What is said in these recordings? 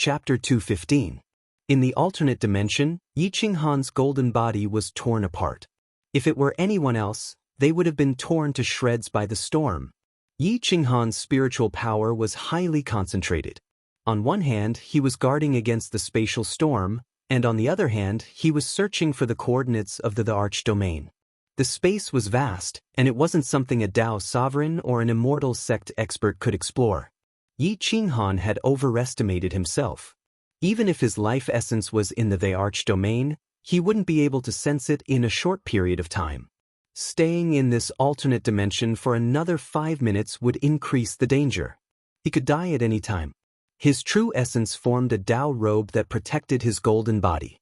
Chapter 215. In the alternate dimension, Yi Qinghan's golden body was torn apart. If it were anyone else, they would have been torn to shreds by the storm. Yi Qinghan's spiritual power was highly concentrated. On one hand, he was guarding against the spatial storm, and on the other hand, he was searching for the coordinates of the arch domain. The space was vast, and it wasn't something a Dao sovereign or an immortal sect expert could explore. Yi Qinghan had overestimated himself. Even if his life essence was in the arch domain, he wouldn't be able to sense it in a short period of time. Staying in this alternate dimension for another 5 minutes would increase the danger. He could die at any time. His true essence formed a Dao robe that protected his golden body.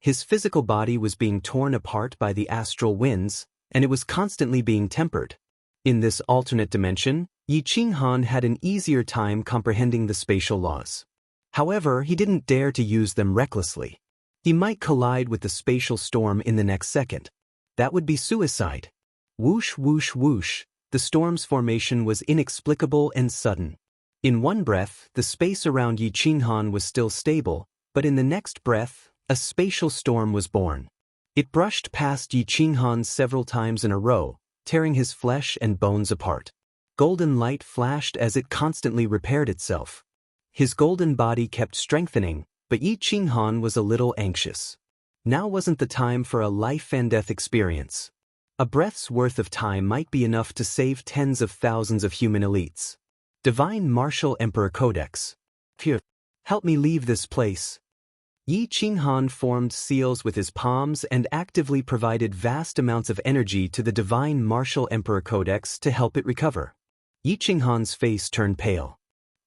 His physical body was being torn apart by the astral winds, and it was constantly being tempered. In this alternate dimension, Yi Qinghan had an easier time comprehending the spatial laws. However, he didn't dare to use them recklessly. He might collide with the spatial storm in the next second. That would be suicide. Whoosh, whoosh, whoosh, the storm's formation was inexplicable and sudden. In one breath, the space around Yi Qinghan was still stable, but in the next breath, a spatial storm was born. It brushed past Yi Qinghan several times in a row, tearing his flesh and bones apart. Golden light flashed as it constantly repaired itself. His golden body kept strengthening, but Yi Qinghan was a little anxious. Now wasn't the time for a life-and-death experience. A breath's worth of time might be enough to save tens of thousands of human elites. Divine Martial Emperor Codex. Here, help me leave this place. Yi Qinghan formed seals with his palms and actively provided vast amounts of energy to the Divine Martial Emperor Codex to help it recover. Yi Qinghan's face turned pale.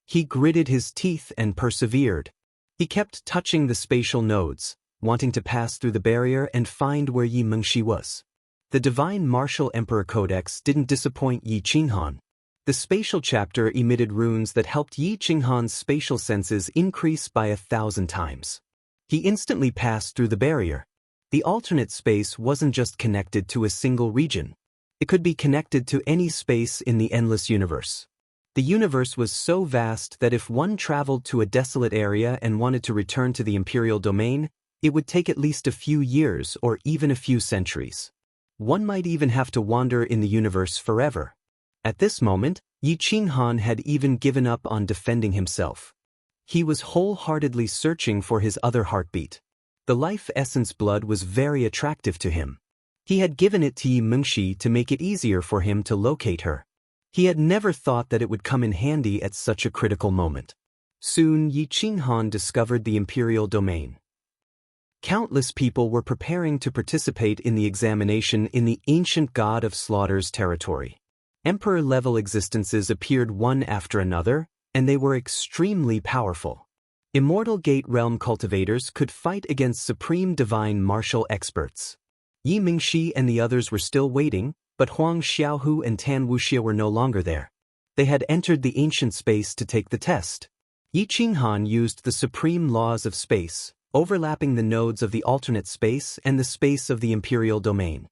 He gritted his teeth and persevered. He kept touching the spatial nodes, wanting to pass through the barrier and find where Yi Mengxi was. The Divine Martial Emperor Codex didn't disappoint Yi Qinghan. The spatial chapter emitted runes that helped Yi Qinghan's spatial senses increase by 1,000 times. He instantly passed through the barrier. The alternate space wasn't just connected to a single region. It could be connected to any space in the endless universe. The universe was so vast that if one traveled to a desolate area and wanted to return to the imperial domain, it would take at least a few years or even a few centuries. One might even have to wander in the universe forever. At this moment, Yi Qinghan had even given up on defending himself. He was wholeheartedly searching for his other heartbeat. The life essence blood was very attractive to him. He had given it to Yi Mengxi to make it easier for him to locate her. He had never thought that it would come in handy at such a critical moment. Soon, Yi Qinghan discovered the imperial domain. Countless people were preparing to participate in the examination in the ancient god of slaughter's territory. Emperor-level existences appeared one after another, and they were extremely powerful. Immortal Gate Realm cultivators could fight against supreme divine martial experts. Yi Mengxi and the others were still waiting, but Huang Xiaohu and Tan Wuxia were no longer there. They had entered the ancient space to take the test. Yi Qinghan used the supreme laws of space, overlapping the nodes of the alternate space and the space of the imperial domain.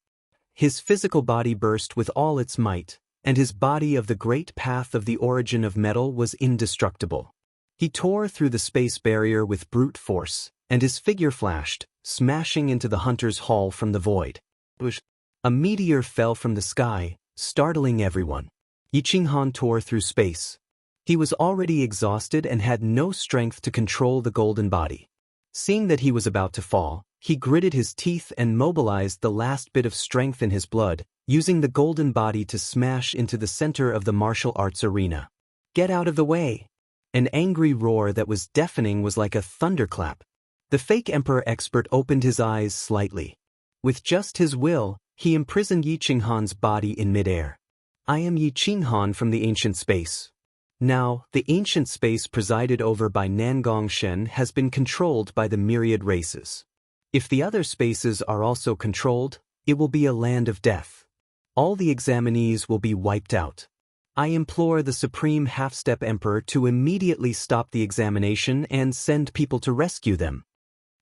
His physical body burst with all its might, and his body of the great path of the origin of metal was indestructible. He tore through the space barrier with brute force, and his figure flashed, smashing into the hunter's hall from the void. A meteor fell from the sky, startling everyone. Yi Qinghan tore through space. He was already exhausted and had no strength to control the golden body. Seeing that he was about to fall, he gritted his teeth and mobilized the last bit of strength in his blood, using the golden body to smash into the center of the martial arts arena. Get out of the way! An angry roar that was deafening was like a thunderclap. The fake emperor expert opened his eyes slightly. With just his will, he imprisoned Yi Qinghan's body in midair. I am Yi Qinghan from the ancient space. Now, the ancient space presided over by Nangong Shen has been controlled by the myriad races. If the other spaces are also controlled, it will be a land of death. All the examinees will be wiped out. I implore the Supreme Half-Step Emperor to immediately stop the examination and send people to rescue them.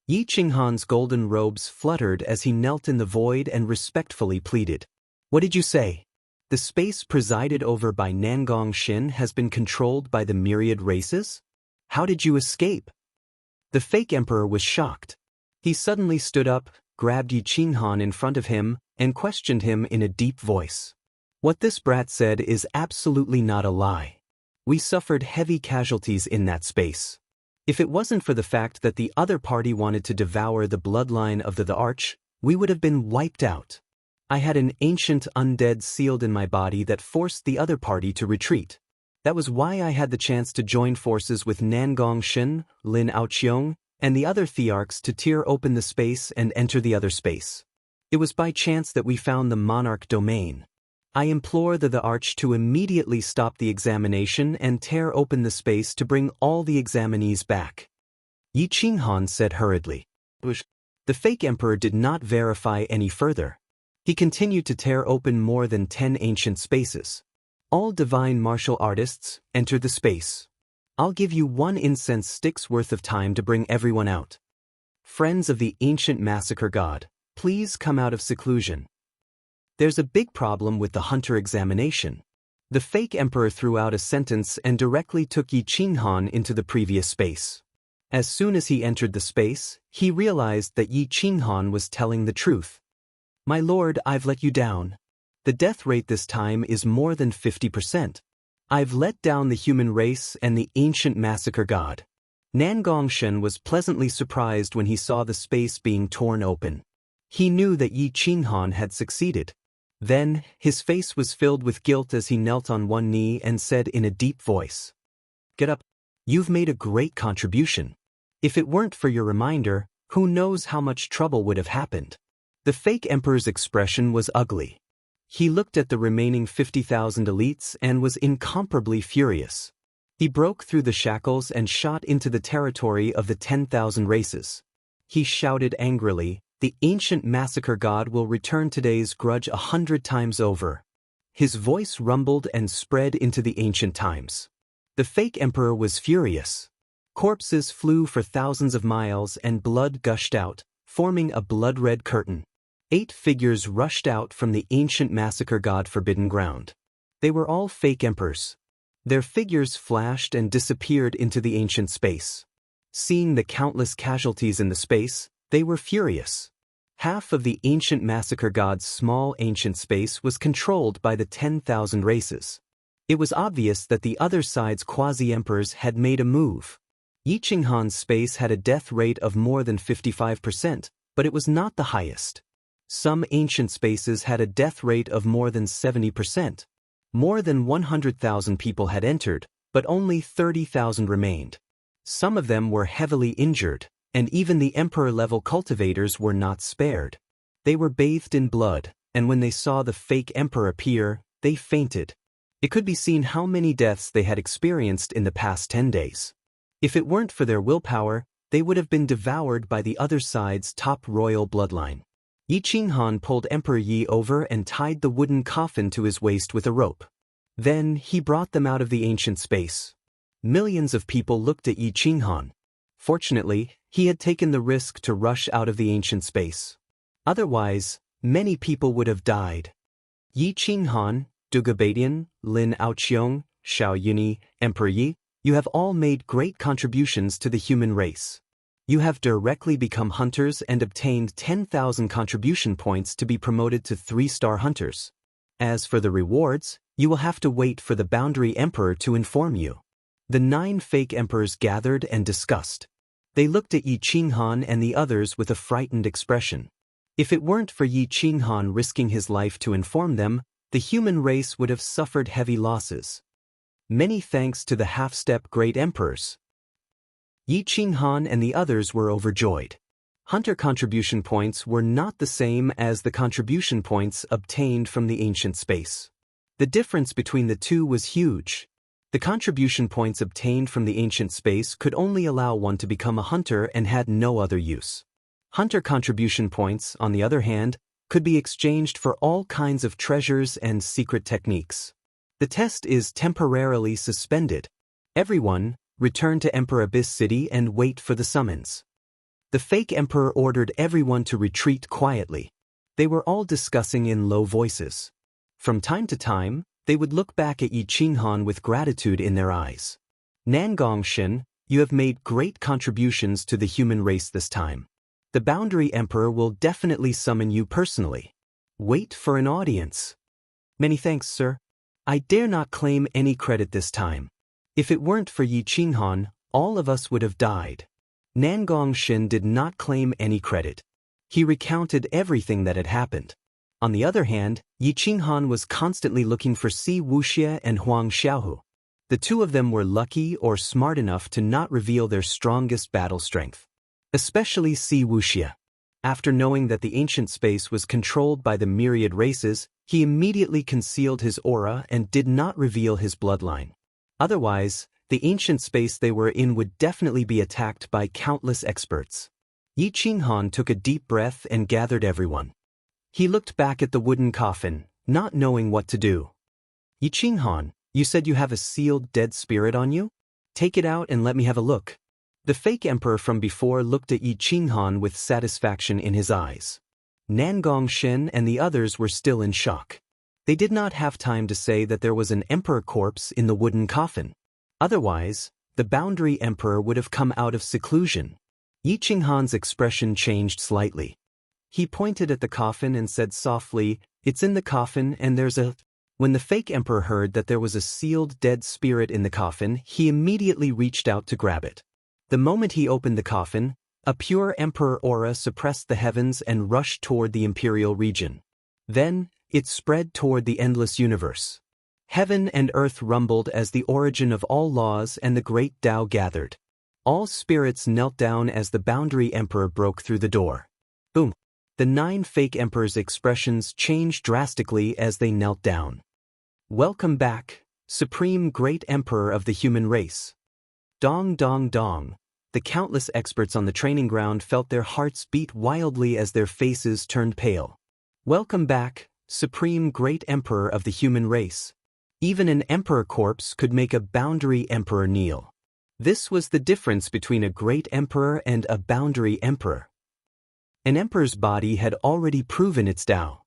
Yi Qinghan's golden robes fluttered as he knelt in the void and respectfully pleaded. What did you say? The space presided over by Nangong Shen has been controlled by the myriad races? How did you escape? The fake emperor was shocked. He suddenly stood up, grabbed Yi Qinghan in front of him, and questioned him in a deep voice. What this brat said is absolutely not a lie. We suffered heavy casualties in that space. If it wasn't for the fact that the other party wanted to devour the bloodline of the Arch, we would have been wiped out. I had an ancient undead sealed in my body that forced the other party to retreat. That was why I had the chance to join forces with Nangong Shen, Lin Aoqiong, and the other Thearchs to tear open the space and enter the other space. It was by chance that we found the monarch domain. I implore the Arch to immediately stop the examination and tear open the space to bring all the examinees back. Yi Qinghan said hurriedly. The fake emperor did not verify any further. He continued to tear open more than 10 ancient spaces. All divine martial artists, enter the space. I'll give you 1 incense stick's worth of time to bring everyone out. Friends of the ancient massacre god, please come out of seclusion. There's a big problem with the hunter examination. The fake emperor threw out a sentence and directly took Yi Qinghan into the previous space. As soon as he entered the space, he realized that Yi Qinghan was telling the truth. My lord, I've let you down. The death rate this time is more than 50%. I've let down the human race and the ancient massacre god. Nangong Shen was pleasantly surprised when he saw the space being torn open. He knew that Yi Qinghan had succeeded. Then, his face was filled with guilt as he knelt on one knee and said in a deep voice, "Get up. You've made a great contribution. If it weren't for your reminder, who knows how much trouble would have happened." The fake emperor's expression was ugly. He looked at the remaining 50,000 elites and was incomparably furious. He broke through the shackles and shot into the territory of the 10,000 races. He shouted angrily, "The ancient massacre god will return today's grudge 100 times over." His voice rumbled and spread into the ancient times. The fake emperor was furious. Corpses flew for thousands of miles and blood gushed out, forming a blood-red curtain. 8 figures rushed out from the ancient massacre god forbidden ground. They were all fake emperors. Their figures flashed and disappeared into the ancient space. Seeing the countless casualties in the space, they were furious. Half of the ancient massacre god's small ancient space was controlled by the 10,000 races. It was obvious that the other side's quasi-emperors had made a move. Yi Qinghan's space had a death rate of more than 55%, but it was not the highest. Some ancient spaces had a death rate of more than 70%. More than 100,000 people had entered, but only 30,000 remained. Some of them were heavily injured, and even the emperor-level cultivators were not spared. They were bathed in blood, and when they saw the fake emperor appear, they fainted. It could be seen how many deaths they had experienced in the past 10 days. If it weren't for their willpower, they would have been devoured by the other side's top royal bloodline. Yi Qinghan pulled Emperor Yi over and tied the wooden coffin to his waist with a rope. Then, he brought them out of the ancient space. Millions of people looked at Yi Qinghan. Fortunately, he had taken the risk to rush out of the ancient space. Otherwise, many people would have died. Yi Qinghan, Dugabadian, Lin Aoqiong, Xiao Yuni, Emperor Yi, you have all made great contributions to the human race. You have directly become hunters and obtained 10,000 contribution points to be promoted to 3-star hunters. As for the rewards, you will have to wait for the Boundary Emperor to inform you. The 9 fake emperors gathered and discussed. They looked at Yi Qinghan and the others with a frightened expression. If it weren't for Yi Qinghan risking his life to inform them, the human race would have suffered heavy losses. Many thanks to the half-step great emperors. Yi Qinghan and the others were overjoyed. Hunter contribution points were not the same as the contribution points obtained from the ancient space. The difference between the two was huge. The contribution points obtained from the ancient space could only allow one to become a hunter and had no other use. Hunter contribution points, on the other hand, could be exchanged for all kinds of treasures and secret techniques. The test is temporarily suspended. Everyone, return to Emperor Abyss City and wait for the summons. The fake emperor ordered everyone to retreat quietly. They were all discussing in low voices. From time to time, they would look back at Yi Qinghan with gratitude in their eyes. Nangong Shen, you have made great contributions to the human race this time. The Boundary Emperor will definitely summon you personally. Wait for an audience. Many thanks, sir. I dare not claim any credit this time. If it weren't for Yi Qinghan, all of us would have died. Nangong Shin did not claim any credit. He recounted everything that had happened. On the other hand, Yi Qinghan was constantly looking for Si Wuxia and Huang Xiaohu. The two of them were lucky or smart enough to not reveal their strongest battle strength. Especially Si Wuxia. After knowing that the ancient space was controlled by the myriad races, he immediately concealed his aura and did not reveal his bloodline. Otherwise, the ancient space they were in would definitely be attacked by countless experts. Yi Qinghan took a deep breath and gathered everyone. He looked back at the wooden coffin, not knowing what to do. Yi Qinghan, you said you have a sealed dead spirit on you? Take it out and let me have a look. The fake emperor from before looked at Yi Qinghan with satisfaction in his eyes. Nangong Shen and the others were still in shock. They did not have time to say that there was an emperor corpse in the wooden coffin. Otherwise, the Boundary Emperor would have come out of seclusion. Yi Qinghan's expression changed slightly. He pointed at the coffin and said softly, "It's in the coffin and there's a..." When the fake emperor heard that there was a sealed dead spirit in the coffin, he immediately reached out to grab it. The moment he opened the coffin, a pure emperor aura suppressed the heavens and rushed toward the imperial region. Then, it spread toward the endless universe. Heaven and earth rumbled as the origin of all laws and the great Tao gathered. All spirits knelt down as the Boundary Emperor broke through the door. Boom! The 9 fake emperors' expressions changed drastically as they knelt down. Welcome back, Supreme Great Emperor of the human race. Dong dong dong. The countless experts on the training ground felt their hearts beat wildly as their faces turned pale. Welcome back, Supreme Great Emperor of the human race. Even an emperor corpse could make a Boundary Emperor kneel. This was the difference between a great emperor and a Boundary Emperor. An emperor's body had already proven its Tao.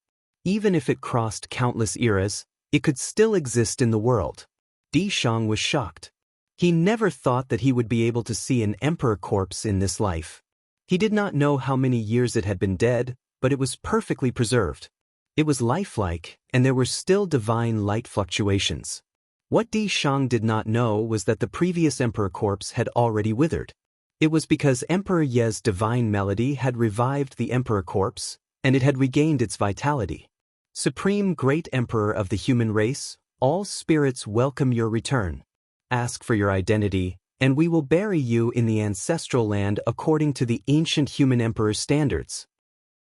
Even if it crossed countless eras, it could still exist in the world. Di Shang was shocked. He never thought that he would be able to see an emperor corpse in this life. He did not know how many years it had been dead, but it was perfectly preserved. It was lifelike, and there were still divine light fluctuations. What Di Shang did not know was that the previous emperor corpse had already withered. It was because Emperor Ye's divine melody had revived the emperor corpse, and it had regained its vitality. Supreme Great Emperor of the human race, all spirits welcome your return. Ask for your identity, and we will bury you in the ancestral land according to the ancient human emperor's standards.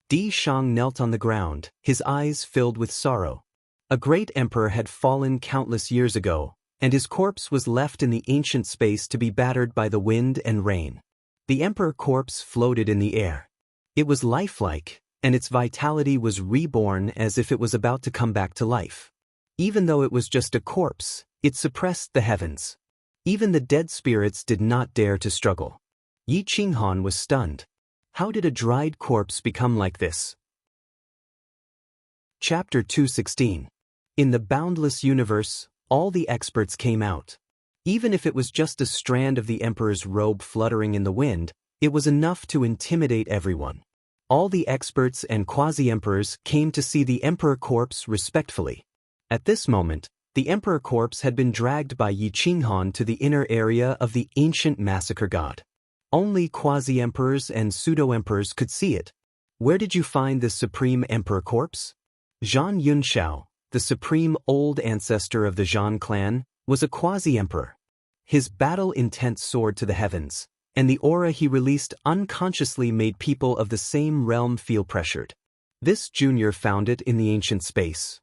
Di Shang knelt on the ground, his eyes filled with sorrow. A great emperor had fallen countless years ago, and his corpse was left in the ancient space to be battered by the wind and rain. The emperor corpse floated in the air. It was lifelike, and its vitality was reborn as if it was about to come back to life. Even though it was just a corpse, it suppressed the heavens. Even the dead spirits did not dare to struggle. Yi Qinghan was stunned. How did a dried corpse become like this? Chapter 216. In the boundless universe, all the experts came out. Even if it was just a strand of the emperor's robe fluttering in the wind, it was enough to intimidate everyone. All the experts and quasi-emperors came to see the emperor corpse respectfully. At this moment, the emperor corpse had been dragged by Yi Qinghan to the inner area of the ancient massacre god. Only quasi-emperors and pseudo-emperors could see it. Where did you find this supreme emperor corpse? Zhan Yunxiao, the supreme old ancestor of the Zhan clan, was a quasi-emperor. His battle-intent soared to the heavens, and the aura he released unconsciously made people of the same realm feel pressured. This junior found it in the ancient space.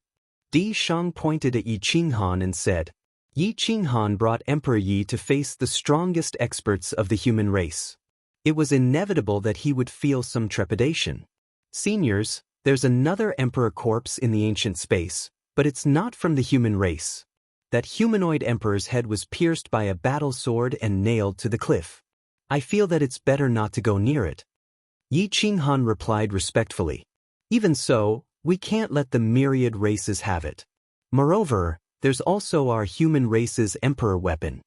Di Shang pointed at Yi Qinghan and said, Yi Qinghan brought Emperor Yi to face the strongest experts of the human race. It was inevitable that he would feel some trepidation. Seniors, there's another emperor corpse in the ancient space, but it's not from the human race. That humanoid emperor's head was pierced by a battle sword and nailed to the cliff. I feel that it's better not to go near it. Yi Qinghan replied respectfully. Even so, we can't let the myriad races have it. Moreover, there's also our human race's emperor weapon.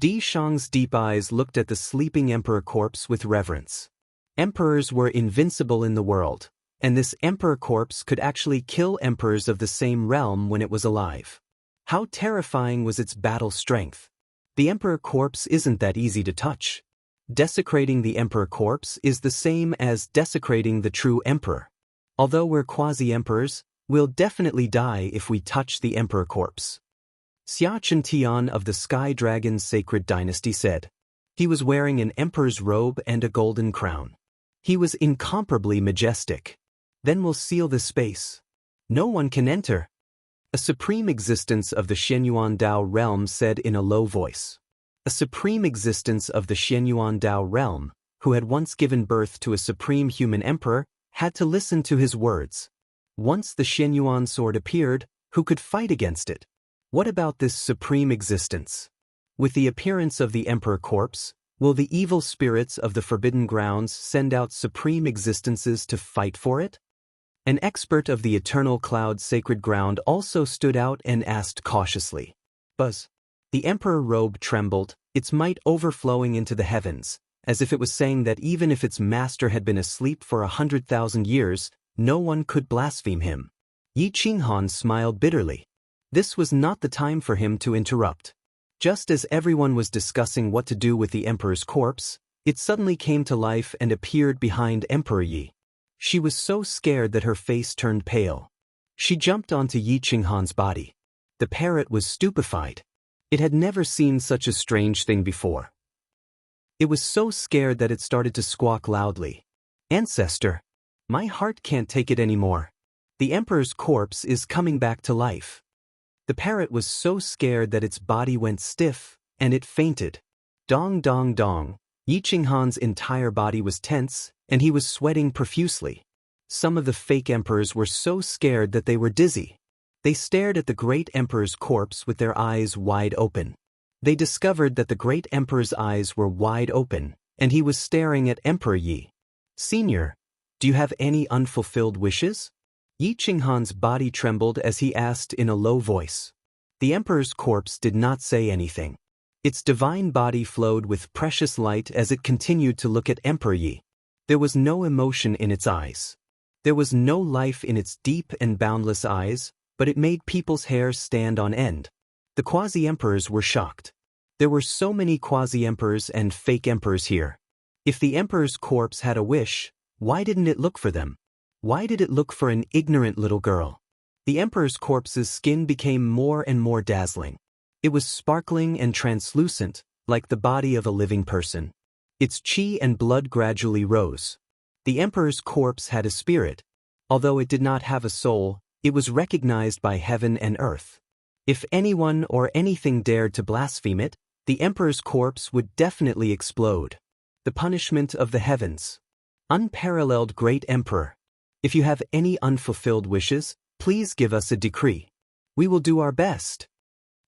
Di Shang's deep eyes looked at the sleeping emperor corpse with reverence. Emperors were invincible in the world, and this emperor corpse could actually kill emperors of the same realm when it was alive. How terrifying was its battle strength! The emperor corpse isn't that easy to touch. Desecrating the emperor corpse is the same as desecrating the true emperor. Although we're quasi-emperors, we'll definitely die if we touch the emperor corpse. Xia Tian of the Sky Dragon's sacred dynasty said. He was wearing an emperor's robe and a golden crown. He was incomparably majestic. Then we'll seal this space. No one can enter. A supreme existence of the Shenyuan Dao realm said in a low voice. A supreme existence of the Shenyuan Dao realm, who had once given birth to a supreme human emperor, had to listen to his words. Once the Shenyuan sword appeared, who could fight against it? What about this supreme existence? With the appearance of the emperor corpse, will the evil spirits of the Forbidden Grounds send out supreme existences to fight for it? An expert of the Eternal Cloud sacred ground also stood out and asked cautiously. Buzz. The emperor robe trembled, its might overflowing into the heavens, as if it was saying that even if its master had been asleep for 100,000 years, no one could blaspheme him. Yi Qinghan smiled bitterly. This was not the time for him to interrupt. Just as everyone was discussing what to do with the emperor's corpse, it suddenly came to life and appeared behind Emperor Yi. She was so scared that her face turned pale. She jumped onto Yi Qinghan's body. The parrot was stupefied. It had never seen such a strange thing before. It was so scared that it started to squawk loudly. Ancestor, my heart can't take it anymore. The emperor's corpse is coming back to life. The parrot was so scared that its body went stiff, and it fainted. Dong dong dong, Yi Qinghan's entire body was tense, and he was sweating profusely. Some of the fake emperors were so scared that they were dizzy. They stared at the great emperor's corpse with their eyes wide open. They discovered that the great emperor's eyes were wide open, and he was staring at Emperor Yi. Senior, do you have any unfulfilled wishes? Yi Qinghan's body trembled as he asked in a low voice. The emperor's corpse did not say anything. Its divine body flowed with precious light as it continued to look at Emperor Yi. There was no emotion in its eyes. There was no life in its deep and boundless eyes, but it made people's hair stand on end. The quasi-emperors were shocked. There were so many quasi-emperors and fake emperors here. If the emperor's corpse had a wish, why didn't it look for them? Why did it look for an ignorant little girl? The emperor's corpse's skin became more and more dazzling. It was sparkling and translucent, like the body of a living person. Its qi and blood gradually rose. The emperor's corpse had a spirit. Although it did not have a soul, it was recognized by heaven and earth. If anyone or anything dared to blaspheme it, the emperor's corpse would definitely explode. The punishment of the heavens. Unparalleled great emperor. If you have any unfulfilled wishes, please give us a decree. We will do our best.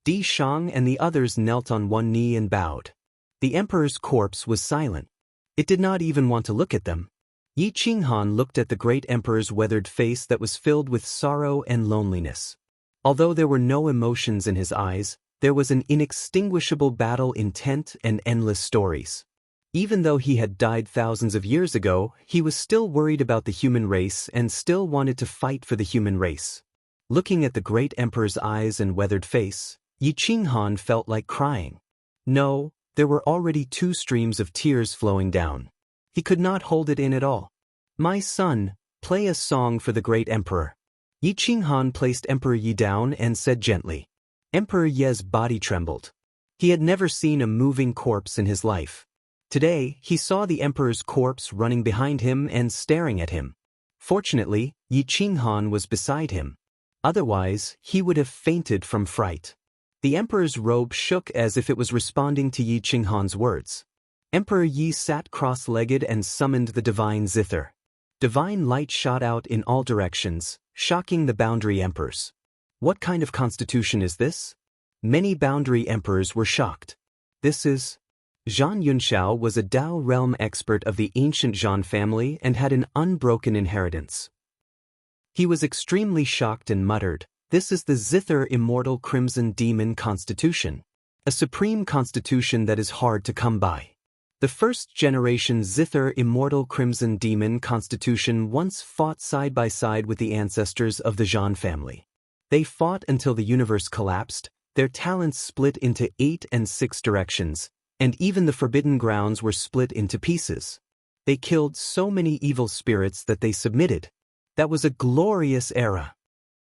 Di Shang and the others knelt on one knee and bowed. The emperor's corpse was silent. It did not even want to look at them. Yi Qinghan looked at the great emperor's weathered face that was filled with sorrow and loneliness. Although there were no emotions in his eyes, there was an inextinguishable battle intent and endless stories. Even though he had died thousands of years ago, he was still worried about the human race and still wanted to fight for the human race. Looking at the great emperor's eyes and weathered face, Yi Qinghan felt like crying. No, there were already 2 streams of tears flowing down. He could not hold it in at all. My son, play a song for the great emperor. Yi Qinghan placed Emperor Yi down and said gently. Emperor Yi's body trembled. He had never seen a moving corpse in his life. Today, he saw the emperor's corpse running behind him and staring at him. Fortunately, Yi Qinghan was beside him. Otherwise, he would have fainted from fright. The emperor's robe shook as if it was responding to Yi Qinghan's words. Emperor Yi sat cross-legged and summoned the divine zither. Divine light shot out in all directions, shocking the boundary emperors. What kind of constitution is this? Many boundary emperors were shocked. This is... Zhan Yunxiao was a Dao realm expert of the ancient Zhan family and had an unbroken inheritance. He was extremely shocked and muttered, "This is the Zither Immortal Crimson Demon Constitution. A supreme constitution that is hard to come by. The first-generation Zither Immortal Crimson Demon Constitution once fought side by side with the ancestors of the Jean family. They fought until the universe collapsed, their talents split into 8 and 6 directions, and even the forbidden grounds were split into pieces. They killed so many evil spirits that they submitted. That was a glorious era.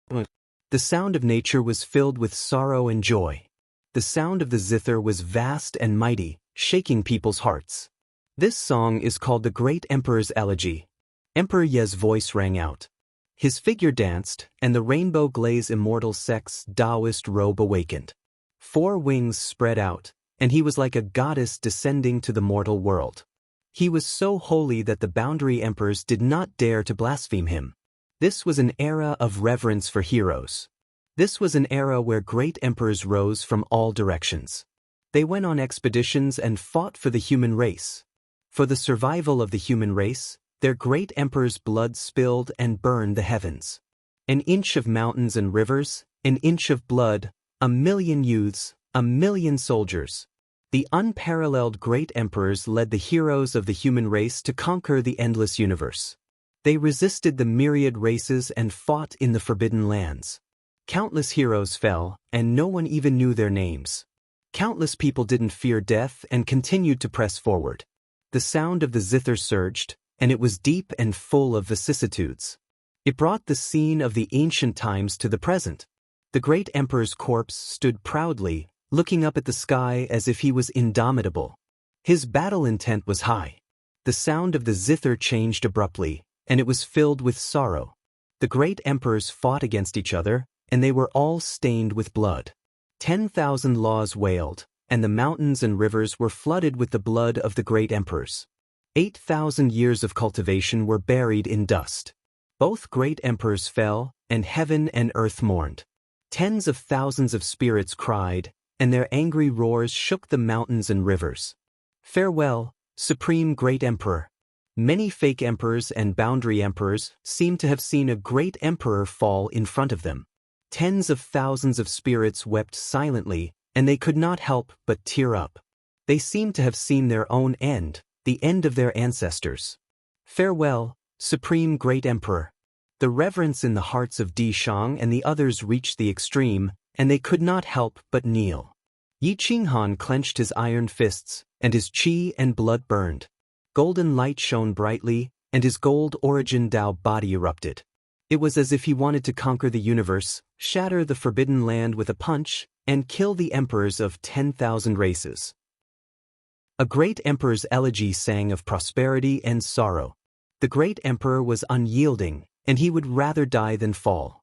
The sound of nature was filled with sorrow and joy. The sound of the zither was vast and mighty, shaking people's hearts. This song is called the Great Emperor's Elegy. Emperor Ye's voice rang out. His figure danced, and the rainbow glaze immortal sex Taoist robe awakened. 4 wings spread out, and he was like a goddess descending to the mortal world. He was so holy that the boundary emperors did not dare to blaspheme him. This was an era of reverence for heroes. This was an era where great emperors rose from all directions. They went on expeditions and fought for the human race. For the survival of the human race, their great emperor's blood spilled and burned the heavens. An inch of mountains and rivers, an inch of blood, 1,000,000 youths, 1,000,000 soldiers. The unparalleled great emperors led the heroes of the human race to conquer the endless universe. They resisted the myriad races and fought in the forbidden lands. Countless heroes fell, and no one even knew their names. Countless people didn't fear death and continued to press forward. The sound of the zither surged, and it was deep and full of vicissitudes. It brought the scene of the ancient times to the present. The great emperor's corpse stood proudly, looking up at the sky as if he was indomitable. His battle intent was high. The sound of the zither changed abruptly, and it was filled with sorrow. The great emperors fought against each other, and they were all stained with blood. 10,000 laws wailed, and the mountains and rivers were flooded with the blood of the great emperors. 8,000 years of cultivation were buried in dust. Both great emperors fell, and heaven and earth mourned. Tens of thousands of spirits cried, and their angry roars shook the mountains and rivers. Farewell, Supreme Great Emperor. Many fake emperors and boundary emperors seemed to have seen a great emperor fall in front of them. Tens of thousands of spirits wept silently, and they could not help but tear up. They seemed to have seen their own end, the end of their ancestors. Farewell, Supreme Great Emperor. The reverence in the hearts of Di Shang and the others reached the extreme, and they could not help but kneel. Yi Qinghan clenched his iron fists, and his qi and blood burned. Golden light shone brightly, and his gold origin Tao body erupted. It was as if he wanted to conquer the universe, shatter the forbidden land with a punch, and kill the emperors of 10,000 races. A great emperor's elegy sang of prosperity and sorrow. The great emperor was unyielding, and he would rather die than fall.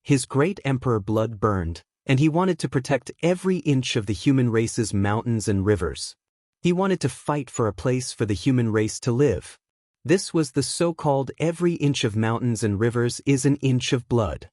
His great emperor blood burned, and he wanted to protect every inch of the human race's mountains and rivers. He wanted to fight for a place for the human race to live. This was the so-called every inch of mountains and rivers is an inch of blood.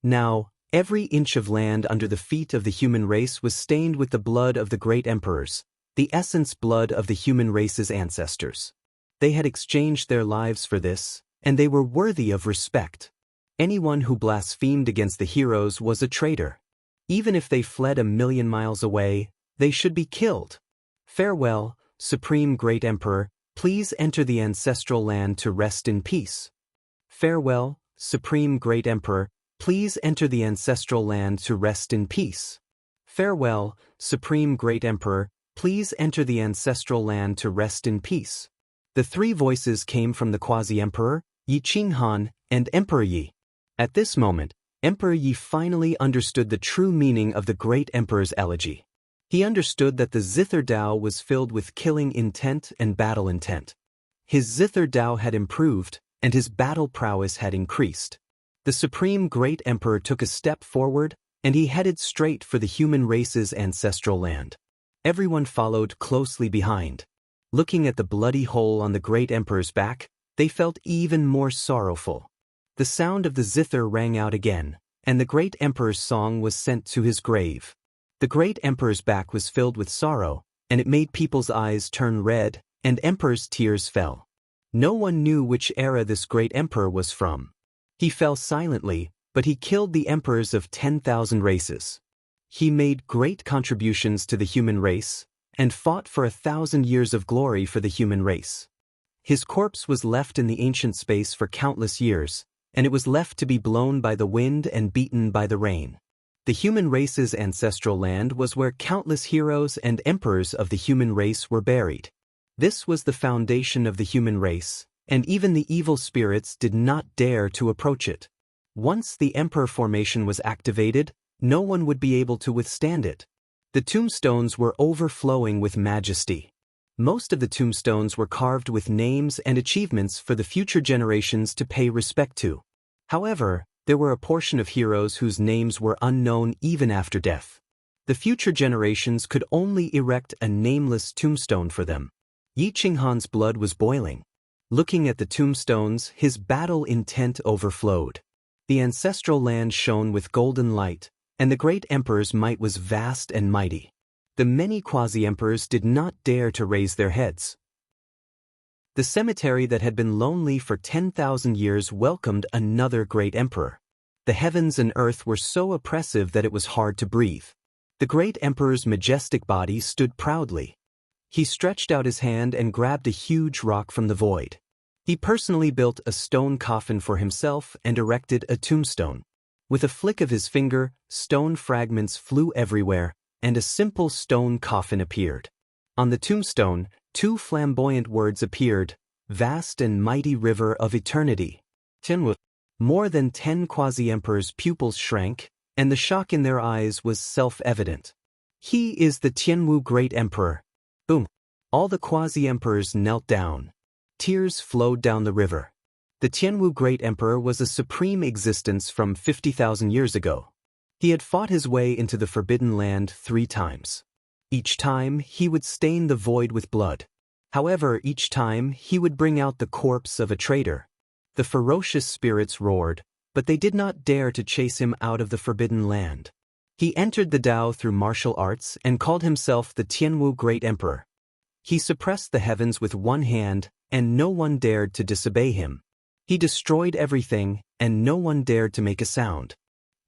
Now, every inch of land under the feet of the human race was stained with the blood of the great emperors, the essence blood of the human race's ancestors. They had exchanged their lives for this, and they were worthy of respect. Anyone who blasphemed against the heroes was a traitor. Even if they fled 1,000,000 miles away, they should be killed. Farewell, Supreme Great Emperor, please enter the ancestral land to rest in peace. Farewell, Supreme Great Emperor, please enter the ancestral land to rest in peace. Farewell, Supreme Great Emperor, please enter the ancestral land to rest in peace. The 3 voices came from the quasi-emperor, Yi Qinghan, and Emperor Yi. At this moment, Emperor Yi finally understood the true meaning of the great emperor's elegy. He understood that the Zither Tao was filled with killing intent and battle intent. His Zither Tao had improved, and his battle prowess had increased. The Supreme Great Emperor took a step forward, and he headed straight for the human race's ancestral land. Everyone followed closely behind. Looking at the bloody hole on the great emperor's back, they felt even more sorrowful. The sound of the zither rang out again, and the great emperor's song was sent to his grave. The great emperor's back was filled with sorrow, and it made people's eyes turn red, and emperor's tears fell. No one knew which era this great emperor was from. He fell silently, but he killed the emperors of 10,000 races. He made great contributions to the human race, and fought for 1,000 years of glory for the human race. His corpse was left in the ancient space for countless years, and it was left to be blown by the wind and beaten by the rain. The human race's ancestral land was where countless heroes and emperors of the human race were buried. This was the foundation of the human race, and even the evil spirits did not dare to approach it. Once the emperor formation was activated, no one would be able to withstand it. The tombstones were overflowing with majesty. Most of the tombstones were carved with names and achievements for the future generations to pay respect to. However, there were a portion of heroes whose names were unknown even after death. The future generations could only erect a nameless tombstone for them. Yi Qinghan's blood was boiling. Looking at the tombstones, his battle intent overflowed. The ancestral land shone with golden light, and the great emperor's might was vast and mighty. The many quasi-emperors did not dare to raise their heads. The cemetery that had been lonely for 10,000 years welcomed another great emperor. The heavens and earth were so oppressive that it was hard to breathe. The great emperor's majestic body stood proudly. He stretched out his hand and grabbed a huge rock from the void. He personally built a stone coffin for himself and erected a tombstone. With a flick of his finger, stone fragments flew everywhere, and a simple stone coffin appeared. On the tombstone, 2 flamboyant words appeared: vast and mighty river of eternity. Tianwu. More than 10 quasi-emperors' pupils shrank, and the shock in their eyes was self-evident. He is the Tianwu Great Emperor. Boom. All the quasi-emperors knelt down. Tears flowed down the river. The Tianwu Great Emperor was a supreme existence from 50,000 years ago. He had fought his way into the Forbidden Land 3 times. Each time, he would stain the void with blood. However, each time, he would bring out the corpse of a traitor. The ferocious spirits roared, but they did not dare to chase him out of the Forbidden Land. He entered the Tao through martial arts and called himself the Tianwu Great Emperor. He suppressed the heavens with one hand, and no one dared to disobey him. He destroyed everything, and no one dared to make a sound.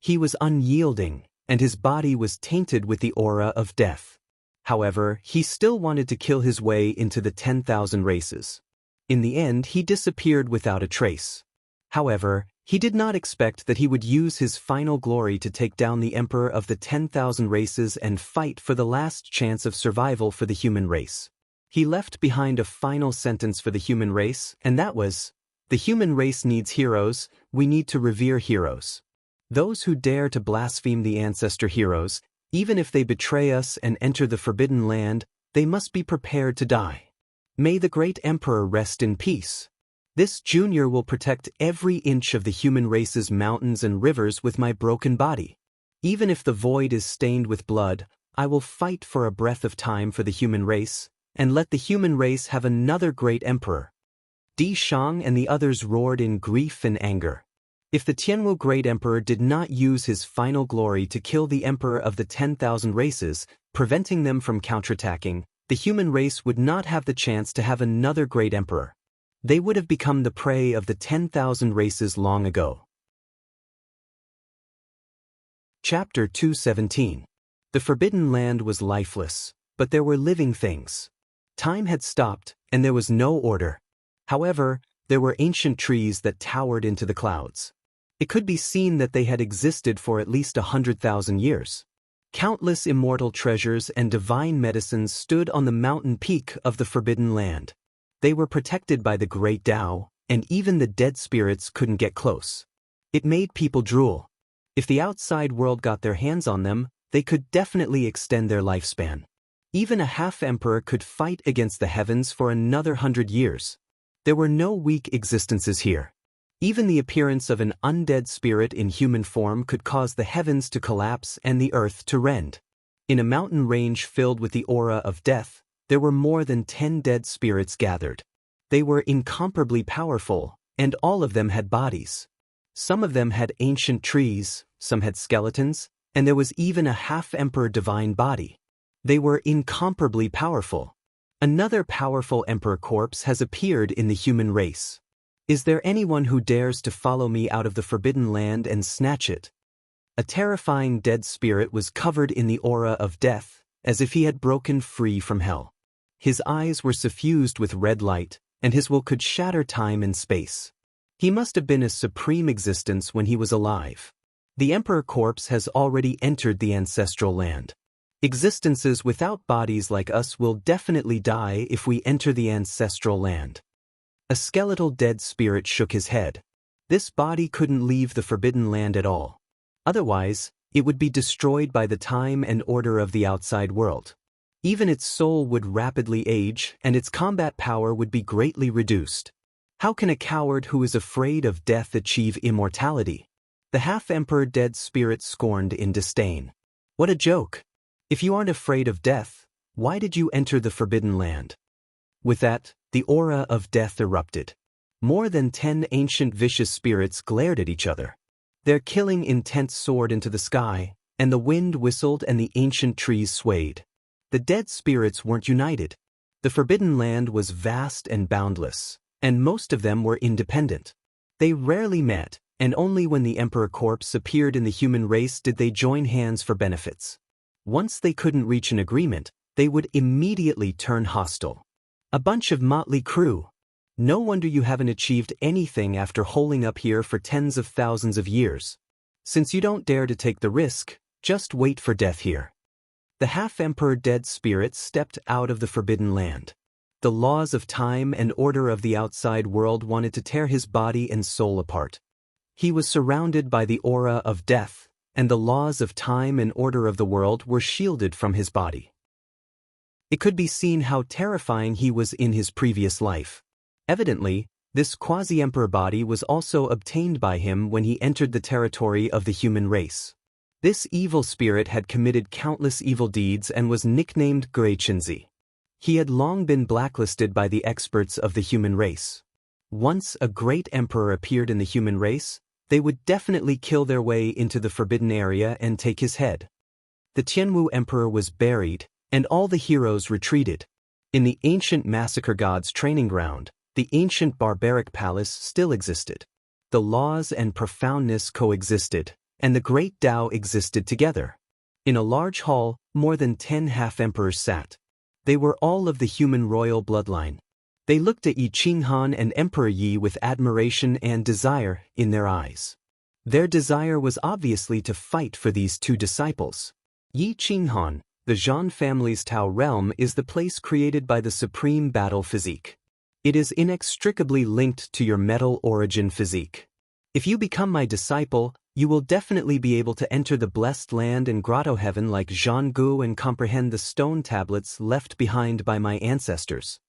He was unyielding, and his body was tainted with the aura of death. However, he still wanted to kill his way into the 10,000 races. In the end, he disappeared without a trace. However, he did not expect that he would use his final glory to take down the emperor of the 10,000 races and fight for the last chance of survival for the human race. He left behind a final sentence for the human race, and that was, "The human race needs heroes, we need to revere heroes. Those who dare to blaspheme the ancestor heroes, even if they betray us and enter the Forbidden Land, they must be prepared to die. May the great emperor rest in peace. This junior will protect every inch of the human race's mountains and rivers with my broken body. Even if the void is stained with blood, I will fight for a breath of time for the human race, and let the human race have another great emperor." Di Shang and the others roared in grief and anger. If the Tianwu Great Emperor did not use his final glory to kill the emperor of the 10,000 races, preventing them from counterattacking, the human race would not have the chance to have another great emperor. They would have become the prey of the 10,000 races long ago. Chapter 217. The Forbidden Land was lifeless, but there were living things. Time had stopped, and there was no order. However, there were ancient trees that towered into the clouds. It could be seen that they had existed for at least 100,000 years. Countless immortal treasures and divine medicines stood on the mountain peak of the Forbidden Land. They were protected by the Great Tao, and even the dead spirits couldn't get close. It made people drool. If the outside world got their hands on them, they could definitely extend their lifespan. Even a half-emperor could fight against the heavens for another 100 years. There were no weak existences here. Even the appearance of an undead spirit in human form could cause the heavens to collapse and the earth to rend. In a mountain range filled with the aura of death, there were more than 10 dead spirits gathered. They were incomparably powerful, and all of them had bodies. Some of them had ancient trees, some had skeletons, and there was even a half-emperor divine body. They were incomparably powerful. Another powerful emperor corpse has appeared in the human race. Is there anyone who dares to follow me out of the Forbidden Land and snatch it? A terrifying dead spirit was covered in the aura of death, as if he had broken free from hell. His eyes were suffused with red light, and his will could shatter time and space. He must have been a supreme existence when he was alive. The Emperor corpse has already entered the ancestral land. Existences without bodies like us will definitely die if we enter the ancestral land. A skeletal dead spirit shook his head. This body couldn't leave the Forbidden Land at all. Otherwise, it would be destroyed by the time and order of the outside world. Even its soul would rapidly age, and its combat power would be greatly reduced. How can a coward who is afraid of death achieve immortality? The half-emperor dead spirit scorned in disdain. What a joke! If you aren't afraid of death, why did you enter the Forbidden Land? With that, the aura of death erupted. More than 10 ancient vicious spirits glared at each other. Their killing intent soared into the sky, and the wind whistled and the ancient trees swayed. The dead spirits weren't united. The Forbidden Land was vast and boundless, and most of them were independent. They rarely met, and only when the Emperor corpse appeared in the human race did they join hands for benefits. Once they couldn't reach an agreement, they would immediately turn hostile. A bunch of motley crew. No wonder you haven't achieved anything after holing up here for tens of thousands of years. Since you don't dare to take the risk, just wait for death here. The half-emperor dead spirit stepped out of the Forbidden Land. The laws of time and order of the outside world wanted to tear his body and soul apart. He was surrounded by the aura of death, and the laws of time and order of the world were shielded from his body. It could be seen how terrifying he was in his previous life. Evidently, this quasi-emperor body was also obtained by him when he entered the territory of the human race. This evil spirit had committed countless evil deeds and was nicknamed Greichenzi. He had long been blacklisted by the experts of the human race. Once a great emperor appeared in the human race, they would definitely kill their way into the forbidden area and take his head. The Tianwu emperor was buried, and all the heroes retreated. In the ancient massacre god's training ground, the ancient barbaric palace still existed. The laws and profoundness coexisted, and the great Tao existed together. In a large hall, more than 10 half-emperors sat. They were all of the human royal bloodline. They looked at Yi Qinghan and Emperor Yi with admiration and desire in their eyes. Their desire was obviously to fight for these two disciples. Yi Qinghan, the Zhan family's Tao realm, is the place created by the supreme battle physique. It is inextricably linked to your metal origin physique. If you become my disciple, you will definitely be able to enter the blessed land and grotto heaven like Zhan Gu and comprehend the stone tablets left behind by my ancestors.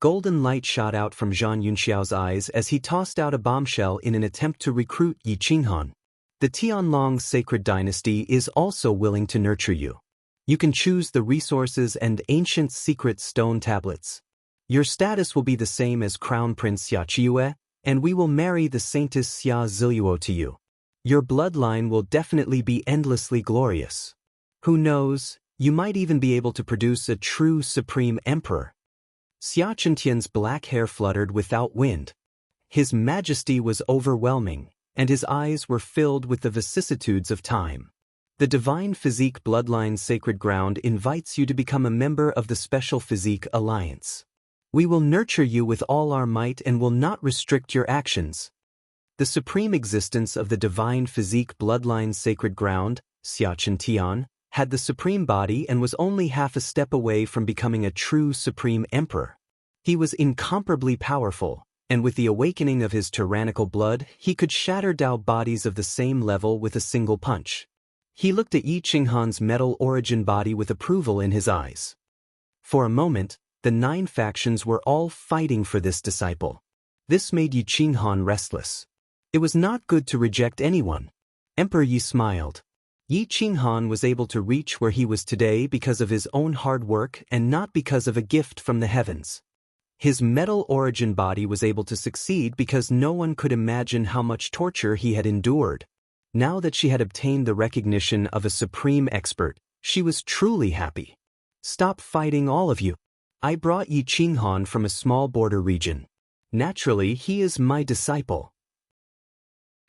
Golden light shot out from Zhan Yunxiao's eyes as he tossed out a bombshell in an attempt to recruit Yi Qinghan. The Tianlong sacred dynasty is also willing to nurture you. You can choose the resources and ancient secret stone tablets. Your status will be the same as Crown Prince Xia Qiue, and we will marry the Saintess Xia Ziluo to you. Your bloodline will definitely be endlessly glorious. Who knows, you might even be able to produce a true supreme emperor. Xia Chentian's black hair fluttered without wind. His majesty was overwhelming, and his eyes were filled with the vicissitudes of time. The Divine Physique Bloodline Sacred Ground invites you to become a member of the Special Physique Alliance. We will nurture you with all our might and will not restrict your actions. The supreme existence of the Divine Physique Bloodline Sacred Ground, Xia Chentian, had the supreme body and was only half a step away from becoming a true supreme emperor. He was incomparably powerful, and with the awakening of his tyrannical blood, he could shatter Tao bodies of the same level with a single punch. He looked at Yi Qinghan's metal origin body with approval in his eyes. For a moment, the 9 factions were all fighting for this disciple. This made Yi Qinghan restless. It was not good to reject anyone. Emperor Yi smiled. Yi Qinghan was able to reach where he was today because of his own hard work and not because of a gift from the heavens. His metal origin body was able to succeed because no one could imagine how much torture he had endured. Now that she had obtained the recognition of a supreme expert, she was truly happy. Stop fighting, all of you. I brought Yi Qinghan from a small border region. Naturally, he is my disciple.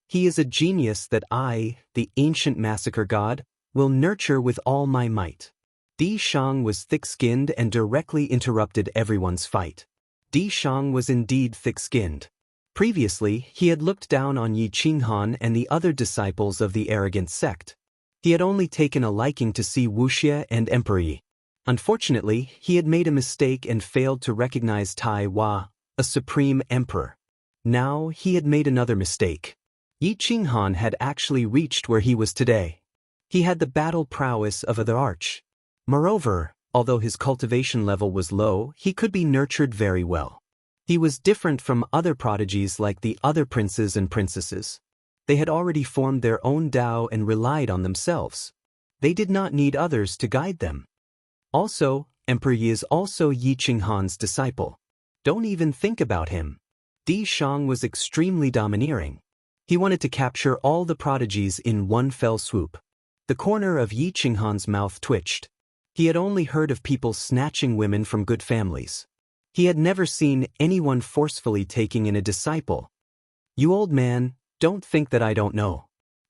He is a genius that I, the ancient massacre god, will nurture with all my might. Di Shang was thick-skinned and directly interrupted everyone's fight. Di Shang was indeed thick-skinned. Previously, he had looked down on Yi Qinghan and the other disciples of the arrogant sect. He had only taken a liking to see Wuxia and Emperor Yi. Unfortunately, he had made a mistake and failed to recognize Tai Hua, a supreme emperor. Now, he had made another mistake. Yi Qinghan had actually reached where he was today. He had the battle prowess of the arch. Moreover, although his cultivation level was low, he could be nurtured very well. He was different from other prodigies like the other princes and princesses. They had already formed their own Tao and relied on themselves. They did not need others to guide them. Also, Emperor Yi is also Yi Qinghan's disciple. Don't even think about him. Di Shang was extremely domineering. He wanted to capture all the prodigies in one fell swoop. The corner of Yi Qinghan's mouth twitched. He had only heard of people snatching women from good families. He had never seen anyone forcefully taking in a disciple. You old man, don't think that I don't know.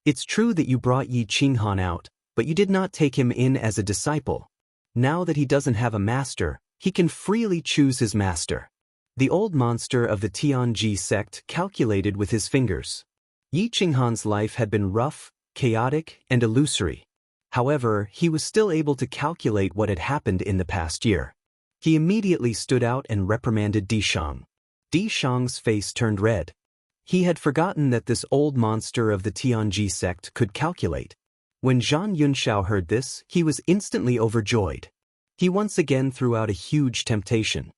It's true that you brought Yi Qinghan out, but you did not take him in as a disciple. Now that he doesn't have a master, he can freely choose his master. The old monster of the Tianji sect calculated with his fingers. Yi Qinghan's life had been rough, chaotic, and illusory. However, he was still able to calculate what had happened in the past year. He immediately stood out and reprimanded Di Shang. Di Shang's face turned red. He had forgotten that this old monster of the Tianji sect could calculate. When Zhang Yunxiao heard this, he was instantly overjoyed. He once again threw out a huge temptation.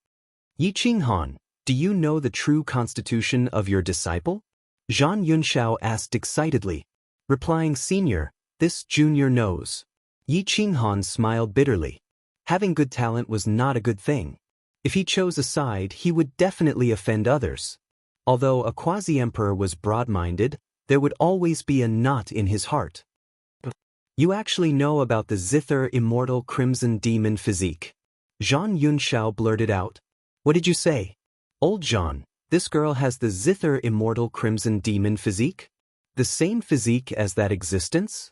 Yi Qinghan, do you know the true constitution of your disciple? Zhang Yunxiao asked excitedly, replying, Senior, this junior knows. Yi Qinghan smiled bitterly. Having good talent was not a good thing. If he chose a side, he would definitely offend others. Although a quasi-emperor was broad-minded, there would always be a knot in his heart. You actually know about the zither immortal crimson demon physique. Zhang Yunxiao blurted out. What did you say? Old Zhang, this girl has the zither immortal crimson demon physique? The same physique as that existence?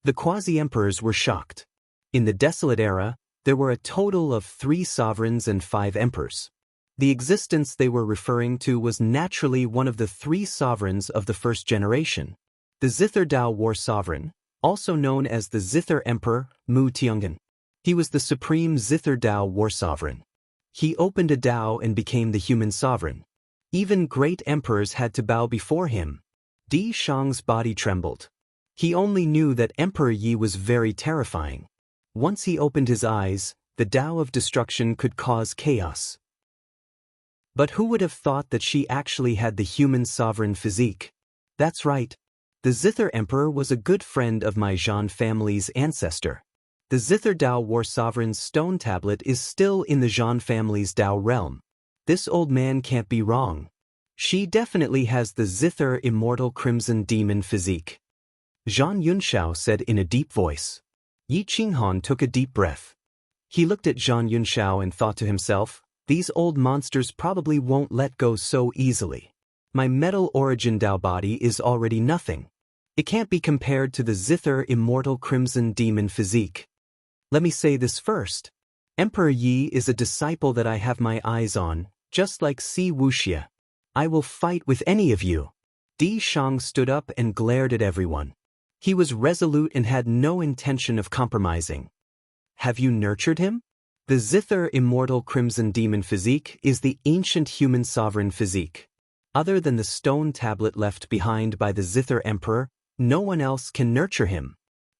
The quasi-emperors were shocked. In the desolate era, there were a total of 3 sovereigns and 5 emperors. The existence they were referring to was naturally one of the 3 sovereigns of the first generation. The Zither Dao War Sovereign, also known as the Zither Emperor, Mu Tiangan. He was the supreme Zither Dao War Sovereign. He opened a Dao and became the human sovereign. Even great emperors had to bow before him. Di Shang's body trembled. He only knew that Emperor Yi was very terrifying. Once he opened his eyes, the Tao of destruction could cause chaos. But who would have thought that she actually had the human sovereign physique? That's right. The Zither Emperor was a good friend of my Zhan family's ancestor. The Zither Dao War Sovereign's stone tablet is still in the Zhan family's Dao realm. This old man can't be wrong. She definitely has the Zither immortal crimson demon physique. Zhang Yunxiao said in a deep voice. Yi Qinghan took a deep breath. He looked at Zhang Yunxiao and thought to himself, these old monsters probably won't let go so easily. My metal origin Dao body is already nothing. It can't be compared to the Zither immortal crimson demon physique. Let me say this first. Emperor Yi is a disciple that I have my eyes on, just like Si Wuxia. I will fight with any of you. Di Shang stood up and glared at everyone. He was resolute and had no intention of compromising. Have you nurtured him? The Zither immortal crimson demon physique is the ancient human sovereign physique. Other than the stone tablet left behind by the Zither Emperor, no one else can nurture him.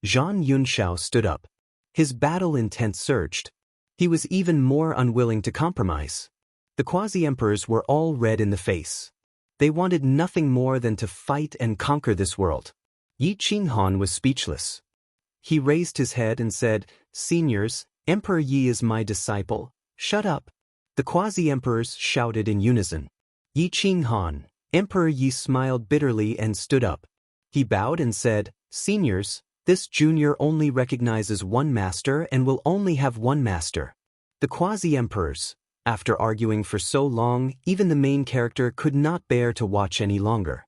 Zhang Yunxiao stood up. His battle intent surged. He was even more unwilling to compromise. The quasi-emperors were all red in the face. They wanted nothing more than to fight and conquer this world. Yi Qinghan was speechless. He raised his head and said, Seniors, Emperor Yi is my disciple. Shut up. The quasi-emperors shouted in unison. Yi Qinghan, Emperor Yi smiled bitterly and stood up. He bowed and said, Seniors, this junior only recognizes one master and will only have one master. The quasi-emperors, after arguing for so long, even the main character could not bear to watch any longer.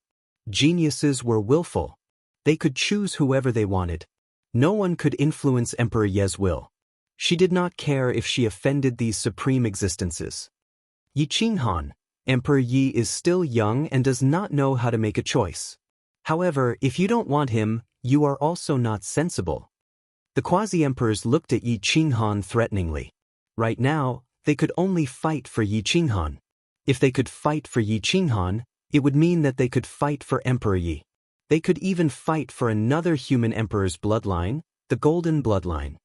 Geniuses were willful. They could choose whoever they wanted. No one could influence Emperor Ye's will. She did not care if she offended these supreme existences. Yi Qinghan, Emperor Yi is still young and does not know how to make a choice. However, if you don't want him, you are also not sensible. The quasi-emperors looked at Yi Qinghan threateningly. Right now, they could only fight for Yi Qinghan. If they could fight for Yi Qinghan, it would mean that they could fight for Emperor Yi. They could even fight for another human emperor's bloodline, the Golden Bloodline.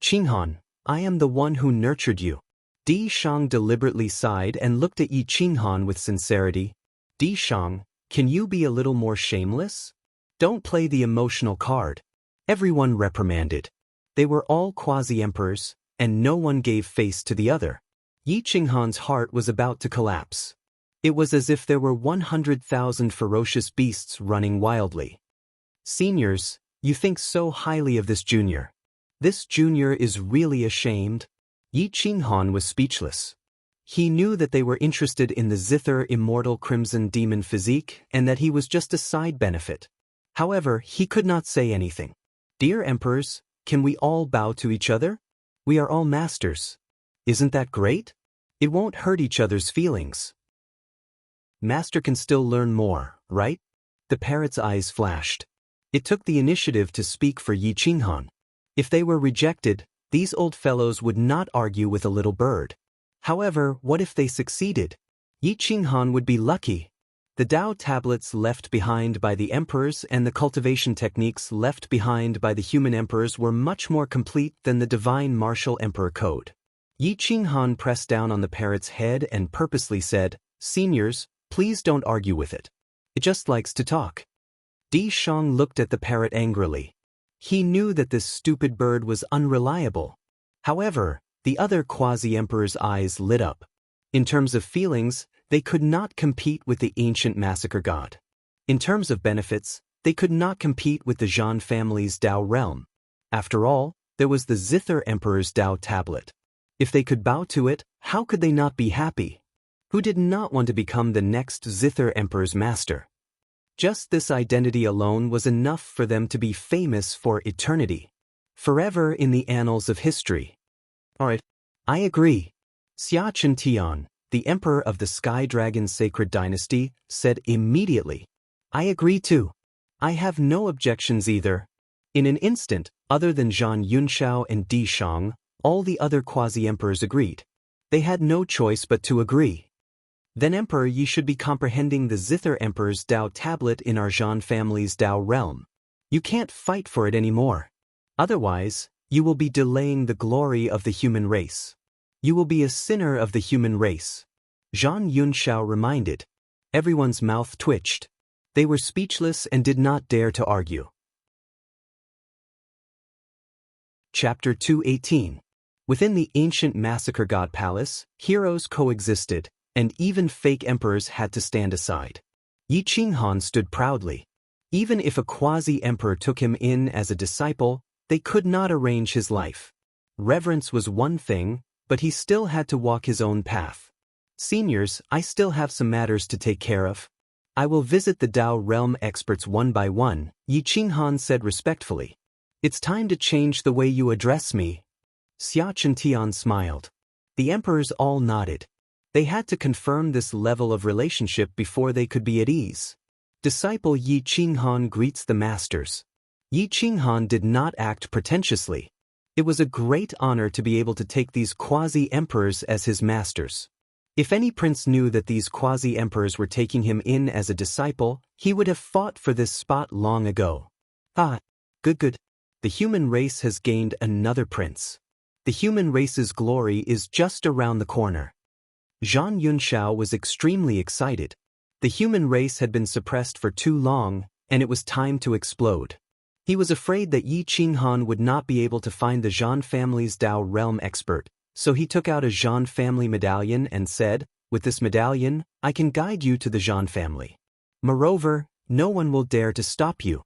Qinghan, I am the one who nurtured you. Di Shang deliberately sighed and looked at Yi Qinghan with sincerity. Di Shang, can you be a little more shameless? Don't play the emotional card. Everyone reprimanded. They were all quasi-emperors, and no one gave face to the other. Yi Qinghan's heart was about to collapse. It was as if there were 100,000 ferocious beasts running wildly. Seniors, you think so highly of this junior. This junior is really ashamed. Yi Qinghan was speechless. He knew that they were interested in the zither immortal crimson demon physique and that he was just a side benefit. However, he could not say anything. Dear emperors, can we all bow to each other? We are all masters. Isn't that great? It won't hurt each other's feelings. Master can still learn more, right? The parrot's eyes flashed. It took the initiative to speak for Yi Qinghan. If they were rejected, these old fellows would not argue with a little bird. However, what if they succeeded? Yi Qinghan would be lucky. The Tao tablets left behind by the emperors and the cultivation techniques left behind by the human emperors were much more complete than the divine martial emperor code. Yi Qinghan pressed down on the parrot's head and purposely said, Seniors, please don't argue with it. It just likes to talk. Di Shang looked at the parrot angrily. He knew that this stupid bird was unreliable. However, the other quasi-emperor's eyes lit up. In terms of feelings, they could not compete with the ancient massacre god. In terms of benefits, they could not compete with the Zhan family's Tao realm. After all, there was the Zither Emperor's Tao tablet. If they could bow to it, how could they not be happy? Who did not want to become the next Zither Emperor's master? Just this identity alone was enough for them to be famous for eternity. Forever in the annals of history. Alright, I agree. Xia Chen, the emperor of the Sky Dragon Sacred Dynasty, said immediately. I agree too. I have no objections either. In an instant, other than Zhan Yunshao and Di Shang, all the other quasi-emperors agreed. They had no choice but to agree. Then Emperor Yi should be comprehending the Zither Emperor's Tao tablet in our Zhan family's Tao realm. You can't fight for it anymore. Otherwise, you will be delaying the glory of the human race. You will be a sinner of the human race. Zhan Yunshao reminded. Everyone's mouth twitched. They were speechless and did not dare to argue. Chapter 218. Within the ancient massacre god palace, heroes coexisted, and even fake emperors had to stand aside. Yi Qinghan stood proudly. Even if a quasi-emperor took him in as a disciple, they could not arrange his life. Reverence was one thing, but he still had to walk his own path. Seniors, I still have some matters to take care of. I will visit the Tao realm experts one by one, Yi Qinghan said respectfully. It's time to change the way you address me. Xia Chen smiled. The emperors all nodded. They had to confirm this level of relationship before they could be at ease. Disciple Yi Qinghan greets the masters. Yi Qinghan did not act pretentiously. It was a great honor to be able to take these quasi-emperors as his masters. If any prince knew that these quasi-emperors were taking him in as a disciple, he would have fought for this spot long ago. Ah, good. The human race has gained another prince. The human race's glory is just around the corner. Zhan Yunshao was extremely excited. The human race had been suppressed for too long, and it was time to explode. He was afraid that Yi Qinghan would not be able to find the Zhan family's Tao realm expert, so he took out a Zhan family medallion and said, with this medallion, I can guide you to the Zhan family. Moreover, no one will dare to stop you.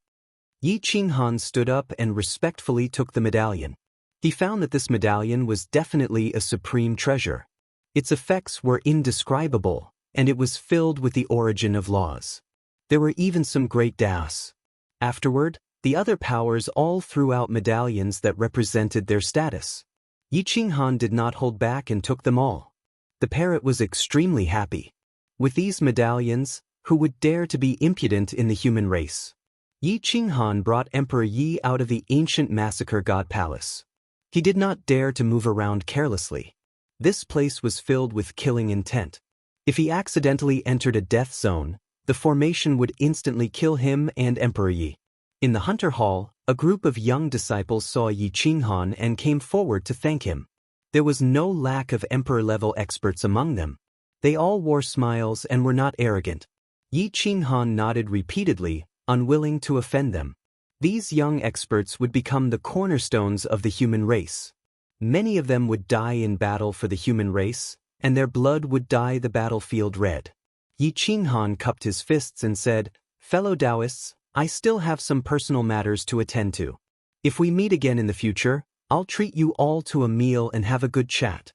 Yi Qinghan stood up and respectfully took the medallion. He found that this medallion was definitely a supreme treasure. Its effects were indescribable, and it was filled with the origin of laws. There were even some great doubts. Afterward, the other powers all threw out medallions that represented their status. Yi Qinghan did not hold back and took them all. The parrot was extremely happy. With these medallions, who would dare to be impudent in the human race? Yi Qinghan brought Emperor Yi out of the ancient massacre god palace. He did not dare to move around carelessly. This place was filled with killing intent. If he accidentally entered a death zone, the formation would instantly kill him and Emperor Yi. In the Hunter Hall, a group of young disciples saw Yi Qinghan and came forward to thank him. There was no lack of emperor-level experts among them. They all wore smiles and were not arrogant. Yi Qinghan nodded repeatedly, unwilling to offend them. These young experts would become the cornerstones of the human race. Many of them would die in battle for the human race, and their blood would dye the battlefield red. Yi Qinghan cupped his fists and said, "Fellow Taoists, I still have some personal matters to attend to. If we meet again in the future, I'll treat you all to a meal and have a good chat."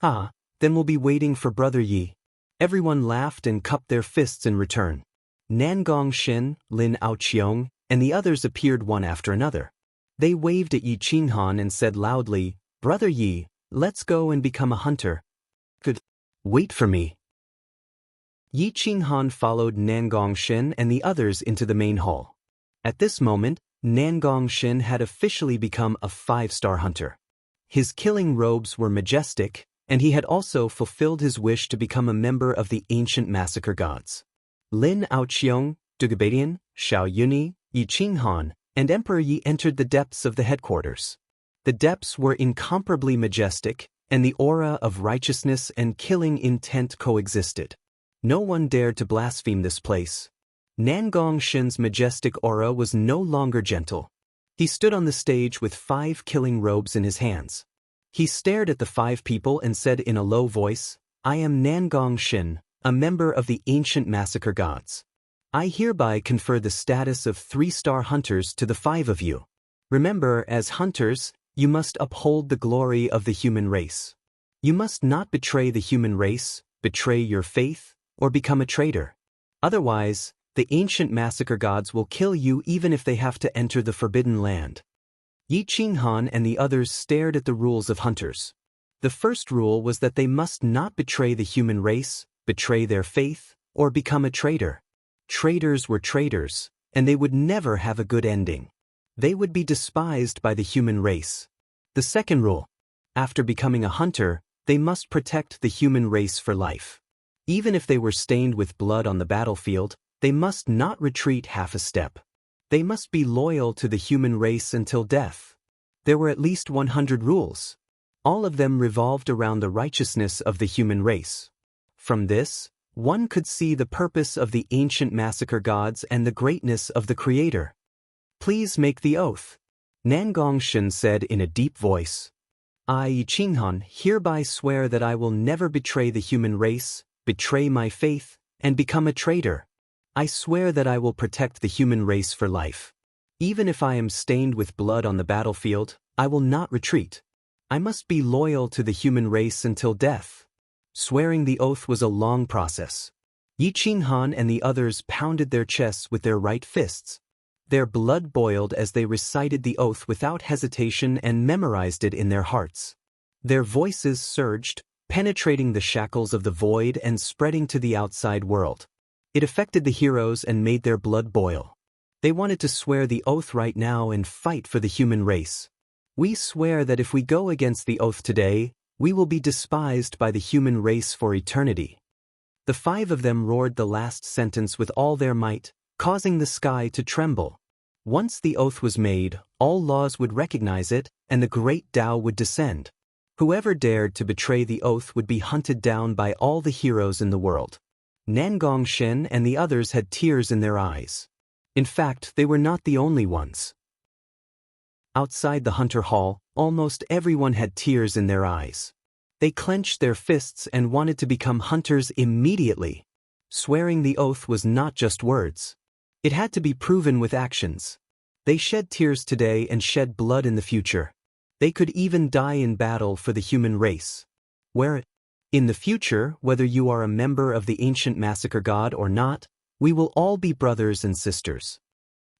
"Ah, then we'll be waiting for Brother Yi." Everyone laughed and cupped their fists in return. Nangong Shin, Lin Aoqiong, and the others appeared one after another. They waved at Yi Qinghan and said loudly, "Brother Yi, let's go and become a hunter." "Good. Wait for me." Yi Qinghan followed Nangong Shin and the others into the main hall. At this moment, Nangong Shin had officially become a 5-star hunter. His killing robes were majestic, and he had also fulfilled his wish to become a member of the ancient massacre gods. Lin Aoqiong, Dugabadian, Xiao Yuni, Yi Qinghan, and Emperor Yi entered the depths of the headquarters. The depths were incomparably majestic, and the aura of righteousness and killing intent coexisted. No one dared to blaspheme this place. Nangong Shin's majestic aura was no longer gentle. He stood on the stage with 5 killing robes in his hands. He stared at the 5 people and said in a low voice, "I am Nangong Shin, a member of the ancient massacre gods. I hereby confer the status of 3-star hunters to the 5 of you. Remember, as hunters, you must uphold the glory of the human race. You must not betray the human race, betray your faith, or become a traitor. Otherwise, the ancient massacre gods will kill you even if they have to enter the forbidden land." Yi Qinghan and the others stared at the rules of hunters. The first rule was that they must not betray the human race, betray their faith, or become a traitor. Traitors were traitors, and they would never have a good ending. They would be despised by the human race. The second rule: after becoming a hunter, they must protect the human race for life. Even if they were stained with blood on the battlefield, they must not retreat half a step. They must be loyal to the human race until death. There were at least 100 rules. All of them revolved around the righteousness of the human race. From this, one could see the purpose of the ancient massacre gods and the greatness of the Creator. "Please make the oath," Nangong Shin said in a deep voice. "I, Yi Qinghan, hereby swear that I will never betray the human race, betray my faith, and become a traitor. I swear that I will protect the human race for life. Even if I am stained with blood on the battlefield, I will not retreat. I must be loyal to the human race until death." Swearing the oath was a long process. Yi Qinghan and the others pounded their chests with their right fists. Their blood boiled as they recited the oath without hesitation and memorized it in their hearts. Their voices surged, penetrating the shackles of the void and spreading to the outside world. It affected the heroes and made their blood boil. They wanted to swear the oath right now and fight for the human race. "We swear that if we go against the oath today, we will be despised by the human race for eternity." The 5 of them roared the last sentence with all their might, causing the sky to tremble. Once the oath was made, all laws would recognize it, and the great Tao would descend. Whoever dared to betray the oath would be hunted down by all the heroes in the world. Nangong Shin and the others had tears in their eyes. In fact, they were not the only ones. Outside the Hunter Hall, almost everyone had tears in their eyes. They clenched their fists and wanted to become hunters immediately. Swearing the oath was not just words. It had to be proven with actions. They shed tears today and shed blood in the future. They could even die in battle for the human race. In the future, whether you are a member of the ancient massacre god or not, We will all be brothers and sisters.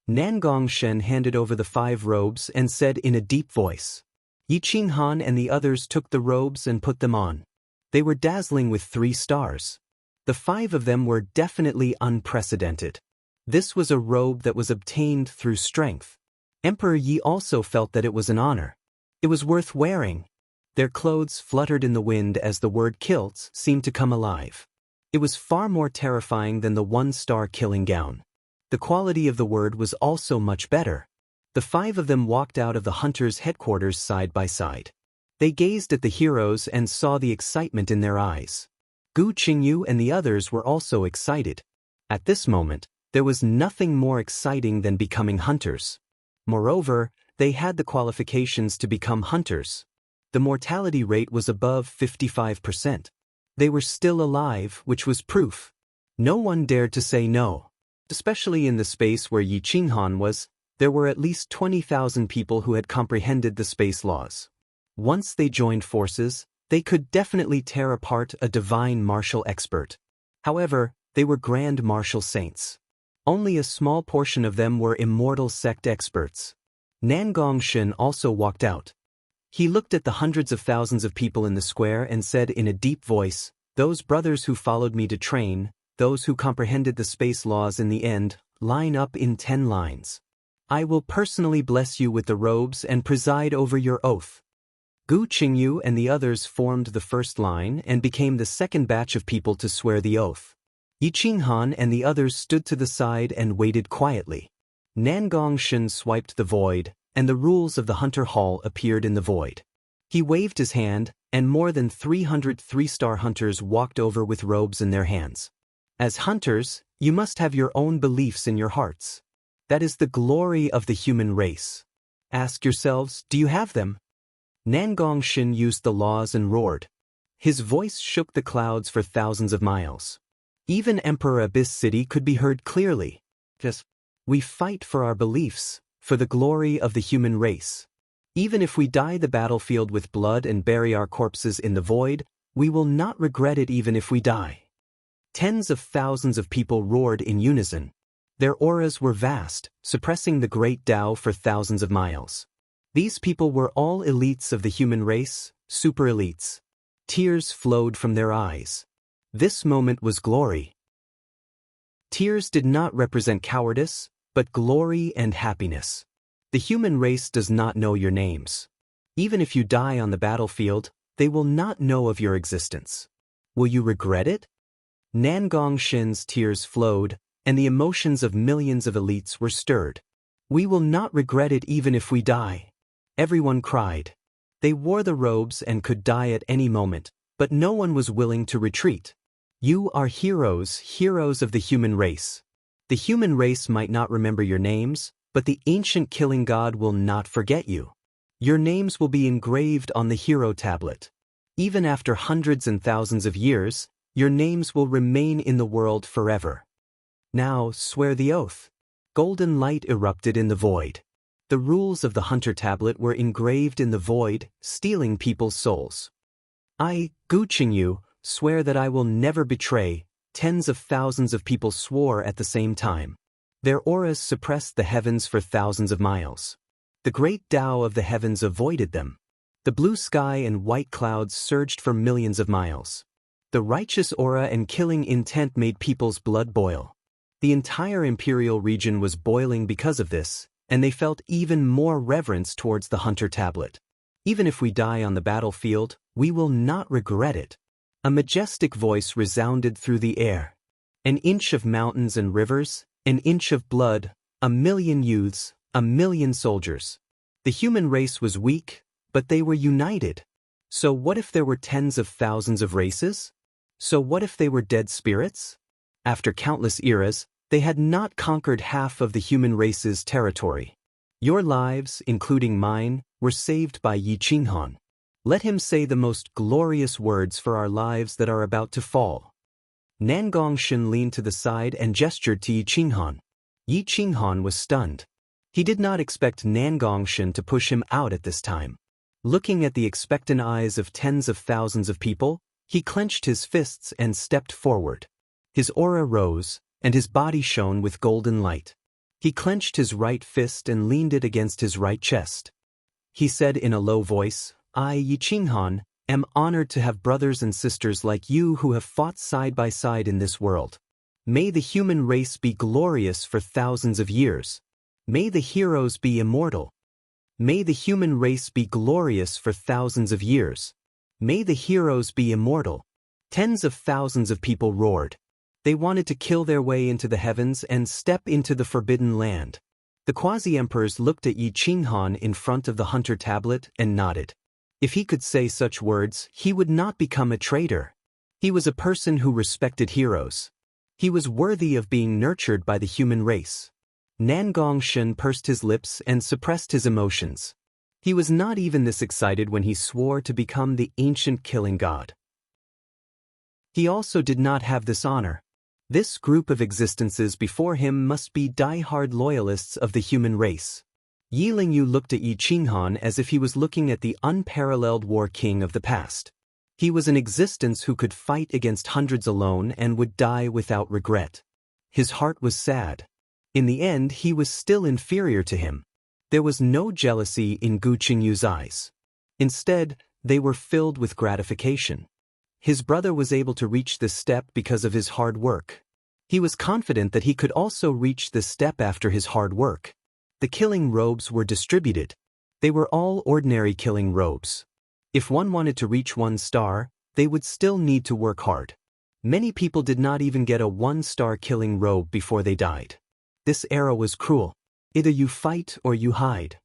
Nangong Shen handed over the 5 robes and said in a deep voice. Yi Qinghan and the others took the robes and put them on. They were dazzling with 3 stars. The 5 of them were definitely unprecedented. This was a robe that was obtained through strength. Emperor Yi also felt that it was an honor. It was worth wearing. Their clothes fluttered in the wind as the word kilts seemed to come alive. It was far more terrifying than the 1-star killing gown. The quality of the word was also much better. The 5 of them walked out of the hunters' headquarters side by side. They gazed at the heroes and saw the excitement in their eyes. Gu Qingyu and the others were also excited. At this moment, there was nothing more exciting than becoming hunters. Moreover, they had the qualifications to become hunters. The mortality rate was above 55%. They were still alive, which was proof. No one dared to say no. Especially in the space where Yi Qinghan was, there were at least 20,000 people who had comprehended the space laws. Once they joined forces, they could definitely tear apart a divine martial expert. However, they were grand martial saints. Only a small portion of them were immortal sect experts. Nangong Shen also walked out. He looked at the hundreds of thousands of people in the square and said in a deep voice, "Those brothers who followed me to train, those who comprehended the space laws in the end, line up in 10 lines. I will personally bless you with the robes and preside over your oath." Gu Qingyu and the others formed the first line and became the second batch of people to swear the oath. Yi Qinghan and the others stood to the side and waited quietly. Nangong Shen swiped the void, and the rules of the Hunter Hall appeared in the void. He waved his hand, and more than 300 3-star hunters walked over with robes in their hands. As hunters, you must have your own beliefs in your hearts. That is the glory of the human race. Ask yourselves, do you have them? Nangong Shen used the laws and roared. His voice shook the clouds for thousands of miles. Even Emperor Abyss City could be heard clearly. We fight for our beliefs, for the glory of the human race. Even if we dye the battlefield with blood and bury our corpses in the void, we will not regret it even if we die. Tens of thousands of people roared in unison. Their auras were vast, suppressing the great Tao for thousands of miles. These people were all elites of the human race, super elites. Tears flowed from their eyes. This moment was glory. Tears did not represent cowardice, but glory and happiness. The human race does not know your names. Even if you die on the battlefield, they will not know of your existence. Will you regret it? Nangong Shen's tears flowed, and the emotions of millions of elites were stirred. We will not regret it even if we die. Everyone cried. They wore the robes and could die at any moment, but no one was willing to retreat. You are heroes, heroes of the human race. The human race might not remember your names, but the ancient killing god will not forget you. Your names will be engraved on the hero tablet. Even after hundreds and thousands of years, your names will remain in the world forever. Now swear the oath. Golden light erupted in the void. The rules of the Hunter tablet were engraved in the void, stealing people's souls. I, Gu Qingyu, swear that I will never betray. Tens of thousands of people swore at the same time. Their auras suppressed the heavens for thousands of miles. The great Tao of the heavens avoided them. The blue sky and white clouds surged for millions of miles. The righteous aura and killing intent made people's blood boil. The entire imperial region was boiling because of this, and they felt even more reverence towards the Hunter tablet. Even if we die on the battlefield, we will not regret it. A majestic voice resounded through the air. An inch of mountains and rivers, an inch of blood, 1,000,000 youths, 1,000,000 soldiers. The human race was weak, but they were united. So what if there were tens of thousands of races? So what if they were dead spirits? After countless eras, they had not conquered half of the human race's territory. Your lives, including mine, were saved by Yi Qinghan. Let him say the most glorious words for our lives that are about to fall. Nangong Shen leaned to the side and gestured to Yi Qinghan. Yi Qinghan was stunned. He did not expect Nangong Shen to push him out at this time. Looking at the expectant eyes of tens of thousands of people, he clenched his fists and stepped forward. His aura rose, and his body shone with golden light. He clenched his right fist and leaned it against his right chest. He said in a low voice, "I, Yi Qinghan, am honored to have brothers and sisters like you who have fought side by side in this world. May the human race be glorious for thousands of years. May the heroes be immortal. May the human race be glorious for thousands of years. May the heroes be immortal." Tens of thousands of people roared. They wanted to kill their way into the heavens and step into the forbidden land. The quasi-emperors looked at Yi Qinghan in front of the hunter tablet and nodded. If he could say such words, he would not become a traitor. He was a person who respected heroes. He was worthy of being nurtured by the human race. Nangong Shen pursed his lips and suppressed his emotions. He was not even this excited when he swore to become the ancient killing god. He also did not have this honor. This group of existences before him must be die-hard loyalists of the human race. Yi Lingyu looked at Yi Qinghan as if he was looking at the unparalleled war king of the past. He was an existence who could fight against hundreds alone and would die without regret. His heart was sad. In the end, he was still inferior to him. There was no jealousy in Gu Qingyu's eyes. Instead, they were filled with gratification. His brother was able to reach this step because of his hard work. He was confident that he could also reach this step after his hard work. The killing robes were distributed. They were all ordinary killing robes. If one wanted to reach 1 star, they would still need to work hard. Many people did not even get a 1-star killing robe before they died. This era was cruel. Either you fight or you hide.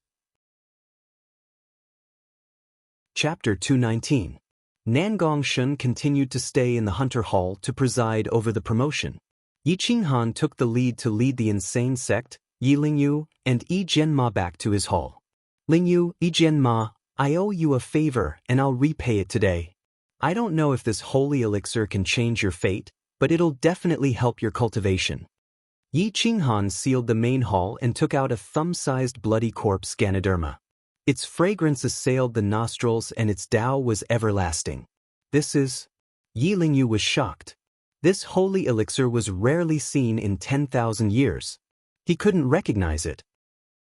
Chapter 219. Nangong Shen continued to stay in the Hunter Hall to preside over the promotion. Yi Qinghan took the lead to lead the insane sect, Yi Lingyu, and Yi Jianma back to his hall. "Lingyu, Yi Jianma, I owe you a favor and I'll repay it today. I don't know if this holy elixir can change your fate, but it'll definitely help your cultivation." Yi Qinghan sealed the main hall and took out a thumb-sized bloody corpse Ganoderma. Its fragrance assailed the nostrils and its Tao was everlasting. "This is..." Yi Lingyu was shocked. This holy elixir was rarely seen in 10,000 years. He couldn't recognize it.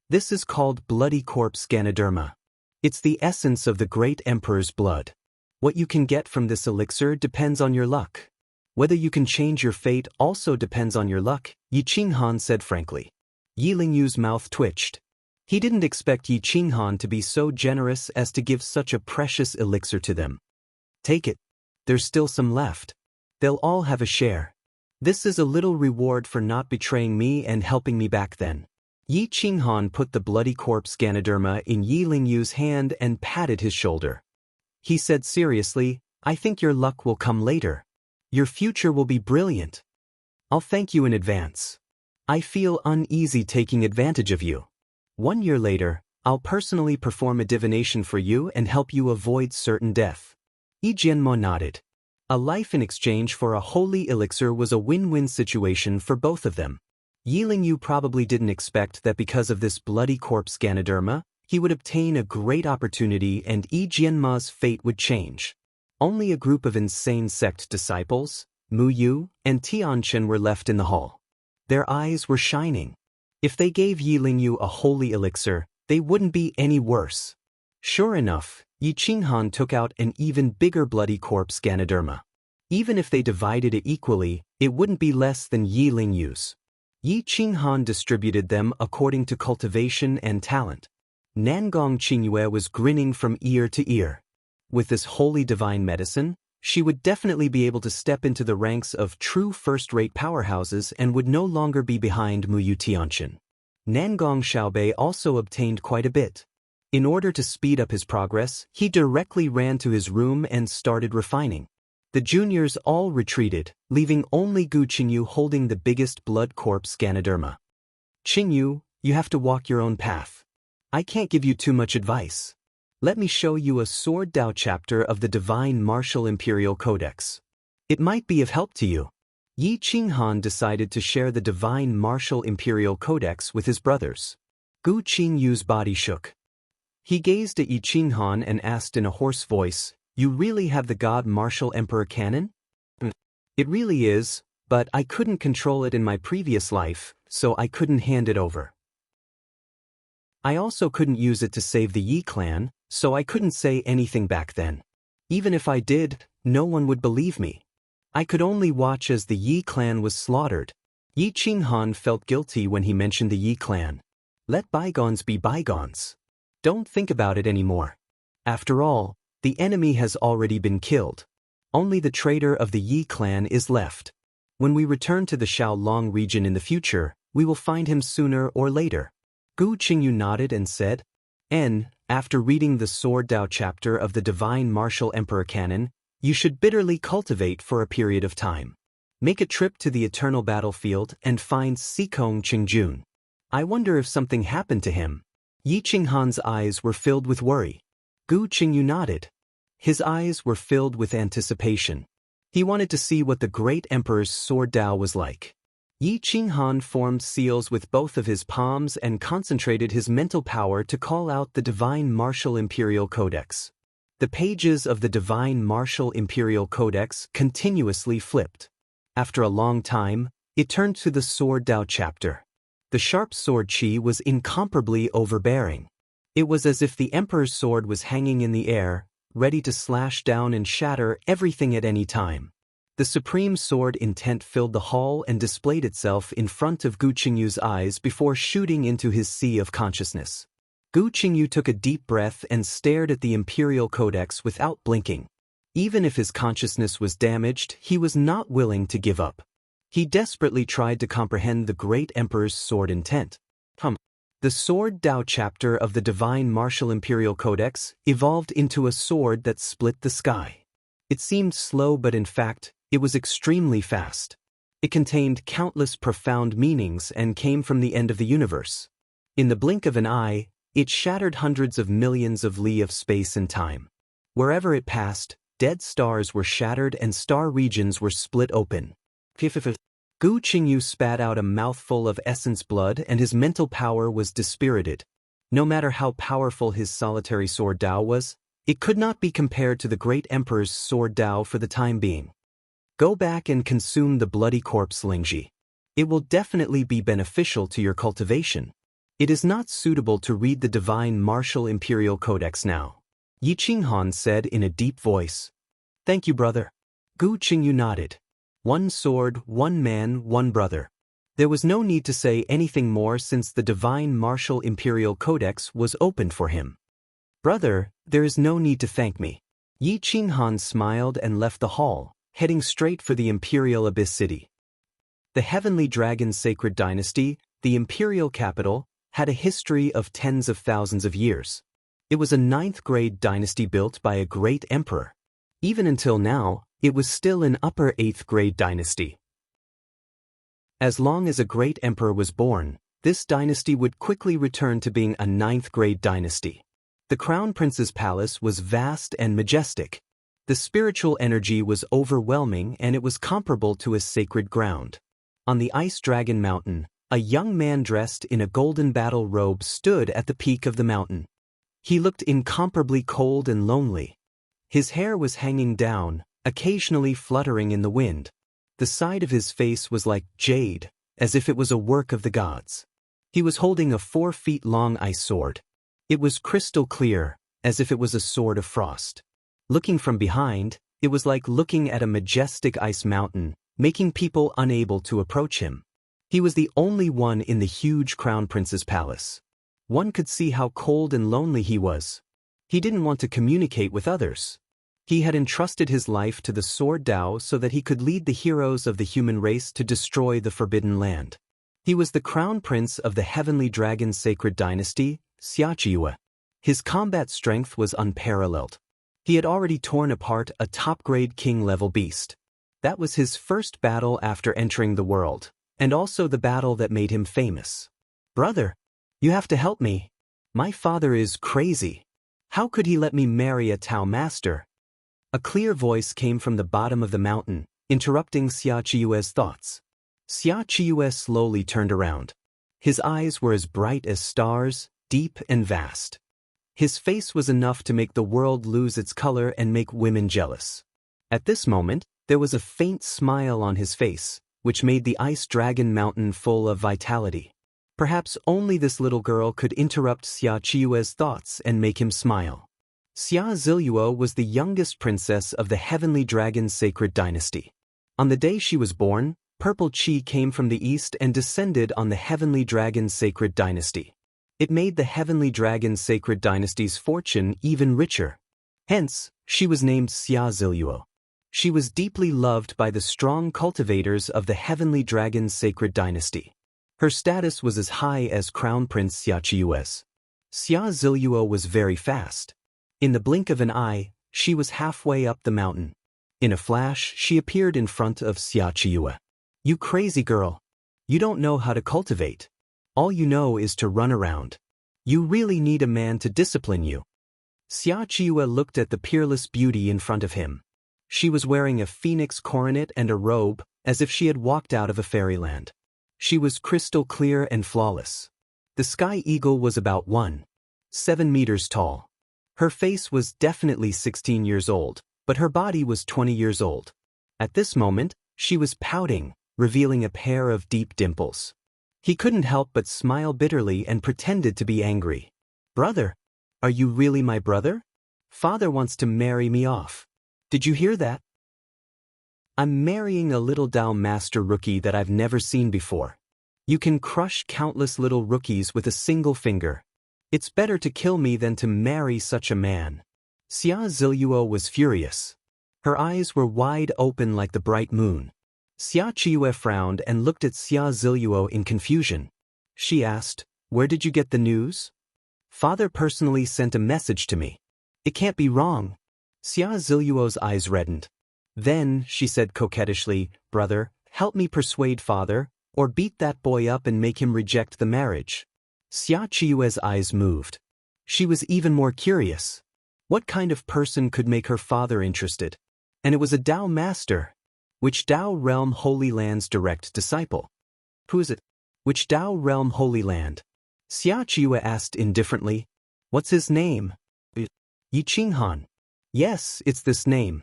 "This is called bloody corpse Ganoderma. It's the essence of the great emperor's blood. What you can get from this elixir depends on your luck. Whether you can change your fate also depends on your luck," Yi Qinghan said frankly. Yi Lingyu's mouth twitched. He didn't expect Yi Qinghan to be so generous as to give such a precious elixir to them. "Take it. There's still some left. They'll all have a share. This is a little reward for not betraying me and helping me back then." Yi Qinghan put the bloody corpse Ganoderma in Yi Lingyu's hand and patted his shoulder. He said seriously, "I think your luck will come later. Your future will be brilliant. I'll thank you in advance. I feel uneasy taking advantage of you. 1 year later, I'll personally perform a divination for you and help you avoid certain death." Yi Jianmo nodded. A life in exchange for a holy elixir was a win-win situation for both of them. Yi Lingyu probably didn't expect that because of this bloody corpse Ganoderma, he would obtain a great opportunity and Yi Jianma's fate would change. Only a group of insane sect disciples, Mu Yu and Tianchen, were left in the hall. Their eyes were shining. If they gave Yi Lingyu a holy elixir, they wouldn't be any worse. Sure enough, Yi Qinghan took out an even bigger bloody corpse Ganoderma. Even if they divided it equally, it wouldn't be less than Yi Lingyu's. Yi Qinghan distributed them according to cultivation and talent. Nangong Qingyue was grinning from ear to ear. With this holy divine medicine, she would definitely be able to step into the ranks of true first-rate powerhouses and would no longer be behind Muyu Tianchen. Nangong Xiaobei also obtained quite a bit. In order to speed up his progress, he directly ran to his room and started refining. The juniors all retreated, leaving only Gu Qingyu holding the biggest blood corpse Ganoderma. "Qingyu, you have to walk your own path. I can't give you too much advice. Let me show you a Sword Dao chapter of the Divine Martial Imperial Codex. It might be of help to you." Yi Qinghan decided to share the Divine Martial Imperial Codex with his brothers. Gu Qingyu's body shook. He gazed at Yi Qinghan and asked in a hoarse voice, "You really have the God Martial Emperor canon?" "It really is, but I couldn't control it in my previous life, so I couldn't hand it over. I also couldn't use it to save the Yi clan, so I couldn't say anything back then. Even if I did, no one would believe me. I could only watch as the Yi clan was slaughtered. Yi Qinghan felt guilty when he mentioned the Yi clan. Let bygones be bygones. Don't think about it anymore. After all, the enemy has already been killed. Only the traitor of the Yi clan is left. When we return to the Xiaolong region in the future, we will find him sooner or later. Gu Qingyu nodded and said, after reading the Sword Dao chapter of the Divine Martial Emperor canon, you should bitterly cultivate for a period of time. Make a trip to the eternal battlefield and find Sikong Qingjun. I wonder if something happened to him. Yi Qinghan's eyes were filled with worry. Gu Qingyu nodded. His eyes were filled with anticipation. He wanted to see what the great emperor's sword Dao was like. Yi Qinghan formed seals with both of his palms and concentrated his mental power to call out the Divine Martial Imperial Codex. The pages of the Divine Martial Imperial Codex continuously flipped. After a long time, it turned to the Sword Dao chapter. The sharp sword qi was incomparably overbearing. It was as if the emperor's sword was hanging in the air, ready to slash down and shatter everything at any time. The supreme sword intent filled the hall and displayed itself in front of Gu Qingyu's eyes before shooting into his sea of consciousness. Gu Qingyu took a deep breath and stared at the Imperial Codex without blinking. Even if his consciousness was damaged, he was not willing to give up. He desperately tried to comprehend the great emperor's sword intent. The Sword Dao chapter of the Divine Martial Imperial Codex evolved into a sword that split the sky. It seemed slow, but in fact, it was extremely fast. It contained countless profound meanings and came from the end of the universe. In the blink of an eye, it shattered hundreds of millions of li of space and time. Wherever it passed, dead stars were shattered and star regions were split open. Gu Qingyu spat out a mouthful of essence blood and his mental power was dispirited. No matter how powerful his solitary sword Dao was, it could not be compared to the great emperor's sword Dao for the time being. Go back and consume the bloody corpse, Lingji. It will definitely be beneficial to your cultivation. It is not suitable to read the Divine Martial Imperial Codex now. Yi Qinghan said in a deep voice. Thank you, brother. Gu Qingyu nodded. One sword, one man, one brother. There was no need to say anything more since the Divine Martial Imperial Codex was opened for him. Brother, there is no need to thank me. Yi Qinghan smiled and left the hall, heading straight for the Imperial Abyss City. The Heavenly Dragon Sacred Dynasty, the imperial capital, had a history of tens of thousands of years. It was a 9th-grade dynasty built by a great emperor. Even until now, it was still an upper 8th-grade dynasty. As long as a great emperor was born, this dynasty would quickly return to being a 9th-grade dynasty. The Crown Prince's palace was vast and majestic. The spiritual energy was overwhelming and it was comparable to a sacred ground. On the Ice Dragon Mountain, a young man dressed in a golden battle robe stood at the peak of the mountain. He looked incomparably cold and lonely. His hair was hanging down, occasionally fluttering in the wind. The side of his face was like jade, as if it was a work of the gods. He was holding a 4-feet-long ice sword. It was crystal clear, as if it was a sword of frost. Looking from behind, it was like looking at a majestic ice mountain, making people unable to approach him. He was the only one in the huge Crown Prince's palace. One could see how cold and lonely he was. He didn't want to communicate with others. He had entrusted his life to the Sword Dao so that he could lead the heroes of the human race to destroy the Forbidden Land. He was the Crown Prince of the Heavenly Dragon Sacred Dynasty, Xiaqiue. His combat strength was unparalleled. He had already torn apart a top-grade king-level beast. That was his first battle after entering the world, and also the battle that made him famous. Brother, you have to help me. My father is crazy. How could he let me marry a Tao master? A clear voice came from the bottom of the mountain, interrupting Xiaqiue's thoughts. Xiaqiue slowly turned around. His eyes were as bright as stars, deep and vast. His face was enough to make the world lose its color and make women jealous. At this moment, there was a faint smile on his face, which made the ice dragon mountain full of vitality. Perhaps only this little girl could interrupt Xia Qiue's thoughts and make him smile. Xia Ziluo was the youngest princess of the Heavenly Dragon Sacred Dynasty. On the day she was born, purple qi came from the east and descended on the Heavenly Dragon Sacred Dynasty. It made the Heavenly Dragon Sacred Dynasty's fortune even richer. Hence, she was named Xia Ziluo. She was deeply loved by the strong cultivators of the Heavenly Dragon Sacred Dynasty. Her status was as high as Crown Prince Xia Qiue's. Xia Ziluo was very fast. In the blink of an eye, she was halfway up the mountain. In a flash, she appeared in front of Xia Qiue. "You crazy girl. You don't know how to cultivate. All you know is to run around. You really need a man to discipline you." Xia Qiue looked at the peerless beauty in front of him. She was wearing a phoenix coronet and a robe, as if she had walked out of a fairyland. She was crystal clear and flawless. The sky eagle was about 1.7 meters tall. Her face was definitely 16 years old, but her body was 20 years old. At this moment, she was pouting, revealing a pair of deep dimples. He couldn't help but smile bitterly and pretended to be angry. "Brother, are you really my brother? Father wants to marry me off. Did you hear that? I'm marrying a little Dao Master rookie that I've never seen before. You can crush countless little rookies with a single finger. It's better to kill me than to marry such a man." Xia Ziluo was furious. Her eyes were wide open like the bright moon. Xia Qiue frowned and looked at Xia Ziluo in confusion. She asked, "Where did you get the news?" "Father personally sent a message to me. It can't be wrong." Xia Ziluo's eyes reddened. Then, she said coquettishly, "Brother, help me persuade father, or beat that boy up and make him reject the marriage." Xia Qiue's eyes moved. She was even more curious. What kind of person could make her father interested? And it was a Dao Master. Which Dao Realm Holy Land's direct disciple? Who is it? Which Dao Realm Holy Land? Xia Qiue asked indifferently. "What's his name?" "Yi Qinghan." "Yes, it's this name.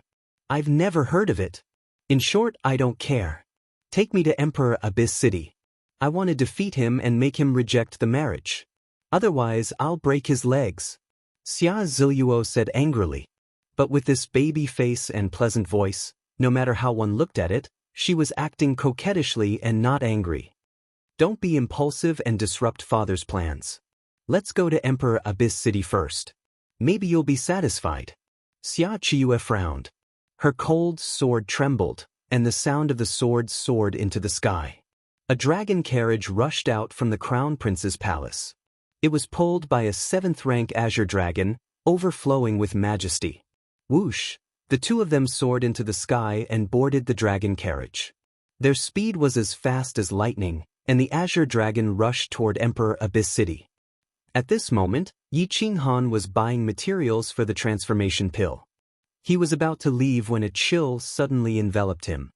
I've never heard of it. In short, I don't care. Take me to Emperor Abyss City. I want to defeat him and make him reject the marriage. Otherwise, I'll break his legs," Xia Ziluo said angrily. But with this baby face and pleasant voice, no matter how one looked at it, she was acting coquettishly and not angry. "Don't be impulsive and disrupt father's plans. Let's go to Emperor Abyss City first. Maybe you'll be satisfied." Xia Qiue frowned. Her cold sword trembled, and the sound of the sword soared into the sky. A dragon carriage rushed out from the Crown Prince's palace. It was pulled by a 7th-rank azure dragon, overflowing with majesty. Whoosh! The two of them soared into the sky and boarded the dragon carriage. Their speed was as fast as lightning, and the azure dragon rushed toward Emperor Abyss City. At this moment, Yi Qinghan was buying materials for the transformation pill. He was about to leave when a chill suddenly enveloped him.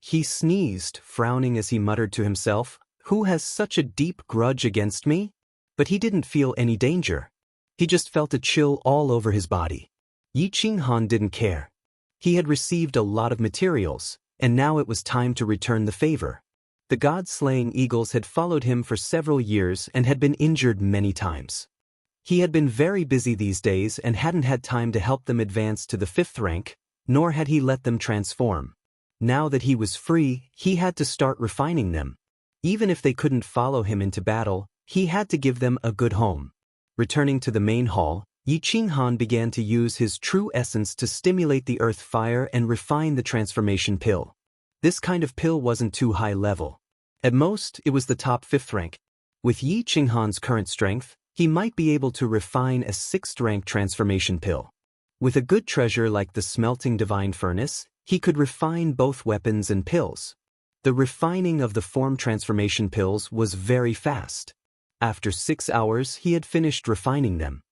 He sneezed, frowning as he muttered to himself, "Who has such a deep grudge against me?" But he didn't feel any danger. He just felt a chill all over his body. Yi Qinghan didn't care. He had received a lot of materials, and now it was time to return the favor. The god-slaying eagles had followed him for several years and had been injured many times. He had been very busy these days and hadn't had time to help them advance to the 5th rank, nor had he let them transform. Now that he was free, he had to start refining them. Even if they couldn't follow him into battle, he had to give them a good home. Returning to the main hall, Yi Qinghan began to use his true essence to stimulate the earth fire and refine the transformation pill. This kind of pill wasn't too high level. At most, it was the top 5th rank. With Yi Qinghan's current strength, he might be able to refine a 6th-rank transformation pill. With a good treasure like the smelting divine furnace, he could refine both weapons and pills. The refining of the form transformation pills was very fast. After 6 hours, he had finished refining them.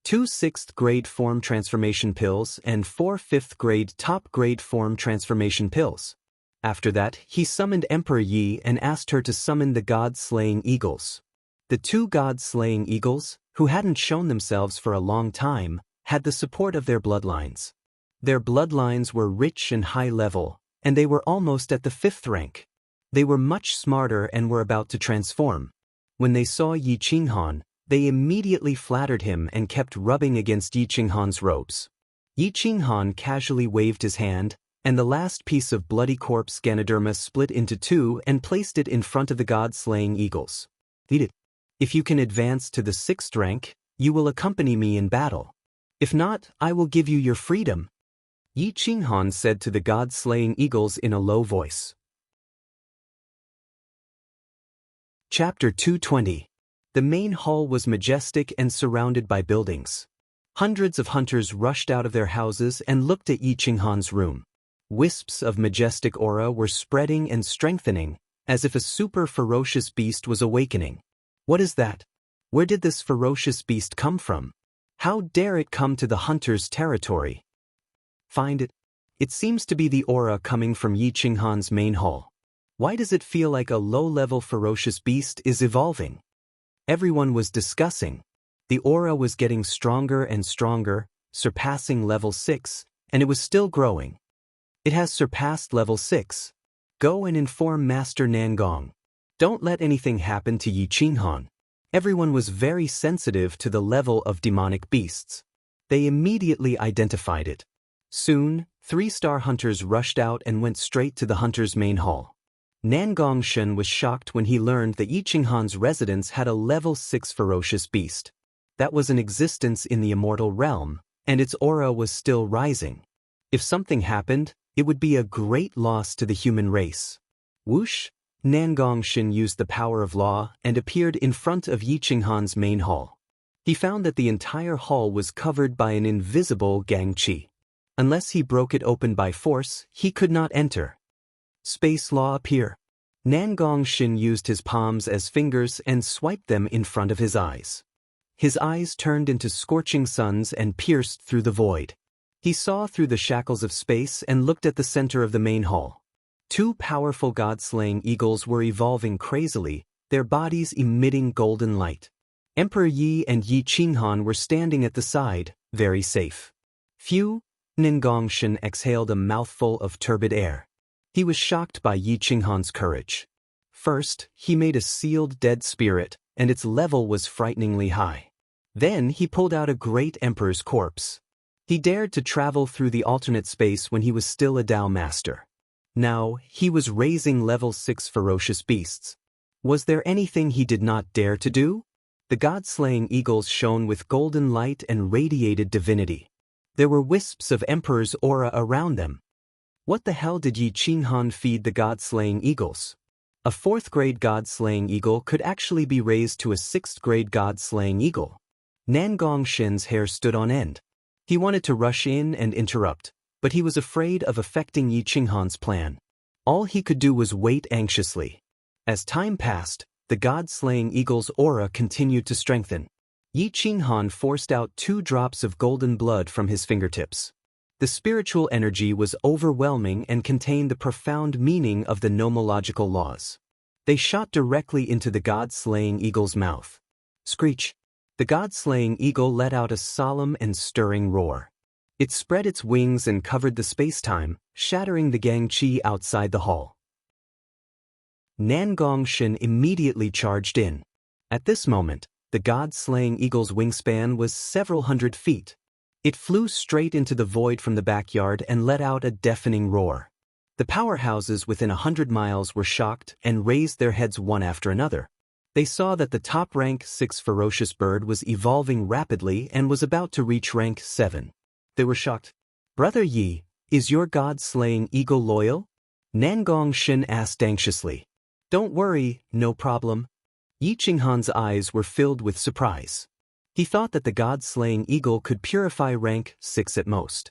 2 6th-grade form transformation pills and 4 5th-grade top-grade form transformation pills. After that, he summoned Emperor Yi and asked her to summon the god-slaying eagles. The 2 god-slaying eagles, who hadn't shown themselves for a long time, had the support of their bloodlines. Their bloodlines were rich and high level, and they were almost at the 5th rank. They were much smarter and were about to transform. When they saw Yi Qinghan, they immediately flattered him and kept rubbing against Yi Qinghan's robes. Yi Qinghan casually waved his hand, and the last piece of bloody corpse Ganoderma split into 2 and placed it in front of the god-slaying eagles. Eat it. If you can advance to the 6th rank, you will accompany me in battle. If not, I will give you your freedom. Yi Qinghan said to the god-slaying eagles in a low voice. Chapter 220. The main hall was majestic and surrounded by buildings. Hundreds of hunters rushed out of their houses and looked at Yi Qinghan's room. Wisps of majestic aura were spreading and strengthening, as if a super ferocious beast was awakening. What is that? Where did this ferocious beast come from? How dare it come to the hunter's territory? Find it. It seems to be the aura coming from Yi Qinghan's main hall. Why does it feel like a low-level ferocious beast is evolving? Everyone was discussing. The aura was getting stronger and stronger, surpassing level 6, and it was still growing. It has surpassed level 6. Go and inform Master Nangong. Don't let anything happen to Yi Qinghan. Everyone was very sensitive to the level of demonic beasts. They immediately identified it. Soon, 3-star hunters rushed out and went straight to the hunter's main hall. Nangong Shen was shocked when he learned that Yi Qinghan's residence had a level 6 ferocious beast. That was in existence in the immortal realm, and its aura was still rising. If something happened, it would be a great loss to the human race. Whoosh! Nangong Shen used the power of law and appeared in front of Yi Qinghan's main hall. He found that the entire hall was covered by an invisible gangqi. Unless he broke it open by force, he could not enter. Space law appear. Nangong Shen used his palms as fingers and swiped them in front of his eyes. His eyes turned into scorching suns and pierced through the void. He saw through the shackles of space and looked at the center of the main hall. 2 powerful god-slaying eagles were evolving crazily, their bodies emitting golden light. Emperor Yi and Yi Qinghan were standing at the side, very safe. Phew! Nangong Shen exhaled a mouthful of turbid air. He was shocked by Yi Qinghan's courage. First, he made a sealed dead spirit, and its level was frighteningly high. Then he pulled out a great emperor's corpse. He dared to travel through the alternate space when he was still a Dao master. Now, he was raising level 6 ferocious beasts. Was there anything he did not dare to do? The god-slaying eagles shone with golden light and radiated divinity. There were wisps of emperor's aura around them. What the hell did Yi Qinghan feed the god-slaying eagles? A 4th-grade god-slaying eagle could actually be raised to a 6th-grade god-slaying eagle. Nangong Shen's hair stood on end. He wanted to rush in and interrupt, but he was afraid of affecting Yi Qinghan's plan. All he could do was wait anxiously. As time passed, the god-slaying eagle's aura continued to strengthen. Yi Qinghan forced out 2 drops of golden blood from his fingertips. The spiritual energy was overwhelming and contained the profound meaning of the nomological laws. They shot directly into the god-slaying eagle's mouth. Screech! The god-slaying eagle let out a solemn and stirring roar. It spread its wings and covered the space-time, shattering the gangqi outside the hall. Nangong Shen immediately charged in. At this moment, the god-slaying eagle's wingspan was several hundred feet. It flew straight into the void from the backyard and let out a deafening roar. The powerhouses within 100 miles were shocked and raised their heads one after another. They saw that the top rank 6 ferocious bird was evolving rapidly and was about to reach rank 7. They were shocked. Brother Yi, is your god-slaying eagle loyal? Nangong Shen asked anxiously. Don't worry, no problem. Yi Qinghan's eyes were filled with surprise. He thought that the god-slaying eagle could purify rank 6 at most.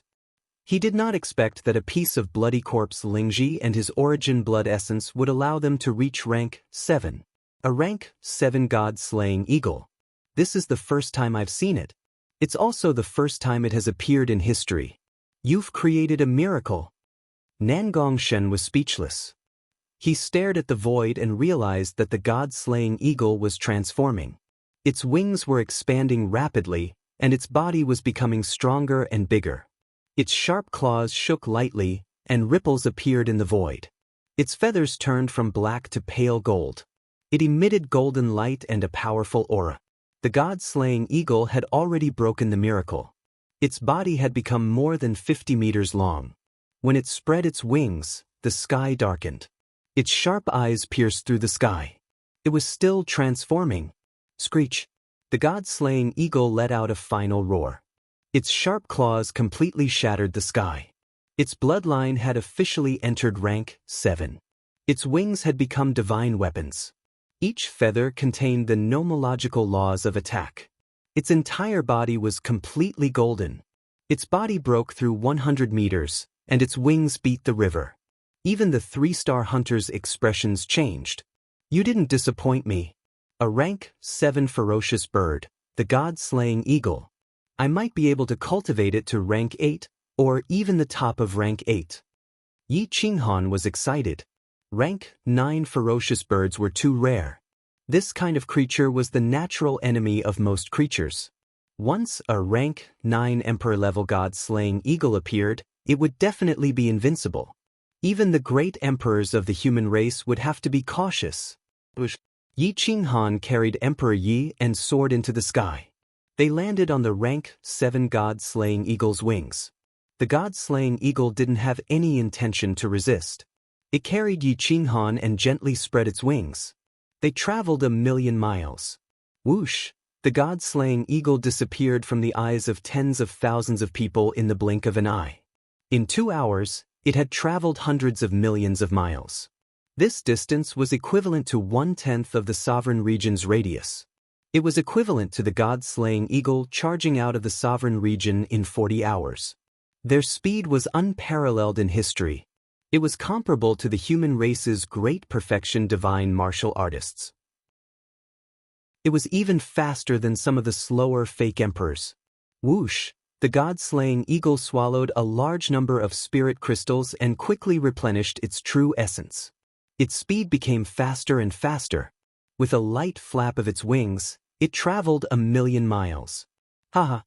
He did not expect that a piece of bloody corpse Lingji and his origin blood essence would allow them to reach rank 7. A rank 7 god-slaying eagle. This is the first time I've seen it. It's also the first time it has appeared in history. You've created a miracle. Nangong Shen was speechless. He stared at the void and realized that the god-slaying eagle was transforming. Its wings were expanding rapidly, and its body was becoming stronger and bigger. Its sharp claws shook lightly, and ripples appeared in the void. Its feathers turned from black to pale gold. It emitted golden light and a powerful aura. The god-slaying eagle had already broken the miracle. Its body had become more than 50 meters long. When it spread its wings, the sky darkened. Its sharp eyes pierced through the sky. It was still transforming. Screech! The god-slaying eagle let out a final roar. Its sharp claws completely shattered the sky. Its bloodline had officially entered rank 7. Its wings had become divine weapons. Each feather contained the nomological laws of attack. Its entire body was completely golden. Its body broke through 100 meters, and its wings beat the river. Even the 3-star hunter's expressions changed. You didn't disappoint me. A rank 7 ferocious bird, the god-slaying eagle. I might be able to cultivate it to rank 8, or even the top of rank 8. Yi Qinghan was excited. Rank 9 ferocious birds were too rare. This kind of creature was the natural enemy of most creatures. Once a rank 9 emperor-level god-slaying eagle appeared, it would definitely be invincible. Even the great emperors of the human race would have to be cautious. Yi Qinghan carried Emperor Yi and soared into the sky. They landed on the rank 7 god-slaying eagle's wings. The god-slaying eagle didn't have any intention to resist. It carried Yi Qinghan and gently spread its wings. They traveled 1,000,000 miles. Whoosh! The god-slaying eagle disappeared from the eyes of tens of thousands of people in the blink of an eye. In 2 hours, it had traveled hundreds of millions of miles. This distance was equivalent to 1/10 of the sovereign region's radius. It was equivalent to the god-slaying eagle charging out of the sovereign region in 40 hours. Their speed was unparalleled in history. It was comparable to the human race's great perfection divine martial artists. It was even faster than some of the slower fake emperors. Whoosh! The god-slaying eagle swallowed a large number of spirit crystals and quickly replenished its true essence. Its speed became faster and faster. With a light flap of its wings, it traveled 1,000,000 miles. Haha!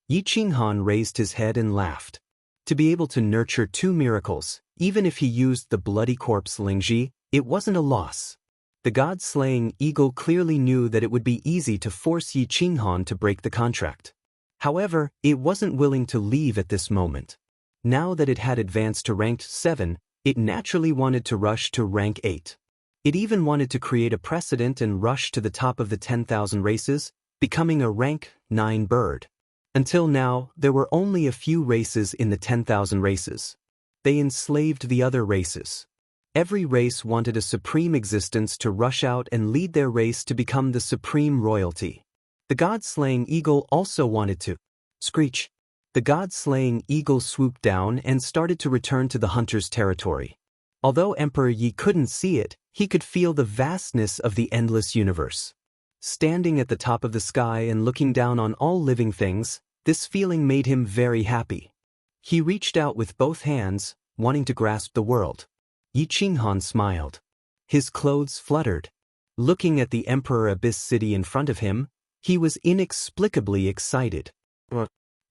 Yi Qinghan raised his head and laughed. To be able to nurture 2 miracles, even if he used the bloody corpse Lingji, it wasn't a loss. The god-slaying eagle clearly knew that it would be easy to force Yi Qinghan to break the contract. However, it wasn't willing to leave at this moment. Now that it had advanced to rank 7, it naturally wanted to rush to rank 8. It even wanted to create a precedent and rush to the top of the 10,000 races, becoming a rank 9 bird. Until now, there were only a few races in the 10,000 races. They enslaved the other races. Every race wanted a supreme existence to rush out and lead their race to become the supreme royalty. The god-slaying eagle also wanted to. Screech! The god-slaying eagle swooped down and started to return to the hunter's territory. Although Emperor Yi couldn't see it, he could feel the vastness of the endless universe. Standing at the top of the sky and looking down on all living things, this feeling made him very happy. He reached out with both hands, wanting to grasp the world. Yi Qinghan smiled. His clothes fluttered. Looking at the Emperor Abyss City in front of him, he was inexplicably excited.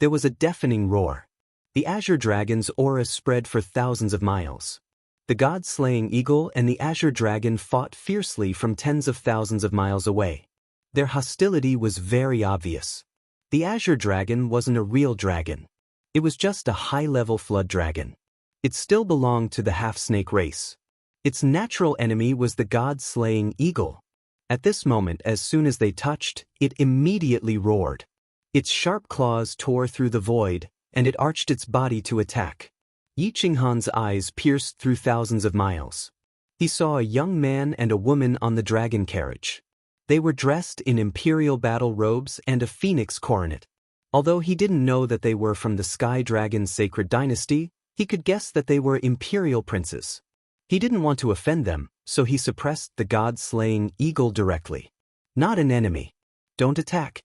There was a deafening roar. The Azure Dragon's aura spread for thousands of miles. The god-slaying eagle and the Azure Dragon fought fiercely from tens of thousands of miles away. Their hostility was very obvious. The Azure Dragon wasn't a real dragon. It was just a high-level flood dragon. It still belonged to the half-snake race. Its natural enemy was the god-slaying eagle. At this moment, as soon as they touched, it immediately roared. Its sharp claws tore through the void, and it arched its body to attack. Yi Qinghan's eyes pierced through thousands of miles. He saw a young man and a woman on the dragon carriage. They were dressed in imperial battle robes and a phoenix coronet. Although he didn't know that they were from the Sky Dragon's sacred dynasty, he could guess that they were imperial princes. He didn't want to offend them, so he suppressed the god-slaying eagle directly. Not an enemy. Don't attack.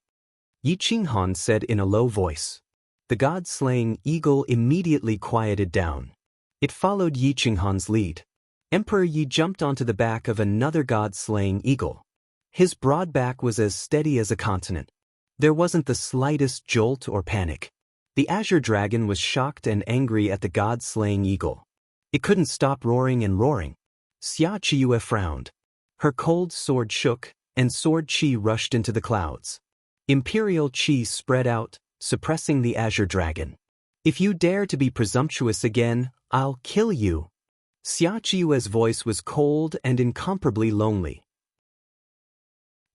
Yi Qinghan said in a low voice. The god-slaying eagle immediately quieted down. It followed Yi Qinghan's lead. Emperor Yi jumped onto the back of another god-slaying eagle. His broad back was as steady as a continent. There wasn't the slightest jolt or panic. The Azure Dragon was shocked and angry at the god-slaying eagle. It couldn't stop roaring and roaring. Xia Chiyue frowned. Her cold sword shook, and sword chi rushed into the clouds. Imperial chi spread out, suppressing the azure dragon. If you dare to be presumptuous again, I'll kill you. Xia Chiyue's voice was cold and incomparably lonely.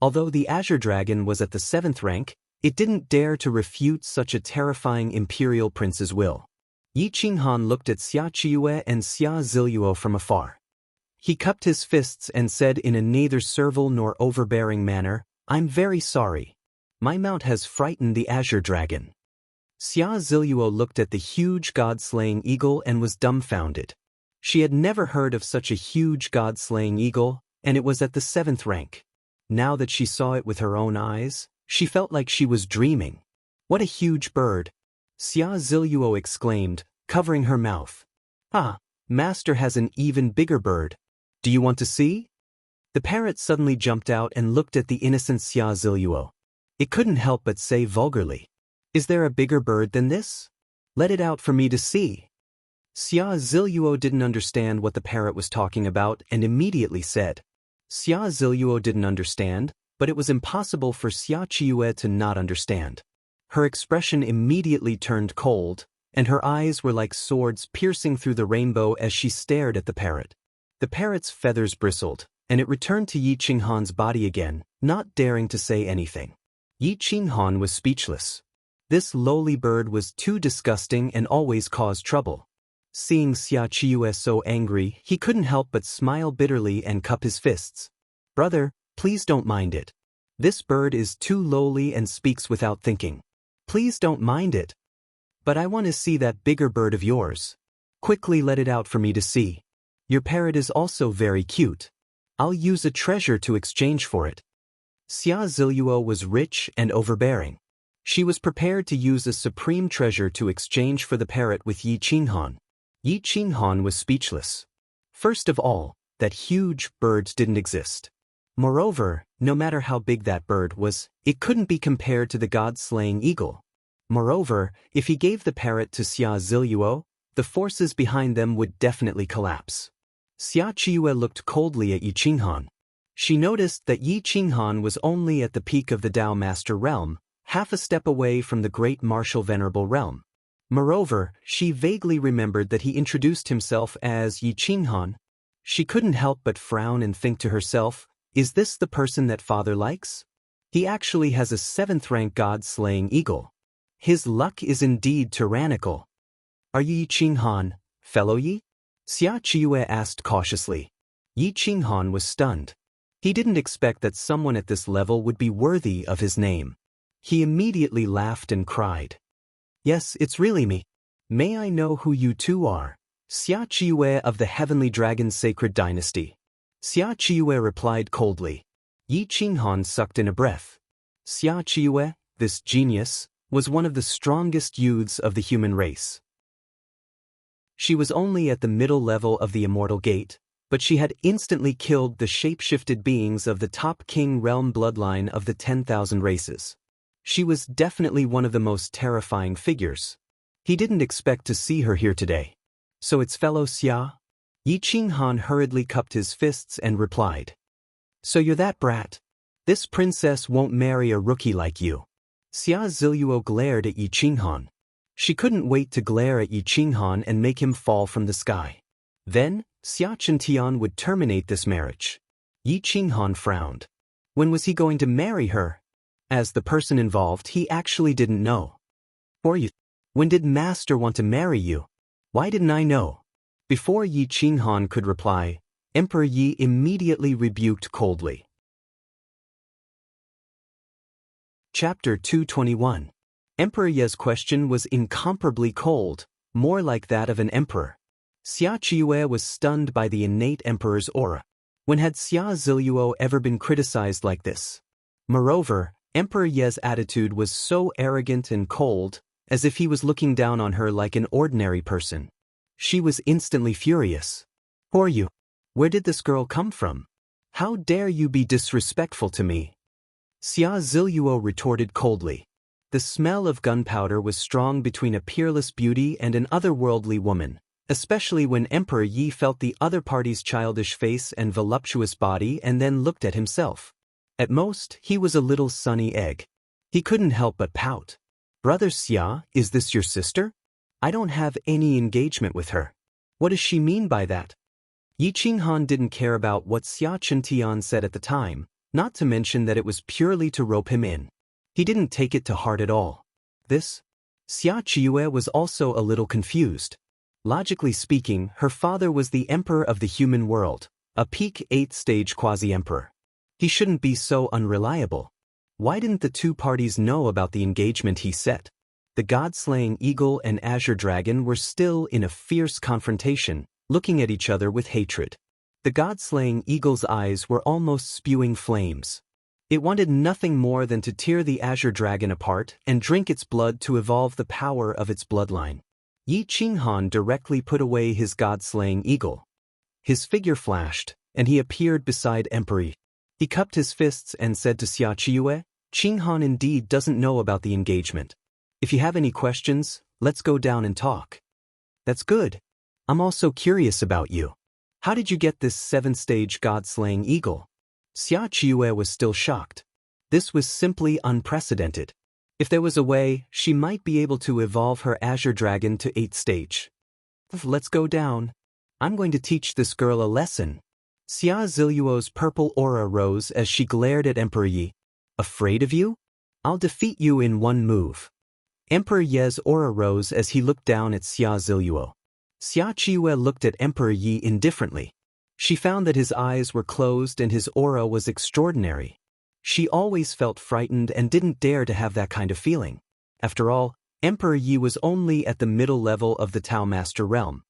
Although the azure dragon was at the 7th rank, it didn't dare to refute such a terrifying imperial prince's will. Yi Qinghan looked at Xia Chiyue and Xia Ziluo from afar. He cupped his fists and said in a neither servile nor overbearing manner, "I'm very sorry. My mount has frightened the azure dragon." Xia Ziluo looked at the huge god-slaying eagle and was dumbfounded. She had never heard of such a huge god-slaying eagle, and it was at the 7th rank. Now that she saw it with her own eyes, she felt like she was dreaming. "What a huge bird!" Xia Ziluo exclaimed, covering her mouth. "Ah, Master has an even bigger bird. Do you want to see?" The parrot suddenly jumped out and looked at the innocent Xia Ziluo. It couldn't help but say vulgarly, "Is there a bigger bird than this? Let it out for me to see." Xia Ziluo didn't understand what the parrot was talking about and immediately said. Xia Ziluo didn't understand, but it was impossible for Xia Chiyue to not understand. Her expression immediately turned cold, and her eyes were like swords piercing through the rainbow as she stared at the parrot. The parrot's feathers bristled, and it returned to Yi Qinghan's body again, not daring to say anything. Yi Qinghan was speechless. This lowly bird was too disgusting and always caused trouble. Seeing Xia Chiyue so angry, he couldn't help but smile bitterly and cup his fists. "Brother, please don't mind it. This bird is too lowly and speaks without thinking. Please don't mind it. But I want to see that bigger bird of yours. Quickly let it out for me to see. Your parrot is also very cute. I'll use a treasure to exchange for it." Xia Ziluo was rich and overbearing. She was prepared to use a supreme treasure to exchange for the parrot with Yi Qinghan. Yi Qinghan was speechless. First of all, that huge bird didn't exist. Moreover, no matter how big that bird was, it couldn't be compared to the god-slaying eagle. Moreover, if he gave the parrot to Xia Ziluo, the forces behind them would definitely collapse. Xia Chiyue looked coldly at Yi Qinghan. She noticed that Yi Qinghan was only at the peak of the Tao Master realm, half a step away from the great martial venerable realm. Moreover, she vaguely remembered that he introduced himself as Yi Qinghan. She couldn't help but frown and think to herself, "Is this the person that father likes? He actually has a 7th rank god-slaying eagle. His luck is indeed tyrannical." "Are you Yi Qinghan, fellow Yi?" Xia Chiyue asked cautiously. Yi Qinghan was stunned. He didn't expect that someone at this level would be worthy of his name. He immediately laughed and cried, "Yes, it's really me. May I know who you two are?" "Xia Chiyue of the Heavenly Dragon Sacred Dynasty." Xia Chiyue replied coldly. Yi Qinghan sucked in a breath. Xia Chiyue, this genius, was one of the strongest youths of the human race. She was only at the middle level of the Immortal Gate, but she had instantly killed the shape-shifted beings of the top king realm bloodline of the 10,000 races. She was definitely one of the most terrifying figures. He didn't expect to see her here today. "So it's fellow Xia?" Yi Qinghan hurriedly cupped his fists and replied. "So you're that brat? This princess won't marry a rookie like you." Xia Ziluo glared at Yi Qinghan. She couldn't wait to glare at Yi Qinghan and make him fall from the sky. Then, Xia Chintian would terminate this marriage. Yi Qinghan frowned. When was he going to marry her? As the person involved, he actually didn't know. "For you. When did Master want to marry you? Why didn't I know?" Before Yi Qinghan could reply, Emperor Yi immediately rebuked coldly. Chapter 221. Emperor Ye's question was incomparably cold, more like that of an emperor. Xia Chiyue was stunned by the innate emperor's aura. When had Xia Ziluo ever been criticized like this? Moreover, Emperor Ye's attitude was so arrogant and cold, as if he was looking down on her like an ordinary person. She was instantly furious. "Who are you? Where did this girl come from? How dare you be disrespectful to me?" Xia Ziluo retorted coldly. The smell of gunpowder was strong between a peerless beauty and an otherworldly woman, especially when Emperor Yi felt the other party's childish face and voluptuous body and then looked at himself. At most, he was a little sunny egg. He couldn't help but pout. "Brother Xia, is this your sister? I don't have any engagement with her. What does she mean by that?" Yi Qinghan didn't care about what Xia Chintian said at the time, not to mention that it was purely to rope him in. He didn't take it to heart at all. This? Xia Qiue was also a little confused. Logically speaking, her father was the emperor of the human world, a peak 8th-stage quasi-emperor. He shouldn't be so unreliable. Why didn't the two parties know about the engagement he set? The god-slaying eagle and azure dragon were still in a fierce confrontation, looking at each other with hatred. The god-slaying eagle's eyes were almost spewing flames. It wanted nothing more than to tear the azure dragon apart and drink its blood to evolve the power of its bloodline. Yi Qinghan directly put away his god-slaying eagle. His figure flashed, and he appeared beside Emperor Yi. He cupped his fists and said to Xia Qiue, "Qinghan indeed doesn't know about the engagement. If you have any questions, let's go down and talk." "That's good. I'm also curious about you. How did you get this 7th-stage god-slaying eagle?" Xia Qiue was still shocked. This was simply unprecedented. If there was a way, she might be able to evolve her azure dragon to 8th stage. "Let's go down. I'm going to teach this girl a lesson." Xia Ziluo's purple aura rose as she glared at Emperor Yi. "Afraid of you? I'll defeat you in one move." Emperor Ye's aura rose as he looked down at Xia Ziluo. Xia Qiue looked at Emperor Yi indifferently. She found that his eyes were closed and his aura was extraordinary. She always felt frightened and didn't dare to have that kind of feeling. After all, Emperor Yi was only at the middle level of the Tao Master realm.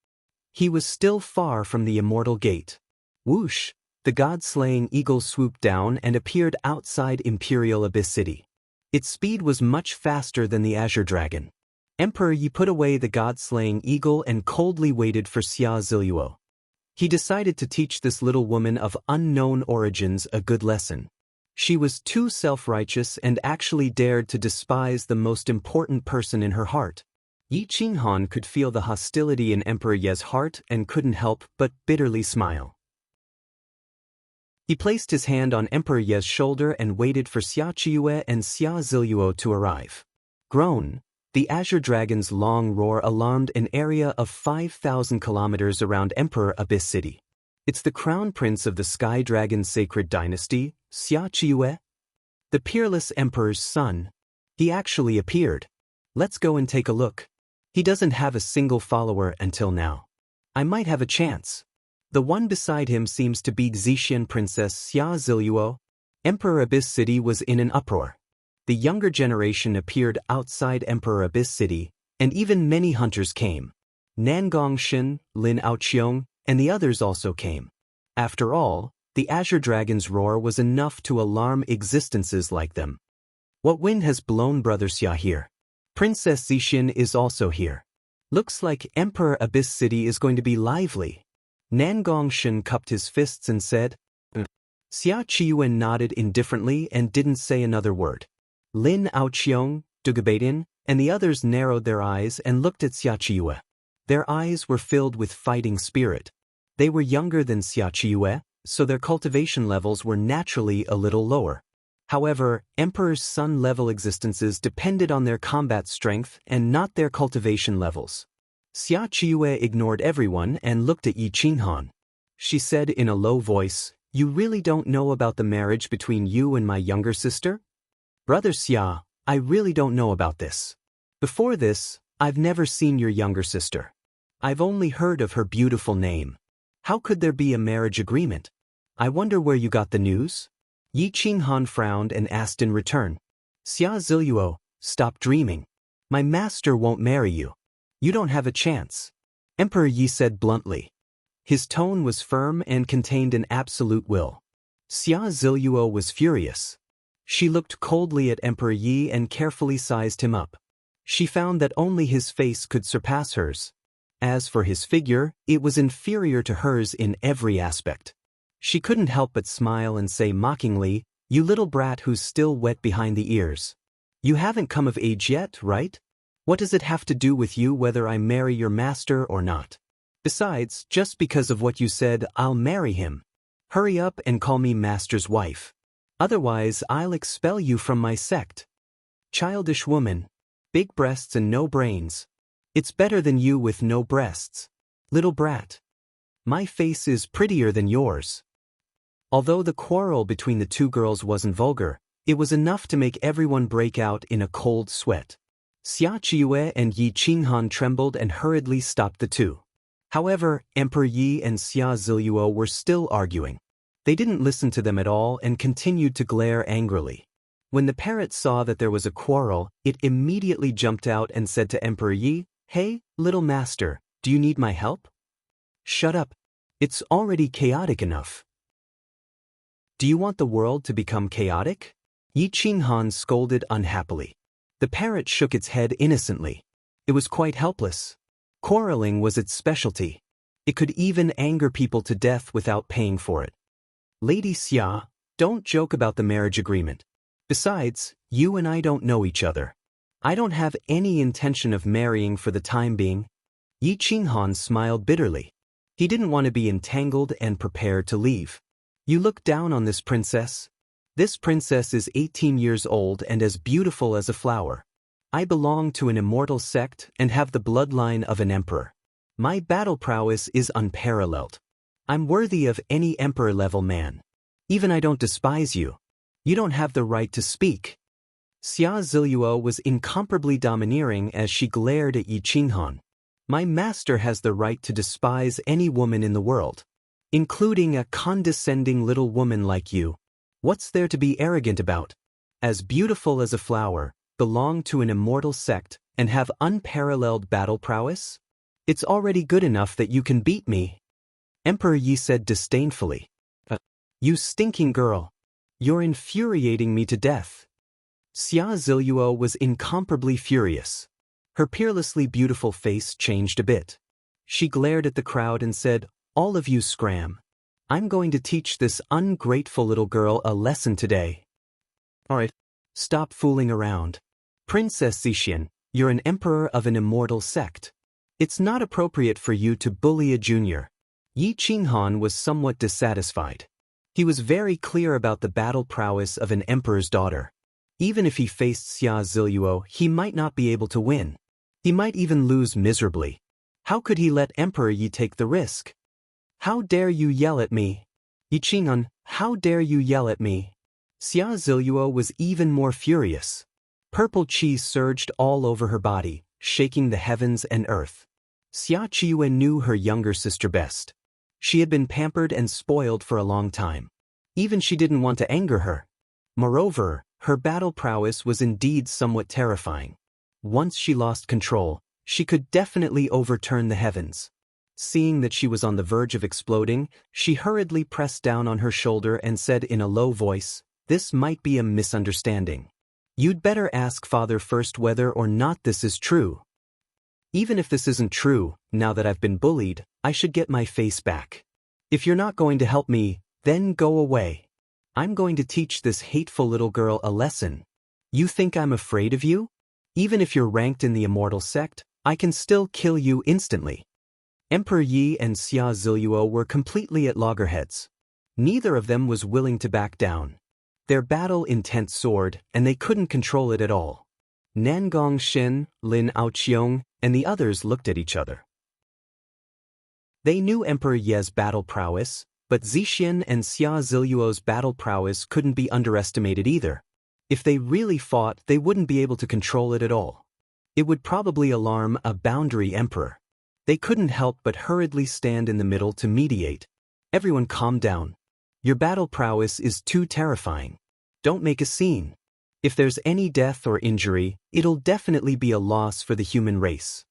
He was still far from the immortal gate. Whoosh! The god-slaying eagle swooped down and appeared outside Imperial Abyss City. Its speed was much faster than the azure dragon. Emperor Yi put away the god-slaying eagle and coldly waited for Xia Ziluo. He decided to teach this little woman of unknown origins a good lesson. She was too self-righteous and actually dared to despise the most important person in her heart. Yi Qinghan could feel the hostility in Emperor Ye's heart and couldn't help but bitterly smile. He placed his hand on Emperor Ye's shoulder and waited for Xia Qiue and Xia Ziluo to arrive. Groan! The azure dragon's long roar alarmed an area of 5,000 kilometers around Emperor Abyss City. "It's the crown prince of the Sky Dragon Sacred Dynasty, Xia Qiue. The peerless emperor's son. He actually appeared. Let's go and take a look. He doesn't have a single follower until now. I might have a chance." The one beside him seems to be Xixian Princess Xia Ziluo. Emperor Abyss City was in an uproar. The younger generation appeared outside Emperor Abyss City, and even many hunters came. Nangong, Lin Aoqiong, and the others also came. After all, the azure dragon's roar was enough to alarm existences like them. "What wind has blown Brother Xia here? Princess Xixian is also here. Looks like Emperor Abyss City is going to be lively." Nangong cupped his fists and said, Xia Qiue nodded indifferently and didn't say another word. Lin Aoqiong, Dugabatin, and the others narrowed their eyes and looked at Xia Qiue. Their eyes were filled with fighting spirit. They were younger than Xia Qiue, so their cultivation levels were naturally a little lower. However, Emperor's Sun-level existences depended on their combat strength and not their cultivation levels. Xia Qiue ignored everyone and looked at Yi Qinghan. She said in a low voice, "You really don't know about the marriage between you and my younger sister?" "Brother Xia, I really don't know about this. Before this, I've never seen your younger sister. I've only heard of her beautiful name. How could there be a marriage agreement? I wonder where you got the news?" Yi Qinghan frowned and asked in return. "Xia Ziluo, stop dreaming. My master won't marry you. You don't have a chance," Emperor Yi said bluntly. His tone was firm and contained an absolute will. Xia Ziluo was furious. She looked coldly at Emperor Yi and carefully sized him up. She found that only his face could surpass hers. As for his figure, it was inferior to hers in every aspect. She couldn't help but smile and say mockingly, "You little brat who's still wet behind the ears. You haven't come of age yet, right? What does it have to do with you whether I marry your master or not? Besides, just because of what you said, I'll marry him. Hurry up and call me master's wife. Otherwise, I'll expel you from my sect. Childish woman. Big breasts and no brains. It's better than you with no breasts. Little brat. My face is prettier than yours. Although the quarrel between the two girls wasn't vulgar, it was enough to make everyone break out in a cold sweat. Xia Qiue and Yi Qinghan trembled and hurriedly stopped the two. However, Emperor Yi and Xia Ziluo were still arguing. They didn't listen to them at all and continued to glare angrily. When the parrot saw that there was a quarrel, it immediately jumped out and said to Emperor Yi, "Hey, little master, do you need my help?" "Shut up. It's already chaotic enough." "Do you want the world to become chaotic?" Yi Qinghan scolded unhappily. The parrot shook its head innocently. It was quite helpless. Quarreling was its specialty. It could even anger people to death without paying for it. "Lady Xia, don't joke about the marriage agreement. Besides, you and I don't know each other. I don't have any intention of marrying for the time being." Yi Qinghan smiled bitterly. He didn't want to be entangled and prepared to leave. "You look down on this princess? This princess is 18 years old and as beautiful as a flower. I belong to an immortal sect and have the bloodline of an emperor. My battle prowess is unparalleled. I'm worthy of any emperor-level man. Even I don't despise you. You don't have the right to speak." Xia Ziluo was incomparably domineering as she glared at Yi Qinghan. "My master has the right to despise any woman in the world, including a condescending little woman like you. What's there to be arrogant about? As beautiful as a flower, belong to an immortal sect, and have unparalleled battle prowess? It's already good enough that you can beat me." Emperor Yi said disdainfully. "You stinking girl. You're infuriating me to death." Xia Ziluo was incomparably furious. Her peerlessly beautiful face changed a bit. She glared at the crowd and said, "All of you scram. I'm going to teach this ungrateful little girl a lesson today." "Alright, stop fooling around. Princess Zixian, you're an emperor of an immortal sect. It's not appropriate for you to bully a junior." Yi Qinghan was somewhat dissatisfied. He was very clear about the battle prowess of an emperor's daughter. Even if he faced Xia Ziluo, he might not be able to win. He might even lose miserably. How could he let Emperor Yi take the risk? "How dare you yell at me? Yi Qinghan, how dare you yell at me?" Xia Ziluo was even more furious. Purple chi surged all over her body, shaking the heavens and earth. Xia Qiue knew her younger sister best. She had been pampered and spoiled for a long time. Even she didn't want to anger her. Moreover, her battle prowess was indeed somewhat terrifying. Once she lost control, she could definitely overturn the heavens. Seeing that she was on the verge of exploding, she hurriedly pressed down on her shoulder and said in a low voice, "This might be a misunderstanding. You'd better ask Father first whether or not this is true. Even if this isn't true, now that I've been bullied, I should get my face back. If you're not going to help me, then go away. I'm going to teach this hateful little girl a lesson. You think I'm afraid of you? Even if you're ranked in the immortal sect, I can still kill you instantly." Emperor Yi and Xia Ziluo were completely at loggerheads. Neither of them was willing to back down. Their battle intent soared, and they couldn't control it at all. Nangong Shin, Lin Aoqiong, and the others looked at each other. They knew Emperor Ye's battle prowess, but Zixian and Xia Ziluo's battle prowess couldn't be underestimated either. If they really fought, they wouldn't be able to control it at all. It would probably alarm a boundary emperor. They couldn't help but hurriedly stand in the middle to mediate. "Everyone calm down. Your battle prowess is too terrifying. Don't make a scene. If there's any death or injury, it'll definitely be a loss for the human race."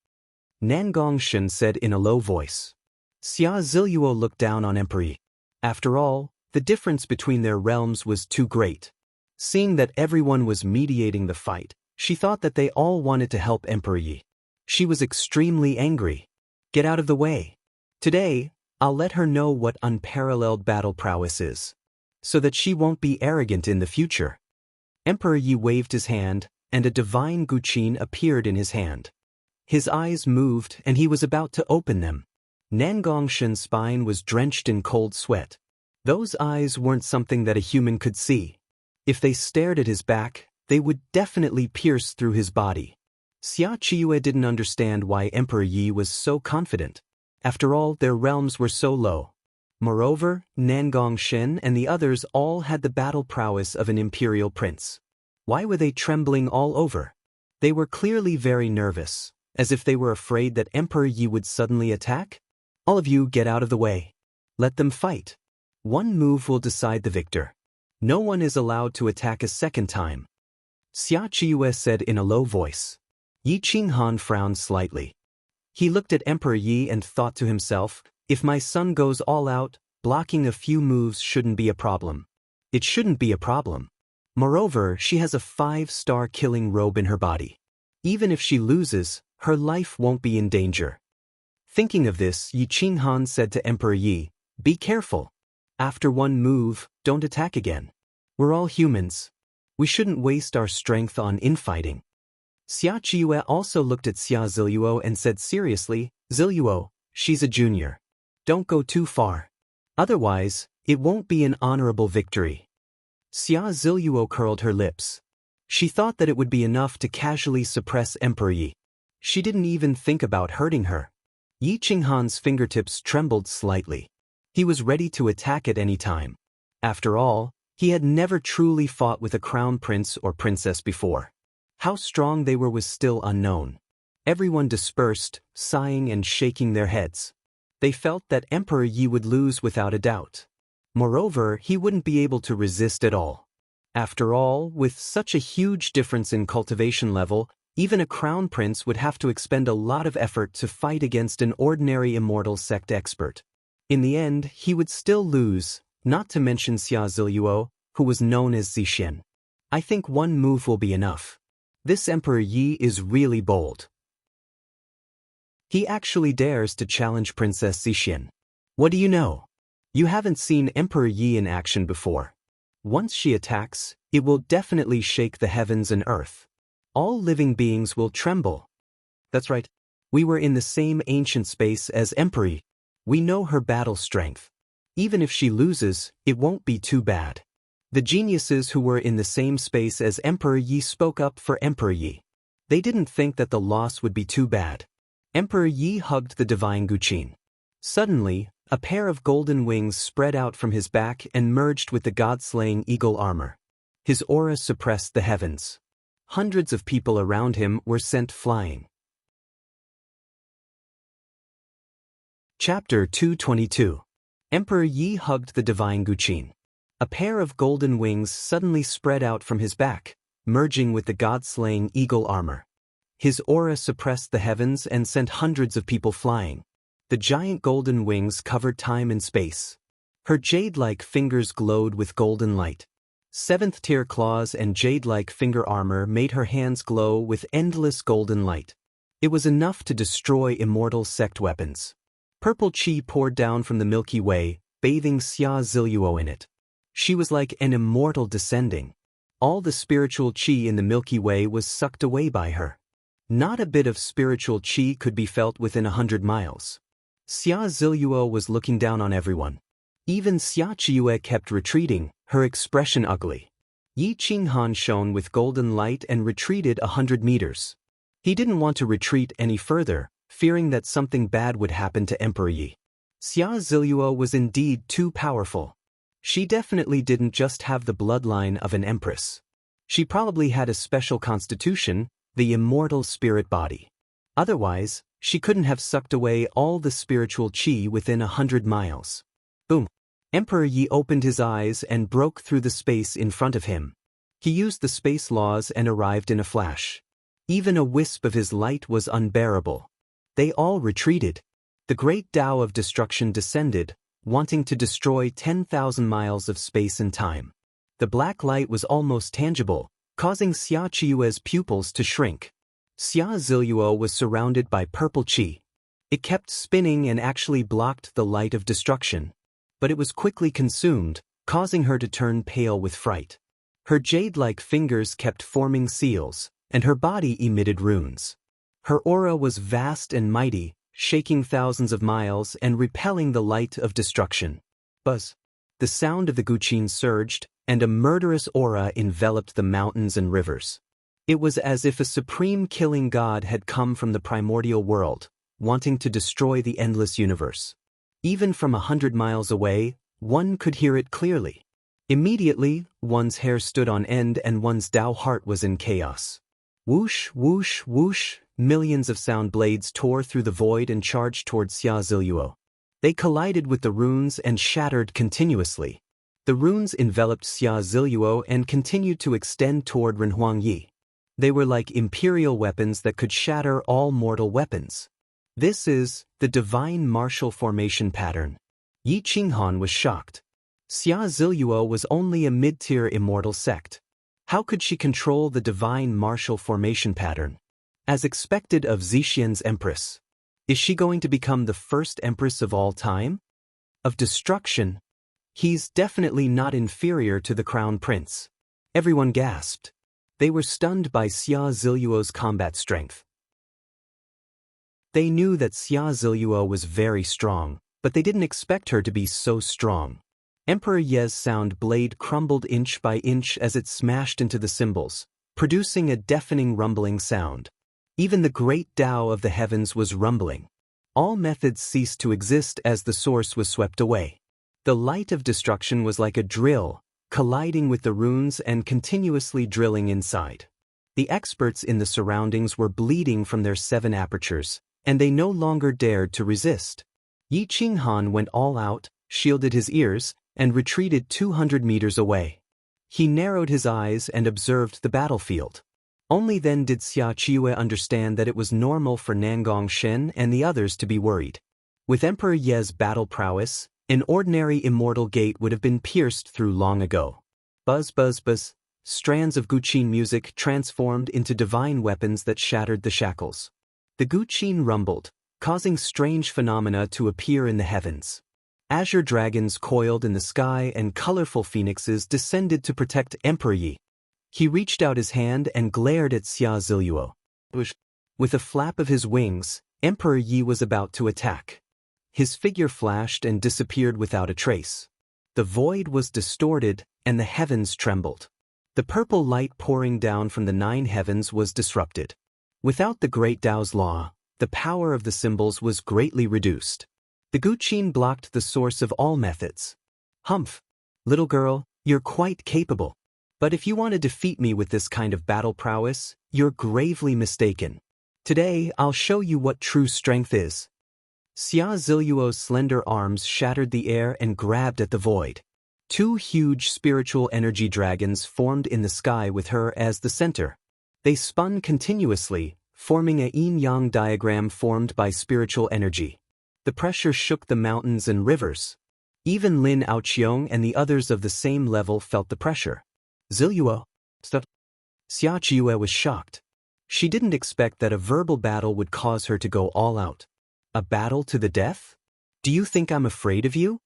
Nangong Shin said in a low voice. Xia Ziluo looked down on Emperor Yi. After all, the difference between their realms was too great. Seeing that everyone was mediating the fight, she thought that they all wanted to help Emperor Yi. She was extremely angry. "Get out of the way. Today, I'll let her know what unparalleled battle prowess is, so that she won't be arrogant in the future." Emperor Yi waved his hand, and a divine guqin appeared in his hand. His eyes moved and he was about to open them. Nangongshan's spine was drenched in cold sweat. Those eyes weren't something that a human could see. If they stared at his back, they would definitely pierce through his body. Xia Qiue didn't understand why Emperor Yi was so confident. After all, their realms were so low. Moreover, Nangongshan and the others all had the battle prowess of an imperial prince. Why were they trembling all over? They were clearly very nervous, as if they were afraid that Emperor Yi would suddenly attack. All of you get out of the way. Let them fight. One move will decide the victor. No one is allowed to attack a second time. Xia Qiue said in a low voice. Yi Qinghan frowned slightly. He looked at Emperor Yi and thought to himself, if my son goes all out, blocking a few moves shouldn't be a problem. It shouldn't be a problem. Moreover, she has a 5-star killing robe in her body. Even if she loses, her life won't be in danger. Thinking of this, Yi Qinghan said to Emperor Yi, be careful. After one move, don't attack again. We're all humans. We shouldn't waste our strength on infighting. Xia Qiue also looked at Xia Ziluo and said seriously, Ziluo, she's a junior. Don't go too far. Otherwise, it won't be an honorable victory. Xia Ziluo curled her lips. She thought that it would be enough to casually suppress Emperor Yi. She didn't even think about hurting her. Yi Qinghan's fingertips trembled slightly. He was ready to attack at any time. After all, he had never truly fought with a crown prince or princess before. How strong they were was still unknown. Everyone dispersed, sighing and shaking their heads. They felt that Emperor Yi would lose without a doubt. Moreover, he wouldn't be able to resist at all. After all, with such a huge difference in cultivation level, even a crown prince would have to expend a lot of effort to fight against an ordinary immortal sect expert. In the end, he would still lose, not to mention Xia Ziluo, who was known as Zixin. I think one move will be enough. This Emperor Yi is really bold. He actually dares to challenge Princess Zixin. What do you know? You haven't seen Emperor Yi in action before. Once she attacks, it will definitely shake the heavens and earth. All living beings will tremble. That's right. We were in the same ancient space as Emperor Yi. We know her battle strength. Even if she loses, it won't be too bad. The geniuses who were in the same space as Emperor Yi spoke up for Emperor Yi. They didn't think that the loss would be too bad. Emperor Yi hugged the divine Guqin. Suddenly, a pair of golden wings spread out from his back and merged with the god-slaying eagle armor. His aura suppressed the heavens. Hundreds of people around him were sent flying. Chapter 222. Emperor Yi hugged the divine Guqin. A pair of golden wings suddenly spread out from his back, merging with the god-slaying eagle armor. His aura suppressed the heavens and sent hundreds of people flying. The giant golden wings covered time and space. Her jade-like fingers glowed with golden light. 7th-tier claws and jade-like finger armor made her hands glow with endless golden light. It was enough to destroy immortal sect weapons. Purple chi poured down from the Milky Way, bathing Xia Ziluo in it. She was like an immortal descending. All the spiritual chi in the Milky Way was sucked away by her. Not a bit of spiritual chi could be felt within 100 miles. Xia Ziluo was looking down on everyone. Even Xia Qiue kept retreating, her expression ugly. Yi Qinghan shone with golden light and retreated 100 meters. He didn't want to retreat any further, fearing that something bad would happen to Emperor Yi. Xia Ziluo was indeed too powerful. She definitely didn't just have the bloodline of an empress. She probably had a special constitution, the immortal spirit body. Otherwise, she couldn't have sucked away all the spiritual chi within 100 miles. Boom! Emperor Yi opened his eyes and broke through the space in front of him. He used the space laws and arrived in a flash. Even a wisp of his light was unbearable. They all retreated. The great Tao of destruction descended, wanting to destroy 10,000 miles of space and time. The black light was almost tangible, causing Xia Qiue's pupils to shrink. Xia Ziluo was surrounded by purple chi. It kept spinning and actually blocked the light of destruction. But it was quickly consumed, causing her to turn pale with fright. Her jade-like fingers kept forming seals, and her body emitted runes. Her aura was vast and mighty, shaking thousands of miles and repelling the light of destruction. Buzz. The sound of the Guqin surged, and a murderous aura enveloped the mountains and rivers. It was as if a supreme killing god had come from the primordial world, wanting to destroy the endless universe. Even from 100 miles away, one could hear it clearly. Immediately, one's hair stood on end and one's Tao heart was in chaos. Whoosh, whoosh, whoosh, millions of sound blades tore through the void and charged toward Xia Ziluo. They collided with the runes and shattered continuously. The runes enveloped Xia Ziluo and continued to extend toward Renhuang Yi. They were like imperial weapons that could shatter all mortal weapons. This is the divine martial formation pattern. Yi Qinghan was shocked. Xia Ziluo was only a mid-tier immortal sect. How could she control the divine martial formation pattern? As expected of Zixian's empress. Is she going to become the first empress of all time? Of destruction? He's definitely not inferior to the crown prince. Everyone gasped. They were stunned by Xia Ziluo's combat strength. They knew that Xia Ziluo was very strong, but they didn't expect her to be so strong. Emperor Ye's sound blade crumbled inch by inch as it smashed into the cymbals, producing a deafening rumbling sound. Even the great Tao of the heavens was rumbling. All methods ceased to exist as the source was swept away. The light of destruction was like a drill, colliding with the runes and continuously drilling inside. The experts in the surroundings were bleeding from their 7 apertures, and they no longer dared to resist. Yi Qinghan went all out, shielded his ears, and retreated 200 meters away. He narrowed his eyes and observed the battlefield. Only then did Xia Qiwei understand that it was normal for Nangong Shen and the others to be worried. With Emperor Ye's battle prowess, an ordinary immortal gate would have been pierced through long ago. Buzz, buzz, buzz, strands of Guqin music transformed into divine weapons that shattered the shackles. The Guqin rumbled, causing strange phenomena to appear in the heavens. Azure dragons coiled in the sky and colorful phoenixes descended to protect Emperor Yi. He reached out his hand and glared at Xia Ziluo. With a flap of his wings, Emperor Yi was about to attack. His figure flashed and disappeared without a trace. The void was distorted, and the heavens trembled. The purple light pouring down from the 9 heavens was disrupted. Without the great Tao's law, the power of the symbols was greatly reduced. The Guqin blocked the source of all methods. Humph! Little girl, you're quite capable. But if you want to defeat me with this kind of battle prowess, you're gravely mistaken. Today, I'll show you what true strength is. Xia Ziluo's slender arms shattered the air and grabbed at the void. 2 huge spiritual energy dragons formed in the sky with her as the center. They spun continuously, forming a yin-yang diagram formed by spiritual energy. The pressure shook the mountains and rivers. Even Lin Aoqiong and the others of the same level felt the pressure. Ziluo, stop. Xia Qiwei was shocked. She didn't expect that a verbal battle would cause her to go all out. A battle to the death? Do you think I'm afraid of you?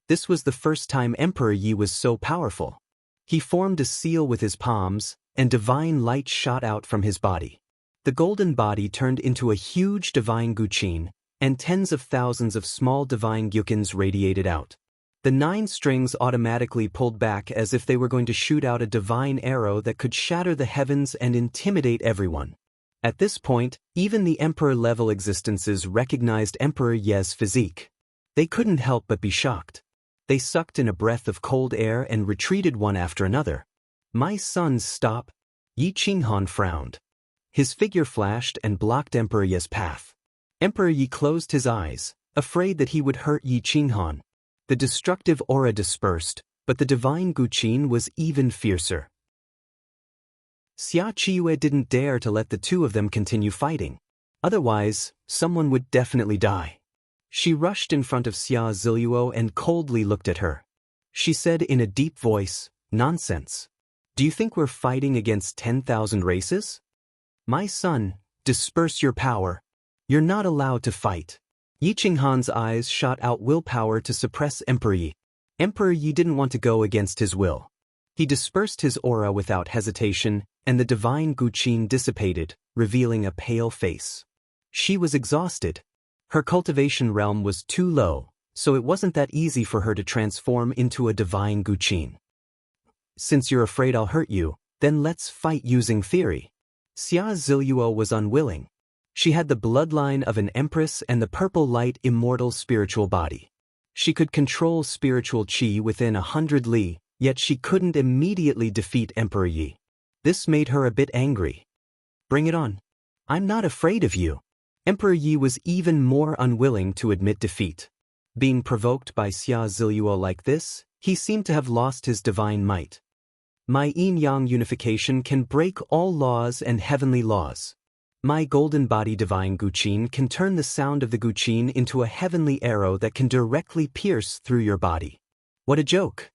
This was the first time Emperor Yi was so powerful. He formed a seal with his palms, and divine light shot out from his body. The golden body turned into a huge divine Guqin, and tens of thousands of small divine Gyukins radiated out. The 9 strings automatically pulled back as if they were going to shoot out a divine arrow that could shatter the heavens and intimidate everyone. At this point, even the emperor-level existences recognized Emperor Ye's physique. They couldn't help but be shocked. They sucked in a breath of cold air and retreated one after another. My sons, stop. Yi Qinghan frowned. His figure flashed and blocked Emperor Ye's path. Emperor Yi closed his eyes, afraid that he would hurt Yi Qinghan. The destructive aura dispersed, but the divine Guqin was even fiercer. Xia Qiwei didn't dare to let the 2 of them continue fighting. Otherwise, someone would definitely die. She rushed in front of Xia Ziluo and coldly looked at her. She said in a deep voice, "Nonsense. Do you think we're fighting against 10,000 races? My son, disperse your power. You're not allowed to fight." Yi Qinghan's eyes shot out willpower to suppress Emperor Yi. Emperor Yi didn't want to go against his will. He dispersed his aura without hesitation, and the divine Guqin dissipated, revealing a pale face. She was exhausted. Her cultivation realm was too low, so it wasn't that easy for her to transform into a divine Guqin. Since you're afraid I'll hurt you, then let's fight using theory. Xia Ziluo was unwilling. She had the bloodline of an empress and the purple light immortal spiritual body. She could control spiritual qi within 100 li, yet she couldn't immediately defeat Emperor Yi. This made her a bit angry. Bring it on. I'm not afraid of you. Emperor Yi was even more unwilling to admit defeat. Being provoked by Xia Ziluo like this, he seemed to have lost his divine might. My yin-yang unification can break all laws and heavenly laws. My golden body divine Guqin can turn the sound of the Guqin into a heavenly arrow that can directly pierce through your body. What a joke!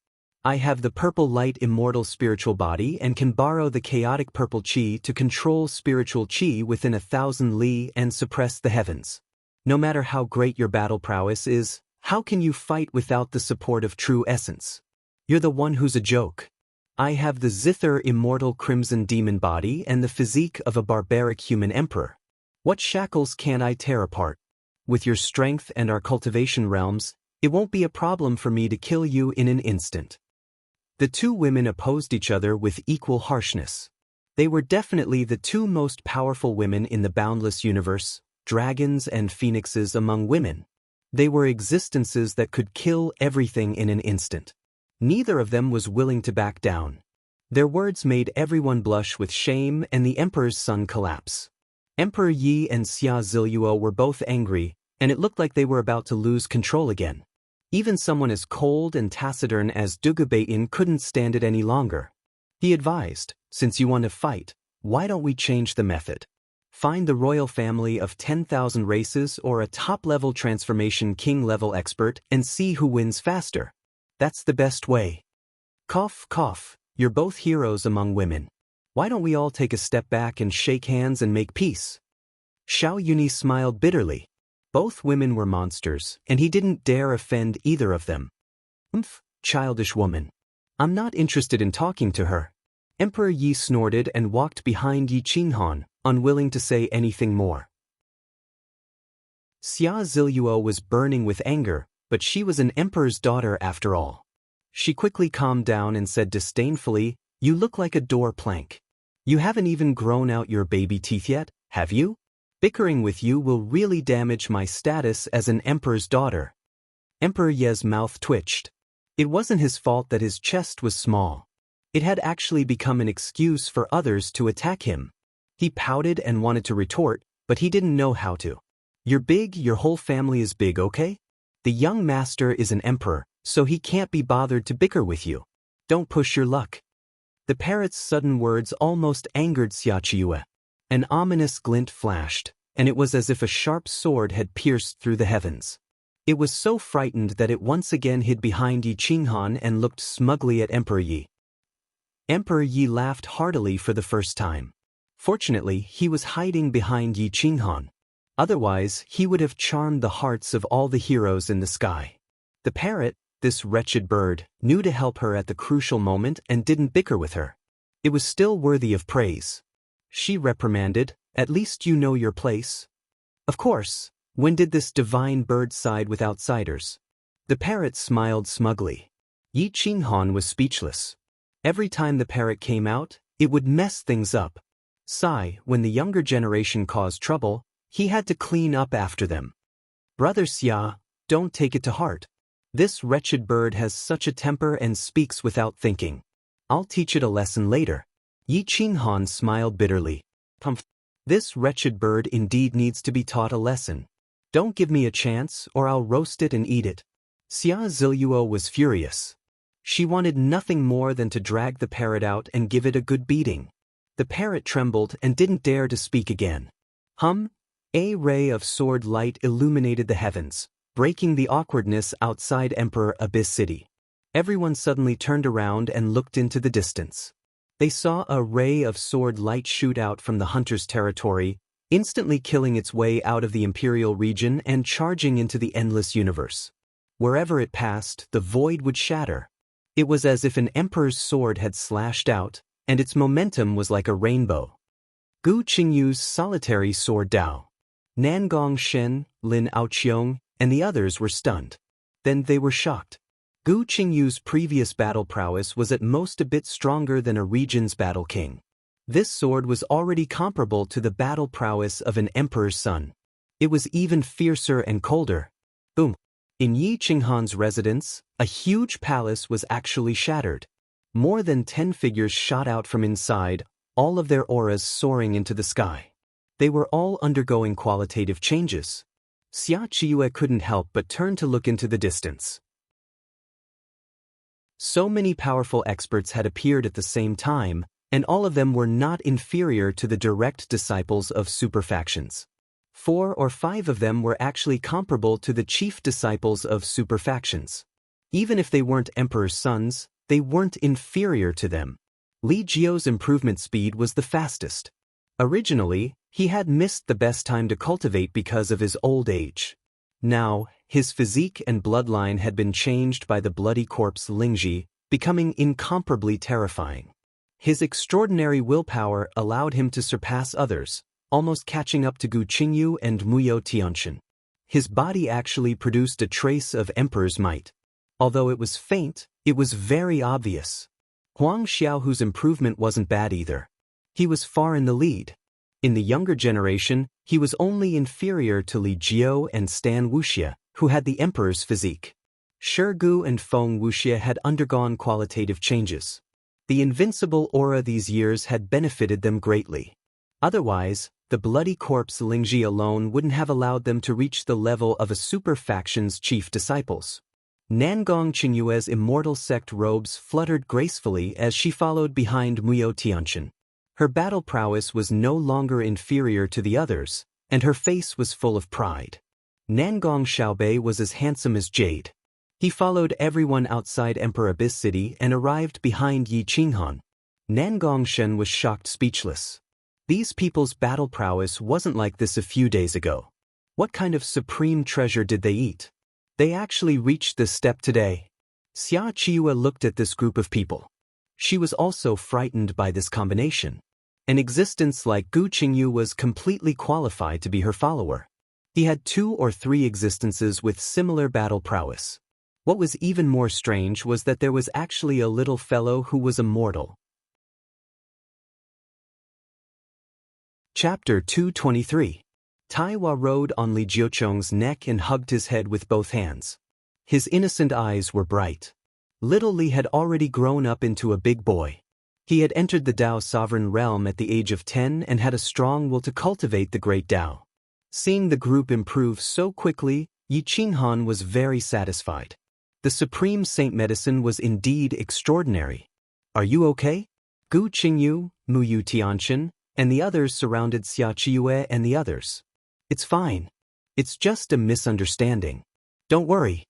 I have the purple light immortal spiritual body and can borrow the chaotic purple qi to control spiritual qi within 1,000 li and suppress the heavens. No matter how great your battle prowess is, how can you fight without the support of true essence? You're the one who's a joke. I have the zither immortal crimson demon body and the physique of a barbaric human emperor. What shackles can I tear apart? With your strength and our cultivation realms, it won't be a problem for me to kill you in an instant. The two women opposed each other with equal harshness. They were definitely the two most powerful women in the boundless universe, dragons and phoenixes among women. They were existences that could kill everything in an instant. Neither of them was willing to back down. Their words made everyone blush with shame and the emperor's son collapse. Emperor Yi and Xia Ziluo were both angry, and it looked like they were about to lose control again. Even someone as cold and taciturn as Dugubayin couldn't stand it any longer. He advised, since you want to fight, why don't we change the method? Find the royal family of 10,000 races or a top-level transformation king-level expert and see who wins faster. That's the best way. Cough, cough, you're both heroes among women. Why don't we all take a step back and shake hands and make peace? Xiao Yuni smiled bitterly. Both women were monsters, and he didn't dare offend either of them. Childish woman. I'm not interested in talking to her. Emperor Yi snorted and walked behind Yi Qinghan, unwilling to say anything more. Xia Ziluo was burning with anger, but she was an emperor's daughter after all. She quickly calmed down and said disdainfully, "You look like a door plank. You haven't even grown out your baby teeth yet, have you? Bickering with you will really damage my status as an emperor's daughter." Emperor Ye's mouth twitched. It wasn't his fault that his chest was small. It had actually become an excuse for others to attack him. He pouted and wanted to retort, but he didn't know how to. You're big, your whole family is big, okay? The young master is an emperor, so he can't be bothered to bicker with you. Don't push your luck. The parrot's sudden words almost angered Xia Qiue. An ominous glint flashed, and it was as if a sharp sword had pierced through the heavens. It was so frightened that it once again hid behind Yi Qinghan and looked smugly at Emperor Yi. Emperor Yi laughed heartily for the first time. Fortunately, he was hiding behind Yi Qinghan. Otherwise, he would have charmed the hearts of all the heroes in the sky. The parrot, this wretched bird, knew to help her at the crucial moment and didn't bicker with her. It was still worthy of praise. She reprimanded, "At least you know your place." Of course, when did this divine bird side with outsiders? The parrot smiled smugly. Yi Qinghan was speechless. Every time the parrot came out, it would mess things up. When the younger generation caused trouble, he had to clean up after them. Brother Xia, don't take it to heart. This wretched bird has such a temper and speaks without thinking. I'll teach it a lesson later. Yi Qinghan smiled bitterly. This wretched bird indeed needs to be taught a lesson. Don't give me a chance or I'll roast it and eat it. Xia Ziluo was furious. She wanted nothing more than to drag the parrot out and give it a good beating. The parrot trembled and didn't dare to speak again. A ray of sword light illuminated the heavens, breaking the awkwardness outside Emperor Abyss City. Everyone suddenly turned around and looked into the distance. They saw a ray of sword light shoot out from the hunter's territory, instantly killing its way out of the Imperial region and charging into the endless universe. Wherever it passed, the void would shatter. It was as if an emperor's sword had slashed out, and its momentum was like a rainbow. Gu Qingyu's solitary sword Dao. Nangong Shen, Lin Aoqiong, and the others were stunned. Then they were shocked. Gu Qingyu's previous battle prowess was at most a bit stronger than a region's battle king. This sword was already comparable to the battle prowess of an emperor's son. It was even fiercer and colder. Boom! In Yi Qinghan's residence, a huge palace was actually shattered. More than 10 figures shot out from inside, all of their auras soaring into the sky. They were all undergoing qualitative changes. Xia Qiue couldn't help but turn to look into the distance. So many powerful experts had appeared at the same time, and all of them were not inferior to the direct disciples of superfactions. 4 or 5 of them were actually comparable to the chief disciples of superfactions. Even if they weren't emperor's sons, they weren't inferior to them. Li Jio's improvement speed was the fastest. Originally, he had missed the best time to cultivate because of his old age. Now, his physique and bloodline had been changed by the bloody corpse Lingji, becoming incomparably terrifying. His extraordinary willpower allowed him to surpass others, almost catching up to Gu Qingyu and Muyo Tianxin. His body actually produced a trace of emperor's might. Although it was faint, it was very obvious. Huang Xiaohu's improvement wasn't bad either. He was far in the lead. In the younger generation, he was only inferior to Li Jio and Stan Wuxia, who had the emperor's physique. Shi Gu and Feng Wuxia had undergone qualitative changes. The invincible aura these years had benefited them greatly. Otherwise, the bloody corpse Lingji alone wouldn't have allowed them to reach the level of a super faction's chief disciples. Nangong Qingyue's immortal sect robes fluttered gracefully as she followed behind Muyo Tianxin. Her battle prowess was no longer inferior to the others, and her face was full of pride. Nangong Xiaobei was as handsome as jade. He followed everyone outside Emperor Abyss City and arrived behind Yi Qinghan. Nangong Shen was shocked speechless. These people's battle prowess wasn't like this a few days ago. What kind of supreme treasure did they eat? They actually reached this step today. Xia Qiue looked at this group of people. She was also frightened by this combination. An existence like Gu Qingyu was completely qualified to be her follower. He had 2 or 3 existences with similar battle prowess. What was even more strange was that there was actually a little fellow who was immortal. Chapter 223. Taiwa rode on Li Jiucheng's neck and hugged his head with both hands. His innocent eyes were bright. Little Li had already grown up into a big boy. He had entered the Dao sovereign realm at the age of 10 and had a strong will to cultivate the great Dao. Seeing the group improve so quickly, Yi Qinghan was very satisfied. The supreme saint medicine was indeed extraordinary. Are you okay? Gu Qingyu, Muyo Tianxin, and the others surrounded Xia Qiue and the others. It's fine. It's just a misunderstanding. Don't worry.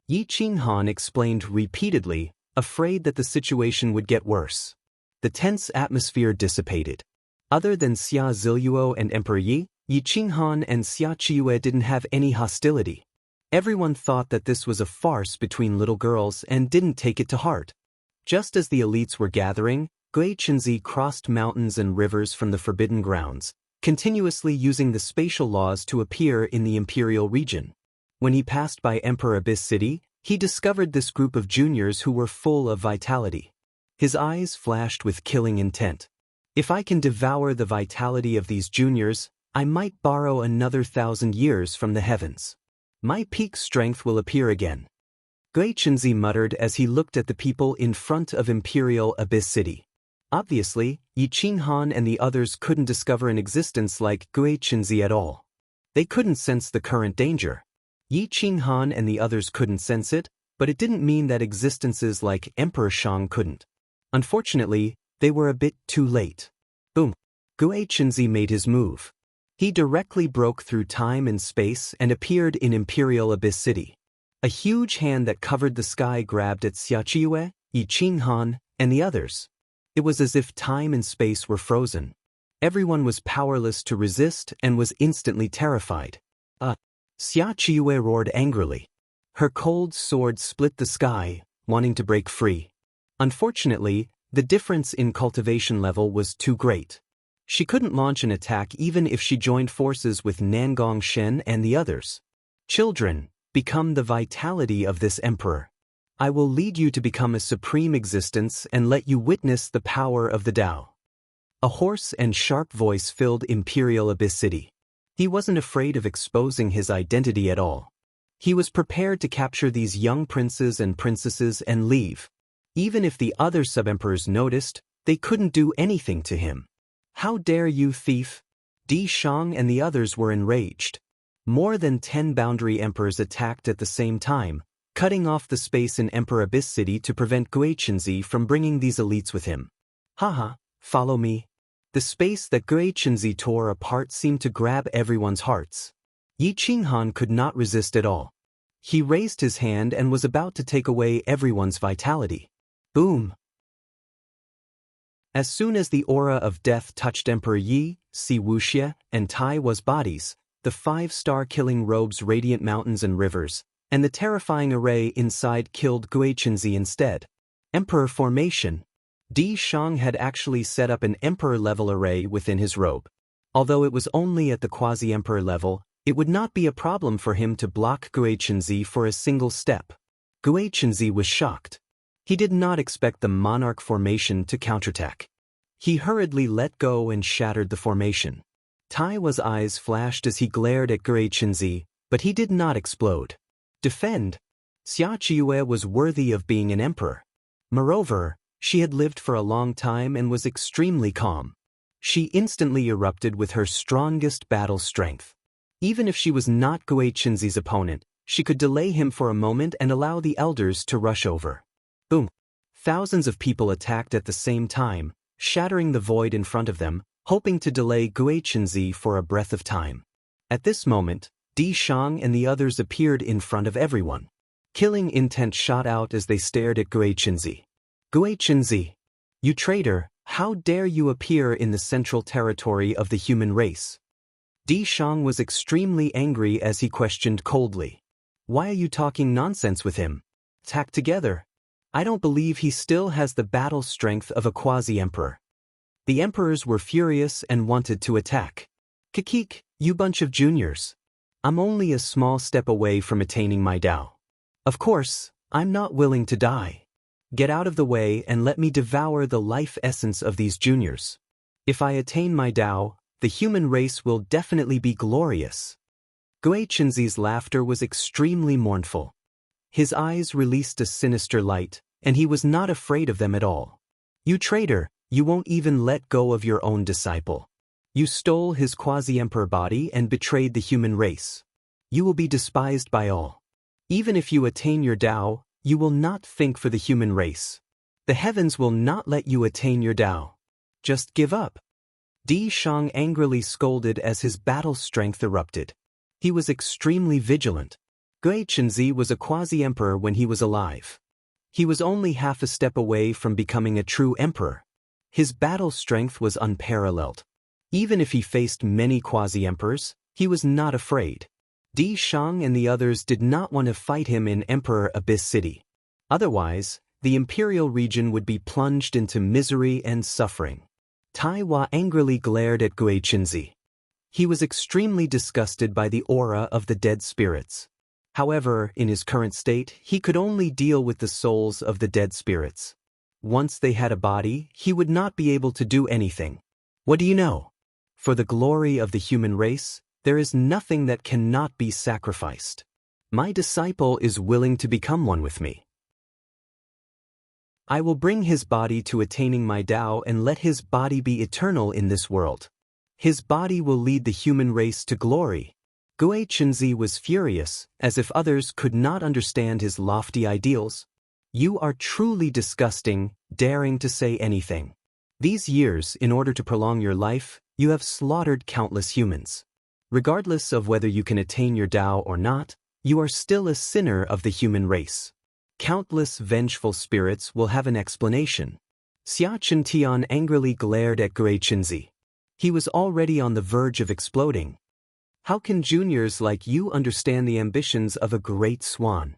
Yi Qinghan explained repeatedly, afraid that the situation would get worse. The tense atmosphere dissipated. Other than Xia Ziluo and Emperor Yi Qinghan and Xia Qiue didn't have any hostility. Everyone thought that this was a farce between little girls and didn't take it to heart. Just as the elites were gathering, Gui Chenzi crossed mountains and rivers from the Forbidden Grounds, continuously using the spatial laws to appear in the imperial region. When he passed by Emperor Abyss City, he discovered this group of juniors who were full of vitality. His eyes flashed with killing intent. If I can devour the vitality of these juniors, I might borrow another 1,000 years from the heavens. My peak strength will appear again. Gui Chenzi muttered as he looked at the people in front of Imperial Abyss City. Obviously, Yi Qinghan and the others couldn't discover an existence like Gui Chenzi at all. They couldn't sense the current danger. Yi Qinghan and the others couldn't sense it, but it didn't mean that existences like Emperor Shang couldn't. Unfortunately, they were a bit too late. Boom! Gui Chenzi made his move. He directly broke through time and space and appeared in Imperial Abyss City. A huge hand that covered the sky grabbed at Xia Qiue, Yi Qinghan, and the others. It was as if time and space were frozen. Everyone was powerless to resist and was instantly terrified. Xia Qiue roared angrily. Her cold sword split the sky, wanting to break free. Unfortunately, the difference in cultivation level was too great. She couldn't launch an attack even if she joined forces with Nangong Shen and the others. Children, become the vitality of this emperor. I will lead you to become a supreme existence and let you witness the power of the Tao. A hoarse and sharp voice filled Imperial Abyss City. He wasn't afraid of exposing his identity at all. He was prepared to capture these young princes and princesses and leave. Even if the other sub-emperors noticed, they couldn't do anything to him. How dare you, thief? Di Shang and the others were enraged. More than 10 boundary emperors attacked at the same time, cutting off the space in Emperor Abyss City to prevent Guiqinzi from bringing these elites with him. Haha, follow me. The space that Guiqinzi tore apart seemed to grab everyone's hearts. Yi Qinghan could not resist at all. He raised his hand and was about to take away everyone's vitality. Boom! As soon as the aura of death touched Emperor Yi, Si Wuxia, and Tai Wa's bodies, the 5-star killing robes radiant mountains and rivers, and the terrifying array inside killed Guiqinzi instead. Emperor formation. Di Shang had actually set up an emperor-level array within his robe. Although it was only at the quasi-emperor level, it would not be a problem for him to block Guiqinzi for a single step. Guiqinzi was shocked. He did not expect the monarch formation to counterattack. He hurriedly let go and shattered the formation. Tai Wa's eyes flashed as he glared at Guiqinzi, but he did not explode. Defend. Xia Qiue was worthy of being an emperor. Moreover, she had lived for a long time and was extremely calm. She instantly erupted with her strongest battle strength. Even if she was not Guiqinzi's opponent, she could delay him for a moment and allow the elders to rush over. Boom! Thousands of people attacked at the same time, shattering the void in front of them, hoping to delay Guiqinzi for a breath of time. At this moment, Di Shang and the others appeared in front of everyone. Killing intent shot out as they stared at Guiqinzi. Guiqinzi! You traitor, how dare you appear in the central territory of the human race? Di Shang was extremely angry as he questioned coldly. Why are you talking nonsense with him? Attack together. I don't believe he still has the battle strength of a quasi-emperor. The emperors were furious and wanted to attack. Kikik, you bunch of juniors. I'm only a small step away from attaining my Tao. Of course, I'm not willing to die. Get out of the way and let me devour the life essence of these juniors. If I attain my Tao, the human race will definitely be glorious. Guiqinzi's laughter was extremely mournful. His eyes released a sinister light, and he was not afraid of them at all. You traitor, you won't even let go of your own disciple. You stole his quasi-emperor body and betrayed the human race. You will be despised by all. Even if you attain your Tao, you will not think for the human race. The heavens will not let you attain your Tao. Just give up. Di Shang angrily scolded as his battle strength erupted. He was extremely vigilant. Guiqinzi was a quasi-emperor when he was alive. He was only half a step away from becoming a true emperor. His battle strength was unparalleled. Even if he faced many quasi-emperors, he was not afraid. Di Shang and the others did not want to fight him in Emperor Abyss City. Otherwise, the imperial region would be plunged into misery and suffering. Tai Wa angrily glared at Guiqinzi. He was extremely disgusted by the aura of the dead spirits. However, in his current state, he could only deal with the souls of the dead spirits. Once they had a body, he would not be able to do anything. What do you know? For the glory of the human race, there is nothing that cannot be sacrificed. My disciple is willing to become one with me. I will bring his body to attaining my Tao and let his body be eternal in this world. His body will lead the human race to glory. Guiqinzi was furious, as if others could not understand his lofty ideals. You are truly disgusting, daring to say anything. These years, in order to prolong your life, you have slaughtered countless humans. Regardless of whether you can attain your Tao or not, you are still a sinner of the human race. Countless vengeful spirits will have an explanation. Xia Tian angrily glared at Guiqinzi. He was already on the verge of exploding. How can juniors like you understand the ambitions of a great swan?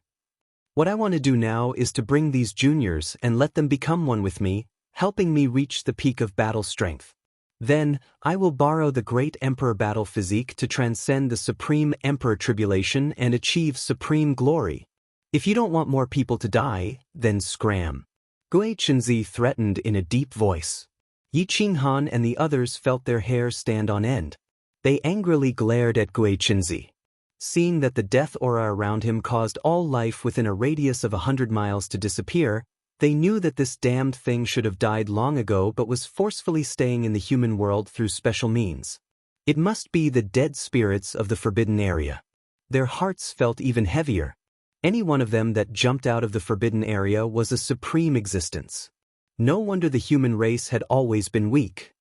What I want to do now is to bring these juniors and let them become one with me, helping me reach the peak of battle strength. Then, I will borrow the great emperor battle physique to transcend the supreme emperor tribulation and achieve supreme glory. If you don't want more people to die, then scram. Gui Chenzi threatened in a deep voice. Yi Qinghan and the others felt their hair stand on end. They angrily glared at Gui Chenzi. Seeing that the death aura around him caused all life within a radius of 100 miles to disappear, they knew that this damned thing should have died long ago but was forcefully staying in the human world through special means. It must be the dead spirits of the forbidden area. Their hearts felt even heavier. Any one of them that jumped out of the forbidden area was a supreme existence. No wonder the human race had always been weak.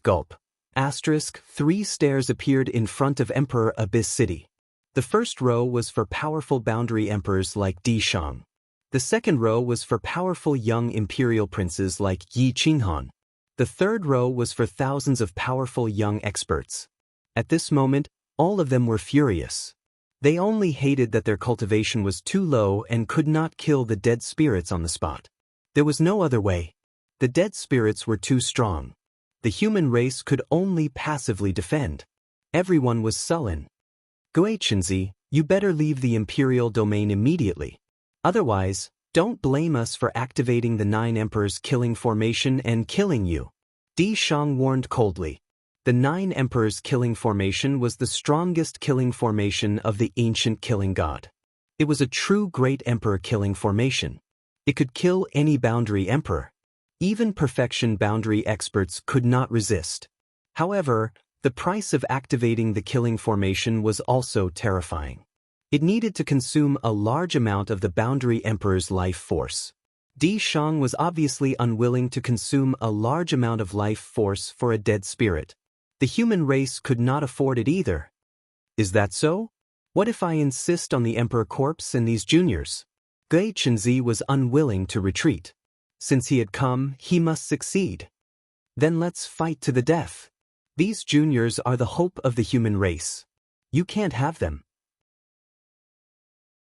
Gulp. 3 stairs appeared in front of Emperor Abyss City. The first row was for powerful boundary emperors like Di Shang. The second row was for powerful young imperial princes like Yi Qinghan. The third row was for thousands of powerful young experts. At this moment, all of them were furious. They only hated that their cultivation was too low and could not kill the dead spirits on the spot. There was no other way. The dead spirits were too strong. The human race could only passively defend. Everyone was sullen. Gui Chenzi, you better leave the imperial domain immediately. Otherwise, don't blame us for activating the 9 Emperors killing formation and killing you. Di Shang warned coldly. The 9 Emperors killing formation was the strongest killing formation of the ancient killing god. It was a true great emperor killing formation. It could kill any boundary emperor. Even perfection boundary experts could not resist. However, the price of activating the killing formation was also terrifying. It needed to consume a large amount of the boundary emperor's life force. Di Shang was obviously unwilling to consume a large amount of life force for a dead spirit. The human race could not afford it either. Is that so? What if I insist on the emperor corpse and these juniors? Gui Chenzi was unwilling to retreat. Since he had come, he must succeed. Then let's fight to the death. These juniors are the hope of the human race. You can't have them.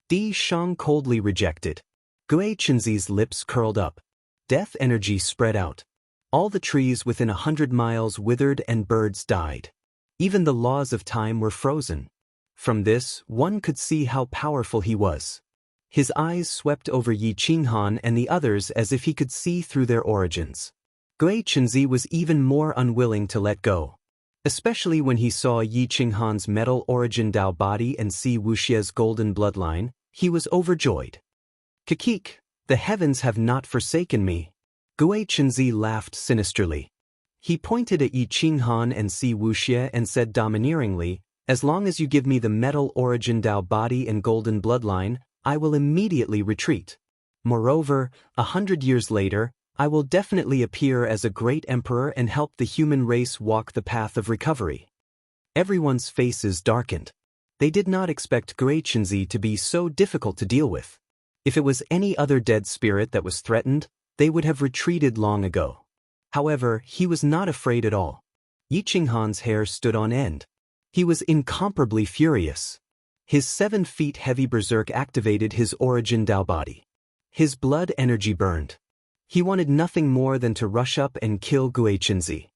Di Shang coldly rejected. Gui Chenzi's lips curled up. Death energy spread out. All the trees within 100 miles withered and birds died. Even the laws of time were frozen. From this, one could see how powerful he was. His eyes swept over Yi Qinghan and the others as if he could see through their origins. Gui Chenzi was even more unwilling to let go. Especially when he saw Yi Qinghan's metal origin Dao body and Si Wuxia's golden bloodline, he was overjoyed. Kikik, the heavens have not forsaken me. Gui Chenzi laughed sinisterly. He pointed at Yi Qinghan and Si Wuxia and said domineeringly, as long as you give me the metal origin Dao body and golden bloodline, I will immediately retreat. Moreover, 100 years later, I will definitely appear as a great emperor and help the human race walk the path of recovery. Everyone's faces darkened. They did not expect Gui Chenzi to be so difficult to deal with. If it was any other dead spirit that was threatened, they would have retreated long ago. However, he was not afraid at all. Yi Qinghan's hair stood on end. He was incomparably furious. His 7 feet heavy berserk activated his origin Dao body. His blood energy burned. He wanted nothing more than to rush up and kill Gui Chenzi.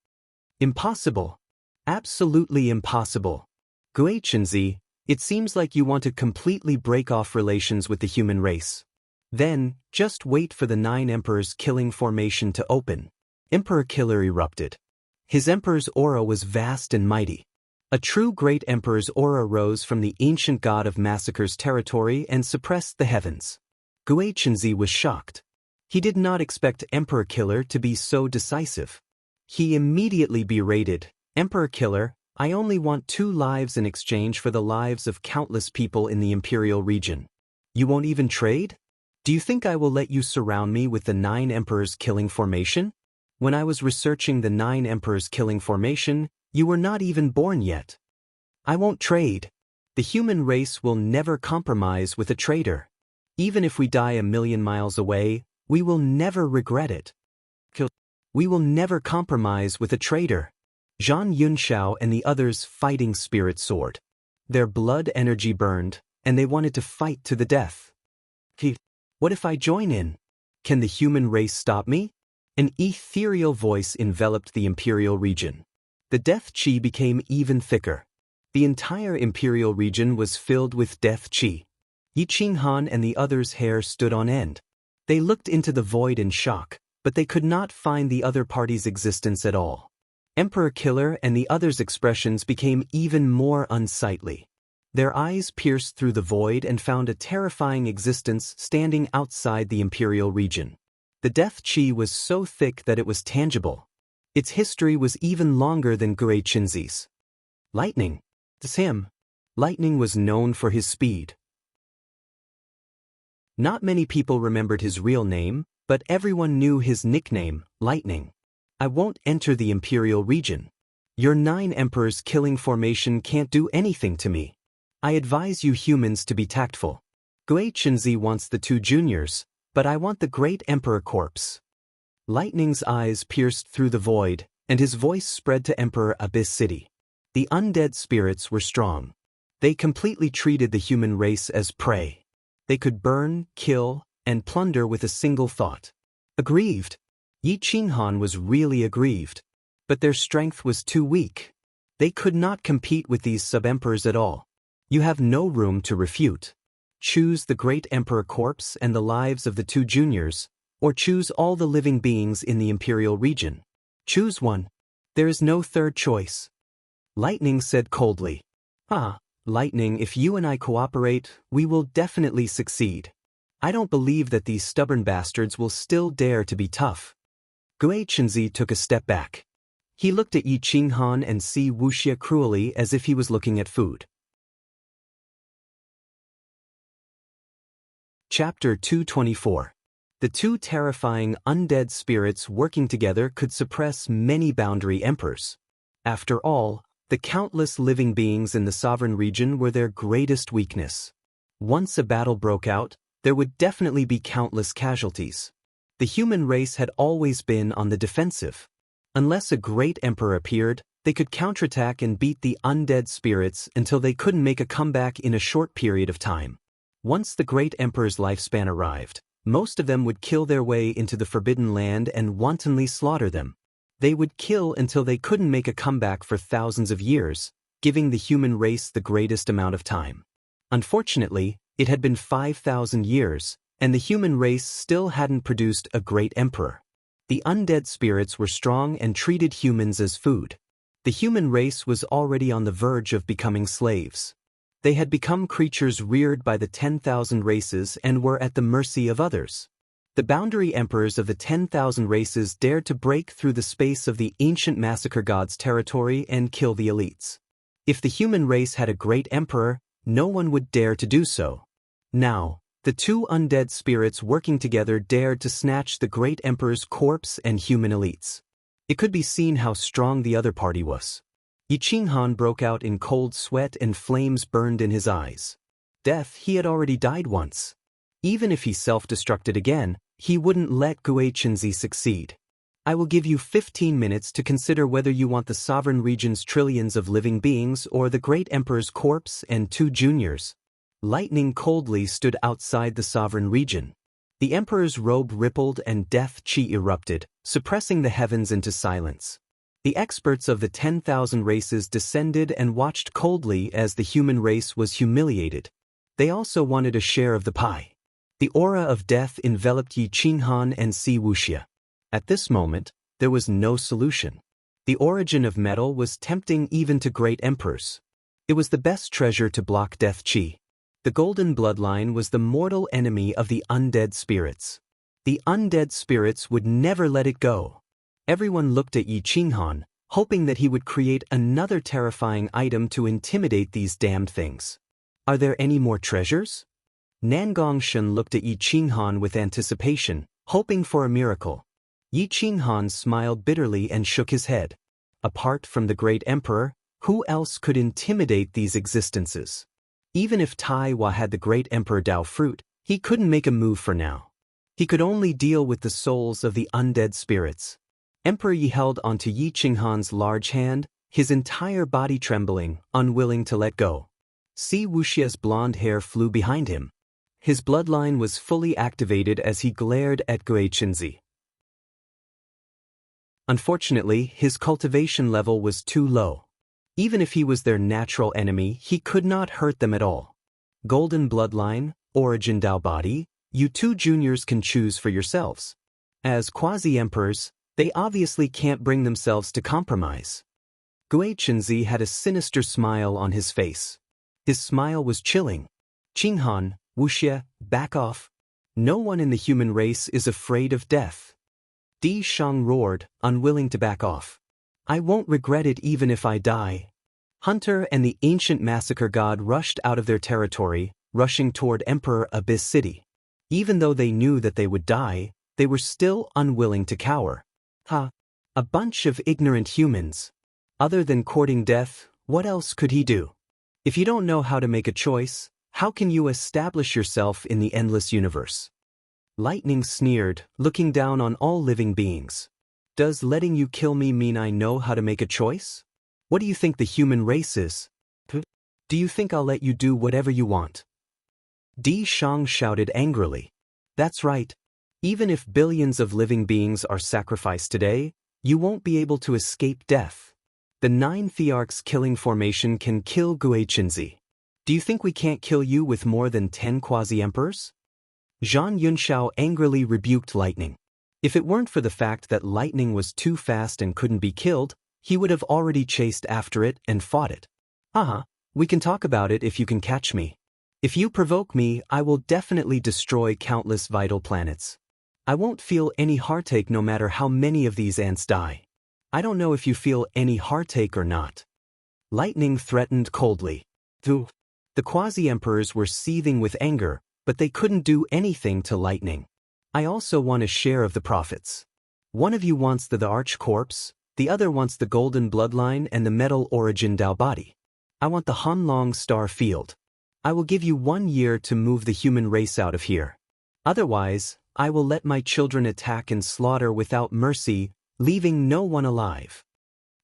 Impossible. Absolutely impossible. Gui Chenzi, it seems like you want to completely break off relations with the human race. Then, just wait for the 9 Emperors killing formation to open. Emperor Killer erupted. His emperor's aura was vast and mighty. A true great emperor's aura rose from the ancient god of massacres territory and suppressed the heavens. Gui Chenzi was shocked. He did not expect Emperor Killer to be so decisive. He immediately berated, Emperor Killer, I only want 2 lives in exchange for the lives of countless people in the imperial region. You won't even trade? Do you think I will let you surround me with the 9 Emperors killing formation? When I was researching the 9 Emperors killing formation, you were not even born yet. I won't trade. The human race will never compromise with a traitor. Even if we die 1,000,000 miles away, we will never regret it. We will never compromise with a traitor. Zhang Yunxiao and the others' fighting spirit soared. Their blood energy burned, and they wanted to fight to the death. What if I join in? Can the human race stop me? An ethereal voice enveloped the imperial region. The death chi became even thicker. The entire imperial region was filled with death chi. Yi Qinghan and the others' hair stood on end. They looked into the void in shock, but they could not find the other party's existence at all. Emperor Killer and the others' expressions became even more unsightly. Their eyes pierced through the void and found a terrifying existence standing outside the imperial region. The death chi was so thick that it was tangible. Its history was even longer than Gui Qinzi's. Lightning. It's him. Lightning was known for his speed. Not many people remembered his real name, but everyone knew his nickname, Lightning. I won't enter the imperial region. Your 9 emperors killing formation can't do anything to me. I advise you humans to be tactful. Gui Qinzi wants the 2 juniors, but I want the great emperor corpse. Lightning's eyes pierced through the void, and his voice spread to Emperor Abyss City. The undead spirits were strong. They completely treated the human race as prey. They could burn, kill, and plunder with a single thought. Aggrieved. Yi Qinghan was really aggrieved. But their strength was too weak. They could not compete with these sub-emperors at all. You have no room to refute. Choose the great emperor corpse and the lives of the 2 juniors, or choose all the living beings in the imperial region. Choose one. There is no third choice. Lightning said coldly. Lightning, if you and I cooperate, we will definitely succeed. I don't believe that these stubborn bastards will still dare to be tough. Gui Qinzi took a step back. He looked at Yi Qinghan and Si Wuxia cruelly as if he was looking at food. Chapter 224. The 2 terrifying undead spirits working together could suppress many boundary emperors. After all, the countless living beings in the sovereign region were their greatest weakness. Once a battle broke out, there would definitely be countless casualties. The human race had always been on the defensive. Unless a great emperor appeared, they could counterattack and beat the undead spirits until they couldn't make a comeback in a short period of time. Once the great emperor's lifespan arrived, most of them would kill their way into the Forbidden Land and wantonly slaughter them. They would kill until they couldn't make a comeback for thousands of years, giving the human race the greatest amount of time. Unfortunately, it had been 5,000 years, and the human race still hadn't produced a great emperor. The undead spirits were strong and treated humans as food. The human race was already on the verge of becoming slaves. They had become creatures reared by the 10,000 races and were at the mercy of others. The boundary emperors of the 10,000 races dared to break through the space of the ancient massacre god's territory and kill the elites. If the human race had a great emperor, no one would dare to do so. Now, the 2 undead spirits working together dared to snatch the great emperor's corpse and human elites. It could be seen how strong the other party was. Yi Qinghan broke out in cold sweat and flames burned in his eyes. Death, he had already died once. Even if he self-destructed again, he wouldn't let Gui Qinzi succeed. I will give you 15 minutes to consider whether you want the sovereign region's trillions of living beings or the great emperor's corpse and 2 juniors. Lightning coldly stood outside the sovereign region. The emperor's robe rippled and death chi erupted, suppressing the heavens into silence. The experts of the 10,000 races descended and watched coldly as the human race was humiliated. They also wanted a share of the pie. The aura of death enveloped Yi Qinghan and Si Wuxia. At this moment, there was no solution. The origin of metal was tempting even to great emperors. It was the best treasure to block death chi. The golden bloodline was the mortal enemy of the undead spirits. The undead spirits would never let it go. Everyone looked at Yi Qinghan, hoping that he would create another terrifying item to intimidate these damned things. Are there any more treasures? Nangongshen looked at Yi Qinghan with anticipation, hoping for a miracle. Yi Qinghan smiled bitterly and shook his head. Apart from the great emperor, who else could intimidate these existences? Even if Tai Hua had the great emperor Dao fruit, he couldn't make a move for now. He could only deal with the souls of the undead spirits. Emperor Yi held onto Yi Qinghan's large hand, his entire body trembling, unwilling to let go. Si Wuxia's blonde hair flew behind him. His bloodline was fully activated as he glared at Gui Qinzi. Unfortunately, his cultivation level was too low. Even if he was their natural enemy, he could not hurt them at all. Golden bloodline, origin Dao body, you two juniors can choose for yourselves. As quasi-emperors, they obviously can't bring themselves to compromise. Gui Chenzi had a sinister smile on his face. His smile was chilling. Qinghan, Wuxie, back off. No one in the human race is afraid of death. Di Shang roared, unwilling to back off. I won't regret it even if I die. Hunter and the ancient massacre god rushed out of their territory, rushing toward Emperor Abyss City. Even though they knew that they would die, they were still unwilling to cower. Ha! A bunch of ignorant humans. Other than courting death, what else could he do? If you don't know how to make a choice, how can you establish yourself in the endless universe? Lightning sneered, looking down on all living beings. Does letting you kill me mean I know how to make a choice? What do you think the human race is? Do you think I'll let you do whatever you want? Di Shang shouted angrily. That's right. Even if billions of living beings are sacrificed today, you won't be able to escape death. The 9 Thearchs killing formation can kill Gui Chenzi. Do you think we can't kill you with more than 10 quasi-emperors? Zhang Yunxiao angrily rebuked Lightning. If it weren't for the fact that Lightning was too fast and couldn't be killed, he would have already chased after it and fought it. We can talk about it if you can catch me. If you provoke me, I will definitely destroy countless vital planets. I won't feel any heartache no matter how many of these ants die. I don't know if you feel any heartache or not. Lightning threatened coldly. The quasi-emperors were seething with anger, but they couldn't do anything to Lightning. I also want a share of the profits. One of you wants the Arch Corpse, the other wants the Golden Bloodline and the Metal Origin Dao body. I want the Hanlong Star Field. I will give you 1 year to move the human race out of here. Otherwise, I will let my children attack and slaughter without mercy, leaving no one alive.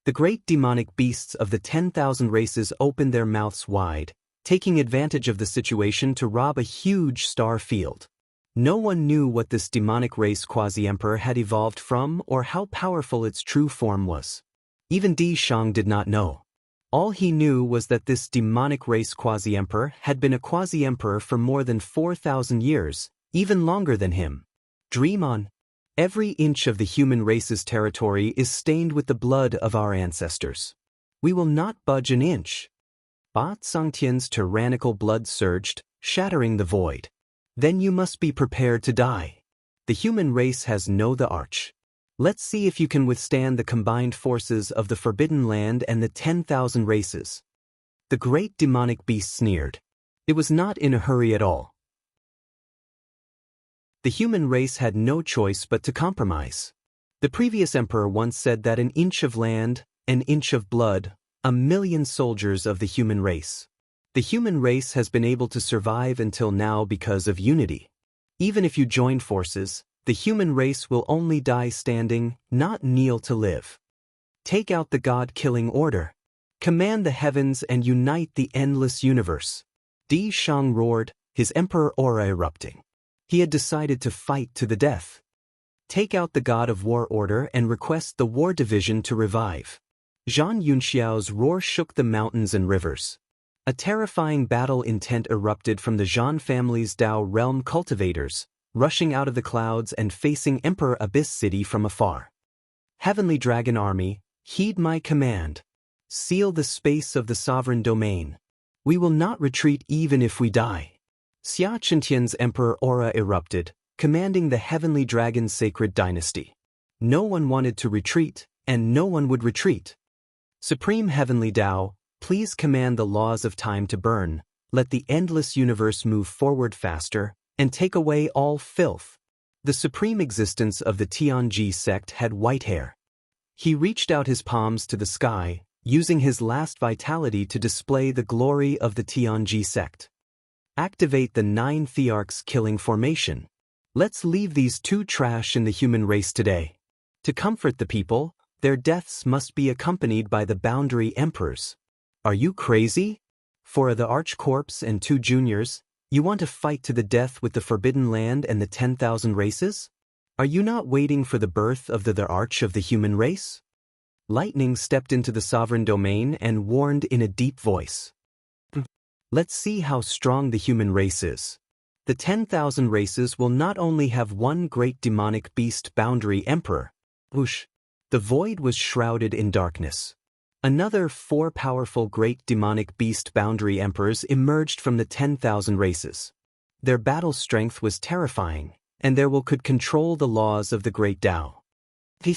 The great demonic beasts of the 10,000 races opened their mouths wide, taking advantage of the situation to rob a huge star field. No one knew what this demonic race quasi-emperor had evolved from or how powerful its true form was. Even Di Shang did not know. All he knew was that this demonic race quasi-emperor had been a quasi-emperor for more than 4,000 years, even longer than him. Dream on. Every inch of the human race's territory is stained with the blood of our ancestors. We will not budge an inch. Ba Tsangtian's tyrannical blood surged, shattering the void. Then you must be prepared to die. The human race has the arch. Let's see if you can withstand the combined forces of the Forbidden Land and the 10,000 races. The great demonic beast sneered. It was not in a hurry at all. The human race had no choice but to compromise. The previous emperor once said that an inch of land, an inch of blood, 1,000,000 soldiers of the human race. The human race has been able to survive until now because of unity. Even if you join forces, the human race will only die standing, not kneel to live. Take out the God-killing order. Command the heavens and unite the endless universe. Di Shang roared, his emperor aura erupting. He had decided to fight to the death. Take out the God of War order and request the War Division to revive. Zhang Yunxiao's roar shook the mountains and rivers. A terrifying battle intent erupted from the Zhan family's Dao realm cultivators, rushing out of the clouds and facing Emperor Abyss City from afar. Heavenly Dragon Army, heed my command. Seal the space of the sovereign domain. We will not retreat even if we die. Xia Chintian's Emperor aura erupted, commanding the Heavenly Dragon's sacred dynasty. No one wanted to retreat, and no one would retreat. Supreme Heavenly Dao, please command the laws of time to burn, let the endless universe move forward faster, and take away all filth. The supreme existence of the Tianji sect had white hair. He reached out his palms to the sky, using his last vitality to display the glory of the Tianji sect. Activate the 9 Thearchs killing formation. Let's leave these two trash in the human race today. To comfort the people, their deaths must be accompanied by the boundary emperors. Are you crazy? For the Arch Corpse and 2 juniors, you want to fight to the death with the Forbidden Land and the 10,000 races? Are you not waiting for the birth of the arch of the human race? Lightning stepped into the sovereign domain and warned in a deep voice. Let's see how strong the human race is. The 10,000 races will not only have one great demonic beast boundary emperor. Whoosh! The void was shrouded in darkness. Another 4 powerful great demonic beast boundary emperors emerged from the 10,000 races. Their battle strength was terrifying, and their will could control the laws of the great Tao. Do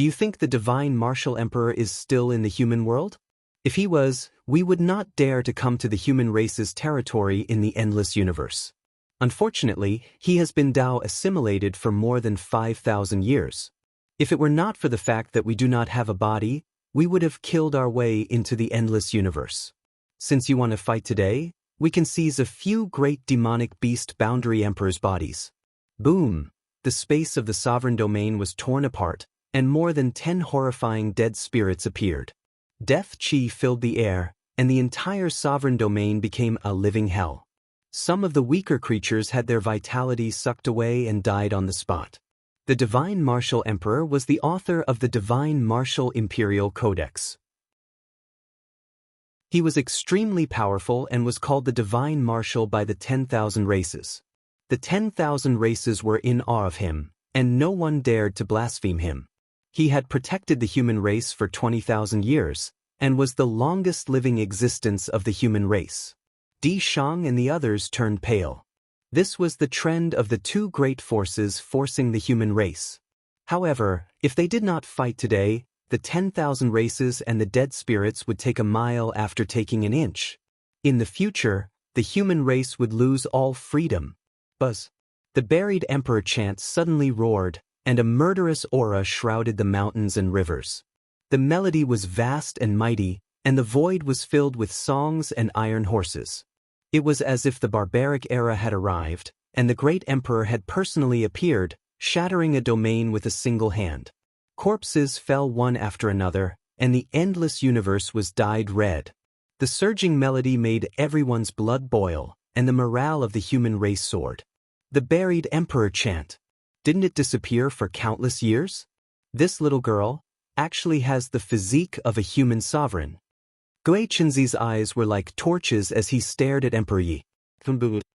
you think the divine martial emperor is still in the human world? If he was, we would not dare to come to the human race's territory in the endless universe. Unfortunately, he has been Tao assimilated for more than 5,000 years. If it were not for the fact that we do not have a body, we would have killed our way into the endless universe. Since you want to fight today, we can seize a few great demonic beast boundary emperors' bodies. Boom! The space of the sovereign domain was torn apart, and more than 10 horrifying dead spirits appeared. Death chi filled the air, and the entire sovereign domain became a living hell. Some of the weaker creatures had their vitality sucked away and died on the spot. The Divine Martial Emperor was the author of the Divine Martial Imperial Codex. He was extremely powerful and was called the Divine Martial by the 10,000 races. The 10,000 races were in awe of him, and no one dared to blaspheme him. He had protected the human race for 20,000 years, and was the longest living existence of the human race. Di Shang and the others turned pale. This was the trend of the 2 great forces forcing the human race. However, if they did not fight today, the 10,000 races and the dead spirits would take a mile after taking an inch. In the future, the human race would lose all freedom. Buzz! The buried emperor chant suddenly roared, and a murderous aura shrouded the mountains and rivers. The melody was vast and mighty, and the void was filled with songs and iron horses. It was as if the barbaric era had arrived, and the great emperor had personally appeared, shattering a domain with a single hand. Corpses fell one after another, and the endless universe was dyed red. The surging melody made everyone's blood boil, and the morale of the human race soared. The buried emperor chant. Didn't it disappear for countless years? This little girl actually has the physique of a human sovereign. Gui Chenzi's eyes were like torches as he stared at Emperor Yi. The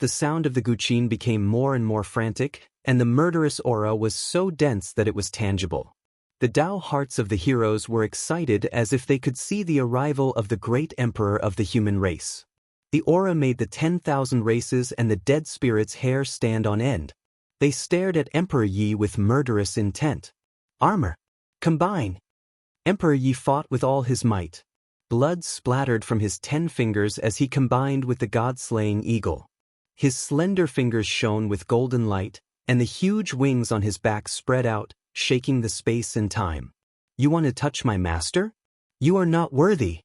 sound of the Guqin became more and more frantic, and the murderous aura was so dense that it was tangible. The Tao hearts of the heroes were excited as if they could see the arrival of the great emperor of the human race. The aura made the 10,000 races and the dead spirits' hair stand on end. They stared at Emperor Yi with murderous intent. Armor! Combine! Emperor Yi fought with all his might. Blood splattered from his 10 fingers as he combined with the god-slaying eagle. His slender fingers shone with golden light, and the huge wings on his back spread out, shaking the space and time. You want to touch my master? You are not worthy.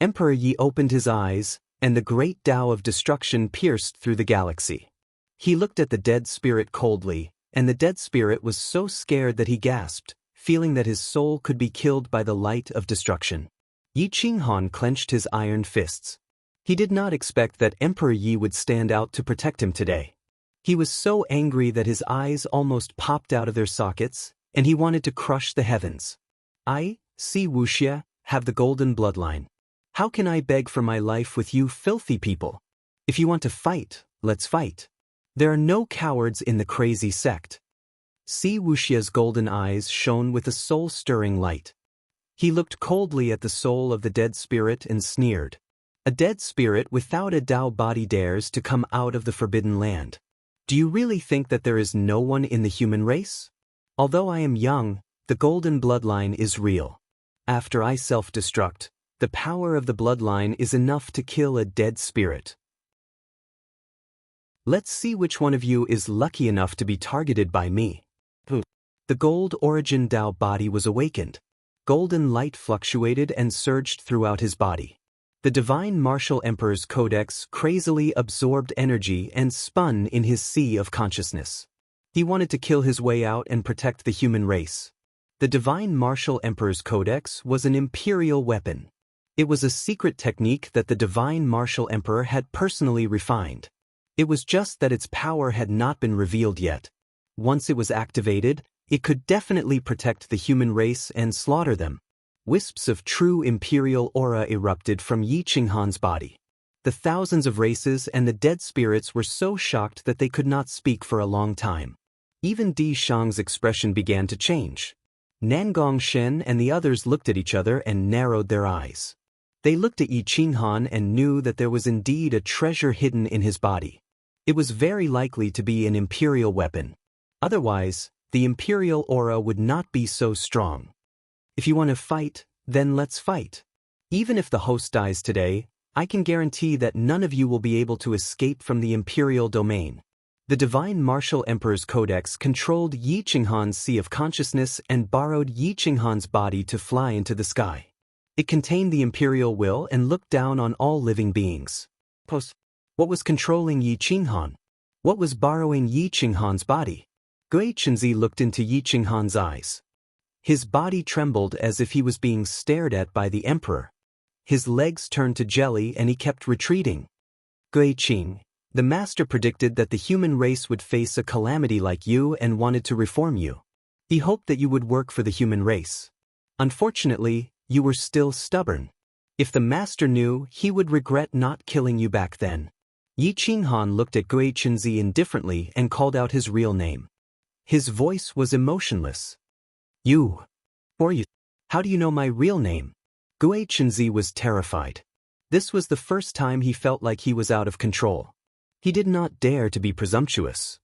Emperor Yi opened his eyes, and the great Tao of destruction pierced through the galaxy. He looked at the dead spirit coldly, and the dead spirit was so scared that he gasped, feeling that his soul could be killed by the light of destruction. Yi Qinghan clenched his iron fists. He did not expect that Emperor Yi would stand out to protect him today. He was so angry that his eyes almost popped out of their sockets, and he wanted to crush the heavens. I, Si Wuxia, have the golden bloodline. How can I beg for my life with you filthy people? If you want to fight, let's fight. There are no cowards in the crazy sect. Si Wuxia's golden eyes shone with a soul-stirring light. He looked coldly at the soul of the dead spirit and sneered. A dead spirit without a Tao body dares to come out of the forbidden land. Do you really think that there is no one in the human race? Although I am young, the golden bloodline is real. After I self-destruct, the power of the bloodline is enough to kill a dead spirit. Let's see which one of you is lucky enough to be targeted by me. The gold origin Tao body was awakened. Golden light fluctuated and surged throughout his body. The Divine Martial Emperor's Codex crazily absorbed energy and spun in his sea of consciousness. He wanted to kill his way out and protect the human race. The Divine Martial Emperor's Codex was an imperial weapon. It was a secret technique that the Divine Martial Emperor had personally refined. It was just that its power had not been revealed yet. Once it was activated, it could definitely protect the human race and slaughter them. Wisps of true imperial aura erupted from Yi Qinghan's body. The thousands of races and the dead spirits were so shocked that they could not speak for a long time. Even Di Shang's expression began to change. Nangong Shen and the others looked at each other and narrowed their eyes. They looked at Yi Qinghan and knew that there was indeed a treasure hidden in his body. It was very likely to be an imperial weapon. Otherwise, the imperial aura would not be so strong. If you want to fight, then let's fight. Even if the host dies today, I can guarantee that none of you will be able to escape from the imperial domain. The Divine Martial Emperor's Codex controlled Yi Qinghan's sea of consciousness and borrowed Yi Qinghan's body to fly into the sky. It contained the imperial will and looked down on all living beings. What was controlling Yi Qinghan? What was borrowing Yi Qinghan's body? Gui Chenzi looked into Yi Qinghan's eyes. His body trembled as if he was being stared at by the emperor. His legs turned to jelly and he kept retreating. Gui Qing, the master predicted that the human race would face a calamity like you and wanted to reform you. He hoped that you would work for the human race. Unfortunately, you were still stubborn. If the master knew, he would regret not killing you back then. Yi Qinghan looked at Gui Chenzi indifferently and called out his real name. His voice was emotionless. You. How do you know my real name? Gui Chenzi was terrified. This was the first time he felt like he was out of control. He did not dare to be presumptuous.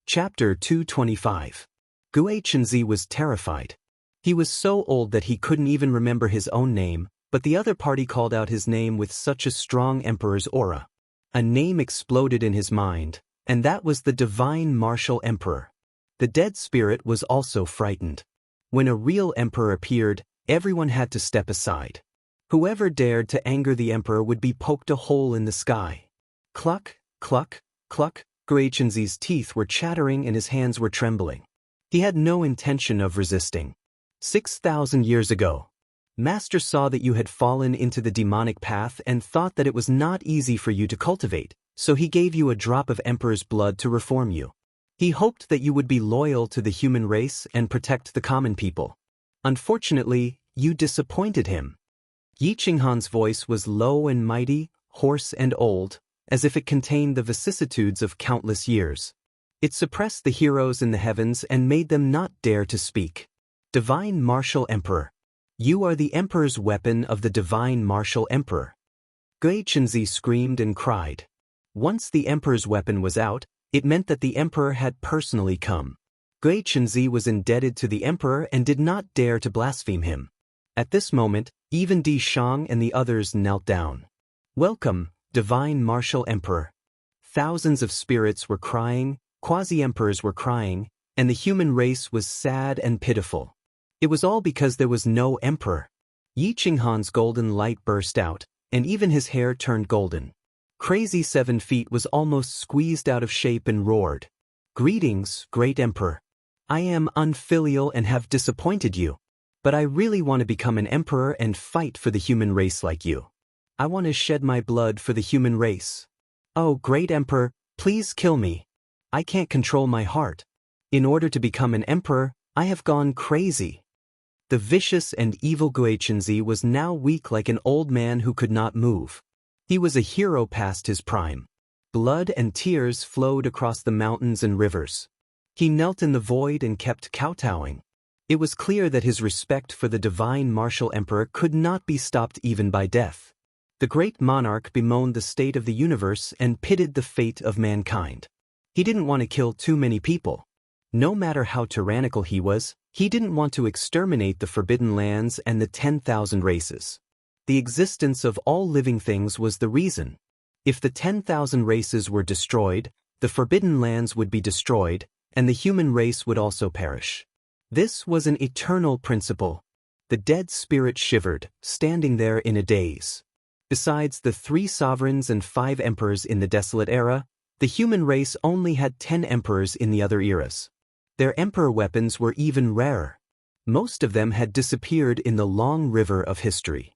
Chapter 225. Gui Chenzi was terrified. He was so old that he couldn't even remember his own name, but the other party called out his name with such a strong emperor's aura. A name exploded in his mind, and that was the Divine Martial Emperor. The dead spirit was also frightened. When a real emperor appeared, everyone had to step aside. Whoever dared to anger the emperor would be poked a hole in the sky. Cluck, cluck, cluck, Gui Chenzi's teeth were chattering and his hands were trembling. He had no intention of resisting. 6,000 years ago, Master saw that you had fallen into the demonic path and thought that it was not easy for you to cultivate, so he gave you a drop of Emperor's blood to reform you. He hoped that you would be loyal to the human race and protect the common people. Unfortunately, you disappointed him. Yi Qinghan's voice was low and mighty, hoarse and old, as if it contained the vicissitudes of countless years. It suppressed the heroes in the heavens and made them not dare to speak. Divine Martial Emperor. You are the Emperor's weapon of the Divine Martial Emperor. Gui Chenzi screamed and cried. Once the Emperor's weapon was out, it meant that the Emperor had personally come. Gui Chenzi was indebted to the Emperor and did not dare to blaspheme him. At this moment, even Di Shang and the others knelt down. Welcome, Divine Martial Emperor. Thousands of spirits were crying, quasi-emperors were crying, and the human race was sad and pitiful. It was all because there was no emperor. Yi Qinghan's golden light burst out, and even his hair turned golden. Crazy 7 Feet was almost squeezed out of shape and roared. Greetings, great emperor. I am unfilial and have disappointed you. But I really want to become an emperor and fight for the human race like you. I want to shed my blood for the human race. Oh, great emperor, please kill me. I can't control my heart. In order to become an emperor, I have gone crazy. The vicious and evil Gui Chenzi was now weak like an old man who could not move. He was a hero past his prime. Blood and tears flowed across the mountains and rivers. He knelt in the void and kept kowtowing. It was clear that his respect for the Divine Martial Emperor could not be stopped even by death. The great monarch bemoaned the state of the universe and pitied the fate of mankind. He didn't want to kill too many people. No matter how tyrannical he was, he didn't want to exterminate the Forbidden Lands and the 10,000 races. The existence of all living things was the reason. If the 10,000 races were destroyed, the Forbidden Lands would be destroyed, and the human race would also perish. This was an eternal principle. The dead spirit shivered, standing there in a daze. Besides the 3 sovereigns and 5 emperors in the desolate era, the human race only had 10 emperors in the other eras. Their emperor weapons were even rarer. Most of them had disappeared in the long river of history.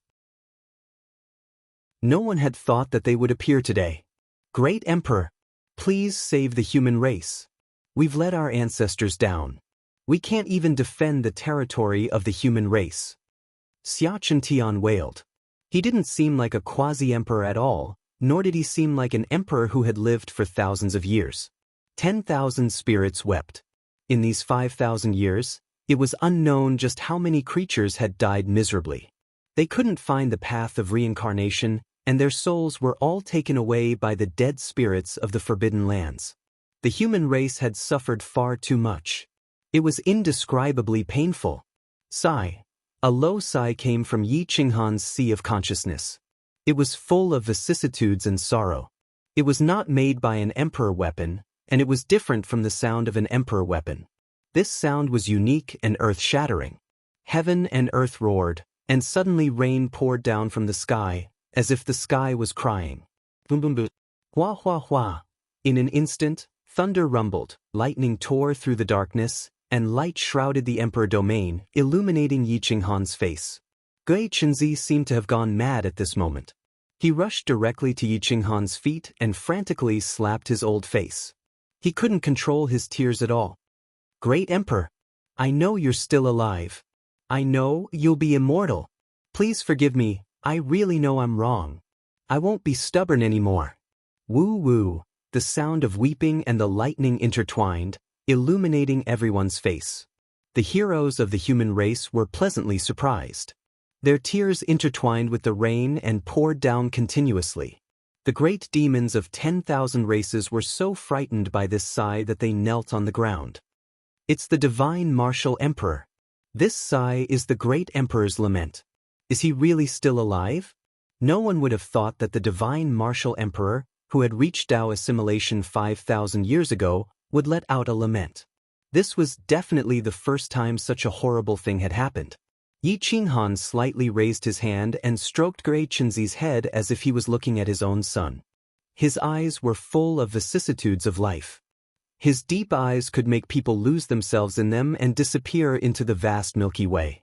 No one had thought that they would appear today. Great Emperor, please save the human race. We've let our ancestors down. We can't even defend the territory of the human race. Xia Tian wailed. He didn't seem like a quasi-emperor at all, nor did he seem like an emperor who had lived for thousands of years. 10,000 spirits wept. In these 5,000 years, it was unknown just how many creatures had died miserably. They couldn't find the path of reincarnation, and their souls were all taken away by the dead spirits of the forbidden lands. The human race had suffered far too much. It was indescribably painful. Sigh. A low sigh came from Yi Qinghan's sea of consciousness. It was full of vicissitudes and sorrow. It was not made by an emperor weapon, and it was different from the sound of an emperor weapon. This sound was unique and earth-shattering. Heaven and earth roared, and suddenly rain poured down from the sky, as if the sky was crying. Boom boom boom. Hua hua hua. In an instant, thunder rumbled, lightning tore through the darkness, and light shrouded the emperor domain, illuminating Yi Qinghan's face. Gui Chenzi seemed to have gone mad at this moment. He rushed directly to Yi Qinghan's feet and frantically slapped his old face. He couldn't control his tears at all. Great Emperor, I know you're still alive. I know you'll be immortal. Please forgive me, I really know I'm wrong. I won't be stubborn anymore. Woo woo, the sound of weeping and the lightning intertwined, illuminating everyone's face. The heroes of the human race were pleasantly surprised. Their tears intertwined with the rain and poured down continuously. The great demons of 10,000 races were so frightened by this sigh that they knelt on the ground. It's the divine martial emperor. This sigh is the great emperor's lament. Is he really still alive? No one would have thought that the divine martial emperor, who had reached Tao assimilation 5,000 years ago, would let out a lament. This was definitely the first time such a horrible thing had happened. Yi Qinghan slightly raised his hand and stroked Gui Chenzi's head as if he was looking at his own son. His eyes were full of vicissitudes of life. His deep eyes could make people lose themselves in them and disappear into the vast Milky Way.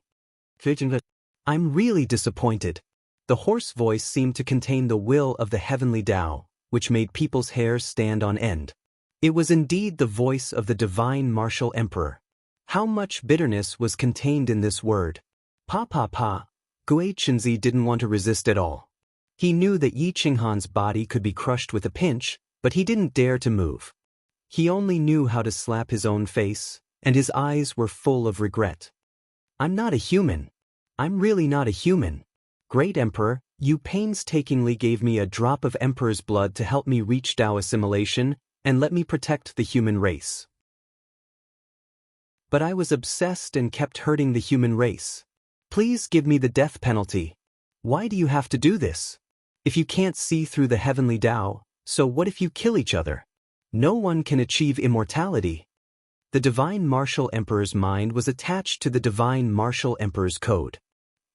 I'm really disappointed. The hoarse voice seemed to contain the will of the heavenly Tao, which made people's hair stand on end. It was indeed the voice of the divine martial emperor. How much bitterness was contained in this word. Pa. Gui Chenzi didn't want to resist at all. He knew that Yi Qinghan's body could be crushed with a pinch, but he didn't dare to move. He only knew how to slap his own face, and his eyes were full of regret. I'm not a human. I'm really not a human. Great Emperor, you painstakingly gave me a drop of Emperor's blood to help me reach Tao assimilation and let me protect the human race. But I was obsessed and kept hurting the human race. Please give me the death penalty. Why do you have to do this? If you can't see through the heavenly Tao, so what if you kill each other? No one can achieve immortality. The divine martial emperor's mind was attached to the divine martial emperor's code.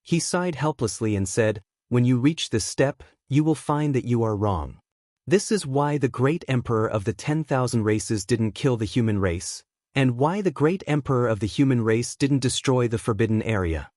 He sighed helplessly and said, when you reach this step, you will find that you are wrong. This is why the great emperor of the 10,000 races didn't kill the human race, and why the great emperor of the human race didn't destroy the forbidden area.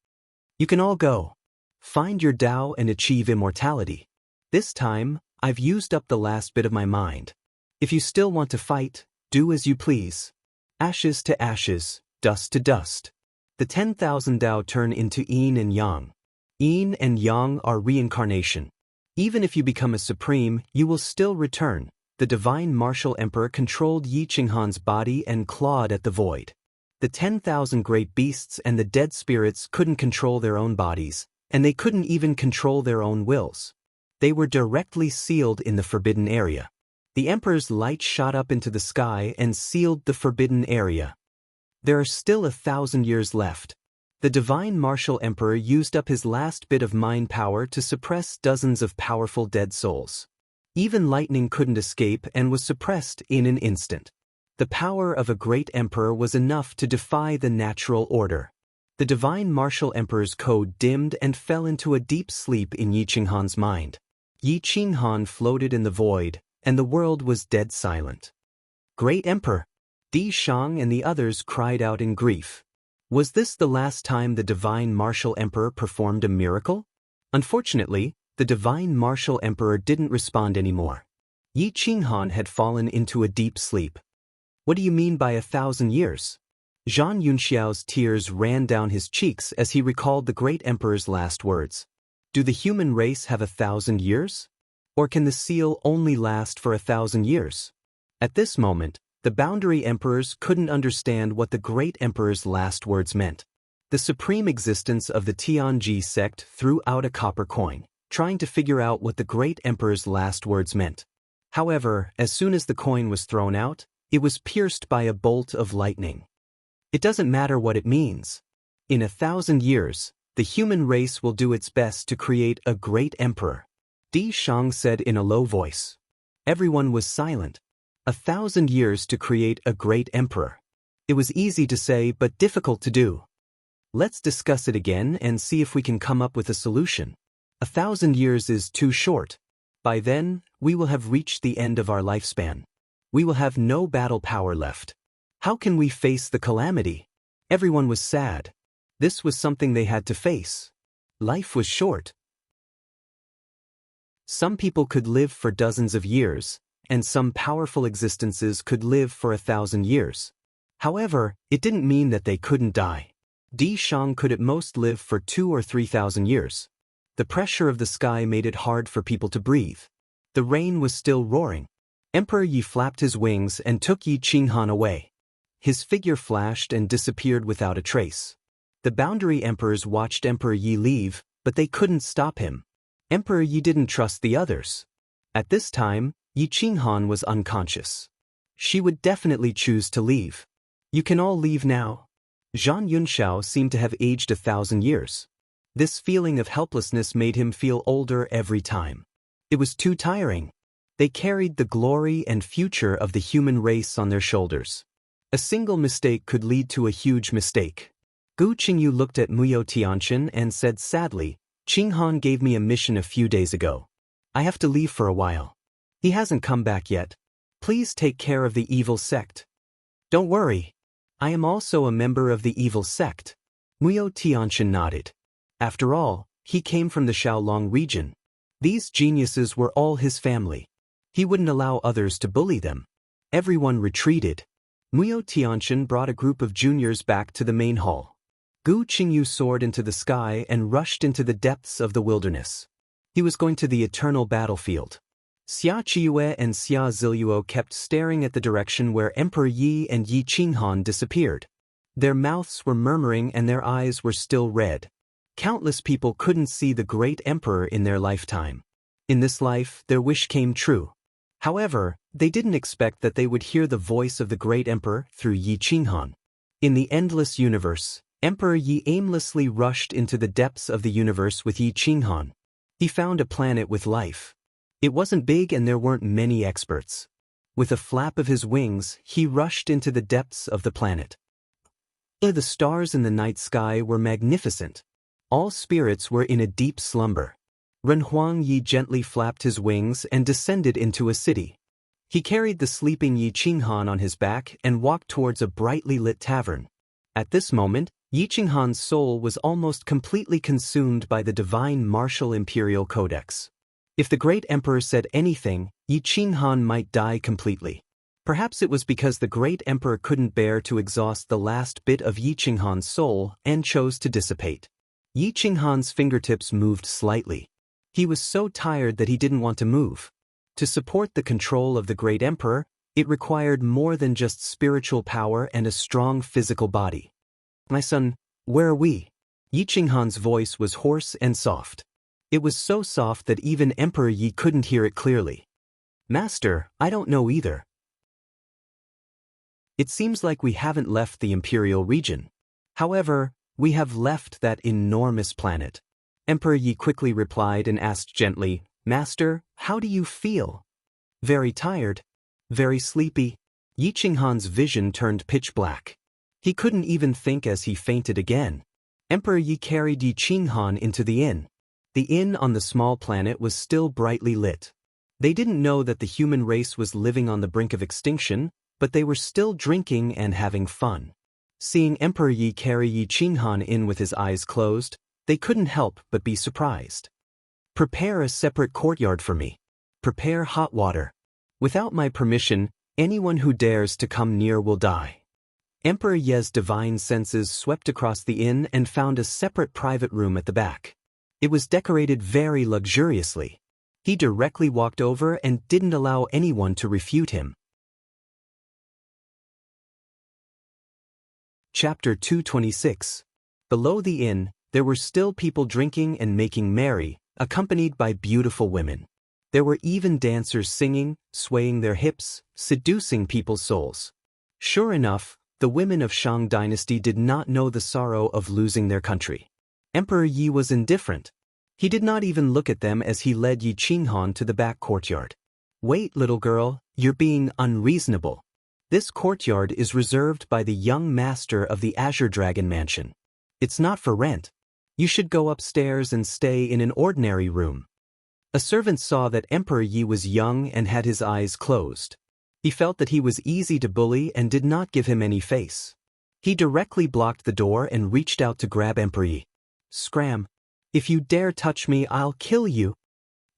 You can all go. Find your Tao and achieve immortality. This time, I've used up the last bit of my mind. If you still want to fight, do as you please. Ashes to ashes, dust to dust. The 10,000 Tao turn into yin and yang. Yin and yang are reincarnation. Even if you become a supreme, you will still return. The divine martial emperor controlled Yi Qinghan's body and clawed at the void. The 10,000 great beasts and the dead spirits couldn't control their own bodies, and they couldn't even control their own wills. They were directly sealed in the forbidden area. The emperor's light shot up into the sky and sealed the forbidden area. There are still 1,000 years left. The divine martial emperor used up his last bit of mind power to suppress dozens of powerful dead souls. Even lightning couldn't escape and was suppressed in an instant. The power of a great emperor was enough to defy the natural order. The divine martial emperor's code dimmed and fell into a deep sleep in Yi Qinghan's mind. Yi Qinghan floated in the void, and the world was dead silent. Great Emperor! Di Shang and the others cried out in grief. Was this the last time the divine martial emperor performed a miracle? Unfortunately, The divine martial emperor didn't respond anymore. Yi Qinghan had fallen into a deep sleep. What do you mean by 1,000 years? Zhang Yunxiao's tears ran down his cheeks as he recalled the great emperor's last words. Do the human race have 1,000 years? Or can the seal only last for 1,000 years? At this moment, the boundary emperors couldn't understand what the great emperor's last words meant. The supreme existence of the Tianji sect threw out a copper coin, trying to figure out what the great emperor's last words meant. However, as soon as the coin was thrown out, it was pierced by a bolt of lightning. It doesn't matter what it means. In 1,000 years, the human race will do its best to create a great emperor, Di Shang said in a low voice. Everyone was silent. 1,000 years to create a great emperor. It was easy to say but difficult to do. Let's discuss it again and see if we can come up with a solution. 1,000 years is too short. By then, we will have reached the end of our lifespan. We will have no battle power left. How can we face the calamity? Everyone was sad. This was something they had to face. Life was short. Some people could live for dozens of years, and some powerful existences could live for 1,000 years. However, it didn't mean that they couldn't die. Di Shang could at most live for 2,000 or 3,000 years. The pressure of the sky made it hard for people to breathe. The rain was still roaring. Emperor Yi flapped his wings and took Yi Qinghan away. His figure flashed and disappeared without a trace. The boundary emperors watched Emperor Yi leave, but they couldn't stop him. Emperor Yi didn't trust the others. At this time, Yi Qinghan was unconscious. She would definitely choose to leave. You can all leave now. Zhang Yunxiao seemed to have aged 1,000 years. This feeling of helplessness made him feel older every time. It was too tiring. They carried the glory and future of the human race on their shoulders. A single mistake could lead to a huge mistake. Gu Qingyu looked at Muyo Tianchen and said sadly, Qinghan gave me a mission a few days ago. I have to leave for a while. He hasn't come back yet. Please take care of the evil sect. Don't worry. I am also a member of the evil sect. Muyo Tianchen nodded. After all, he came from the Shaolong region. These geniuses were all his family. He wouldn't allow others to bully them. Everyone retreated. Muyo Tianchen brought a group of juniors back to the main hall. Gu Qingyu soared into the sky and rushed into the depths of the wilderness. He was going to the eternal battlefield. Xia Qiyue and Xia Ziluo kept staring at the direction where Emperor Yi and Yi Qinghan disappeared. Their mouths were murmuring and their eyes were still red. Countless people couldn't see the great emperor in their lifetime. In this life, their wish came true. However, they didn't expect that they would hear the voice of the great emperor through Yi Qinghan. In the endless universe, Emperor Yi aimlessly rushed into the depths of the universe with Yi Qinghan. He found a planet with life. It wasn't big and there weren't many experts. With a flap of his wings, he rushed into the depths of the planet. The stars in the night sky were magnificent. All spirits were in a deep slumber. Renhuang Yi gently flapped his wings and descended into a city. He carried the sleeping Yi Qinghan on his back and walked towards a brightly lit tavern. At this moment, Yi Qinghan's soul was almost completely consumed by the divine martial imperial codex. If the great emperor said anything, Yi Qinghan might die completely. Perhaps it was because the great emperor couldn't bear to exhaust the last bit of Yi Qinghan's soul and chose to dissipate. Yi Qinghan's fingertips moved slightly. He was so tired that he didn't want to move. To support the control of the great emperor, it required more than just spiritual power and a strong physical body. My son, where are we? Yi Qinghan's voice was hoarse and soft. It was so soft that even Emperor Yi couldn't hear it clearly. Master, I don't know either. It seems like we haven't left the imperial region. However, we have left that enormous planet. Emperor Yi quickly replied and asked gently, Master, how do you feel? Very tired. Very sleepy. Yi Qinghan's vision turned pitch black. He couldn't even think as he fainted again. Emperor Yi carried Yi Qinghan into the inn. The inn on the small planet was still brightly lit. They didn't know that the human race was living on the brink of extinction, but they were still drinking and having fun. Seeing Emperor Yi carry Yi Qinghan in with his eyes closed, they couldn't help but be surprised. Prepare a separate courtyard for me. Prepare hot water. Without my permission, anyone who dares to come near will die. Emperor Ye's divine senses swept across the inn and found a separate private room at the back. It was decorated very luxuriously. He directly walked over and didn't allow anyone to refute him. Chapter 226. Below the inn, there were still people drinking and making merry, accompanied by beautiful women. There were even dancers singing, swaying their hips, seducing people's souls. Sure enough, the women of Shang dynasty did not know the sorrow of losing their country. Emperor Yi was indifferent. He did not even look at them as he led Yi Qinghan to the back courtyard. Wait, little girl, you're being unreasonable. This courtyard is reserved by the young master of the Azure Dragon Mansion. It's not for rent. You should go upstairs and stay in an ordinary room. A servant saw that Emperor Yi was young and had his eyes closed. He felt that he was easy to bully and did not give him any face. He directly blocked the door and reached out to grab Emperor Yi. Scram! If you dare touch me, I'll kill you!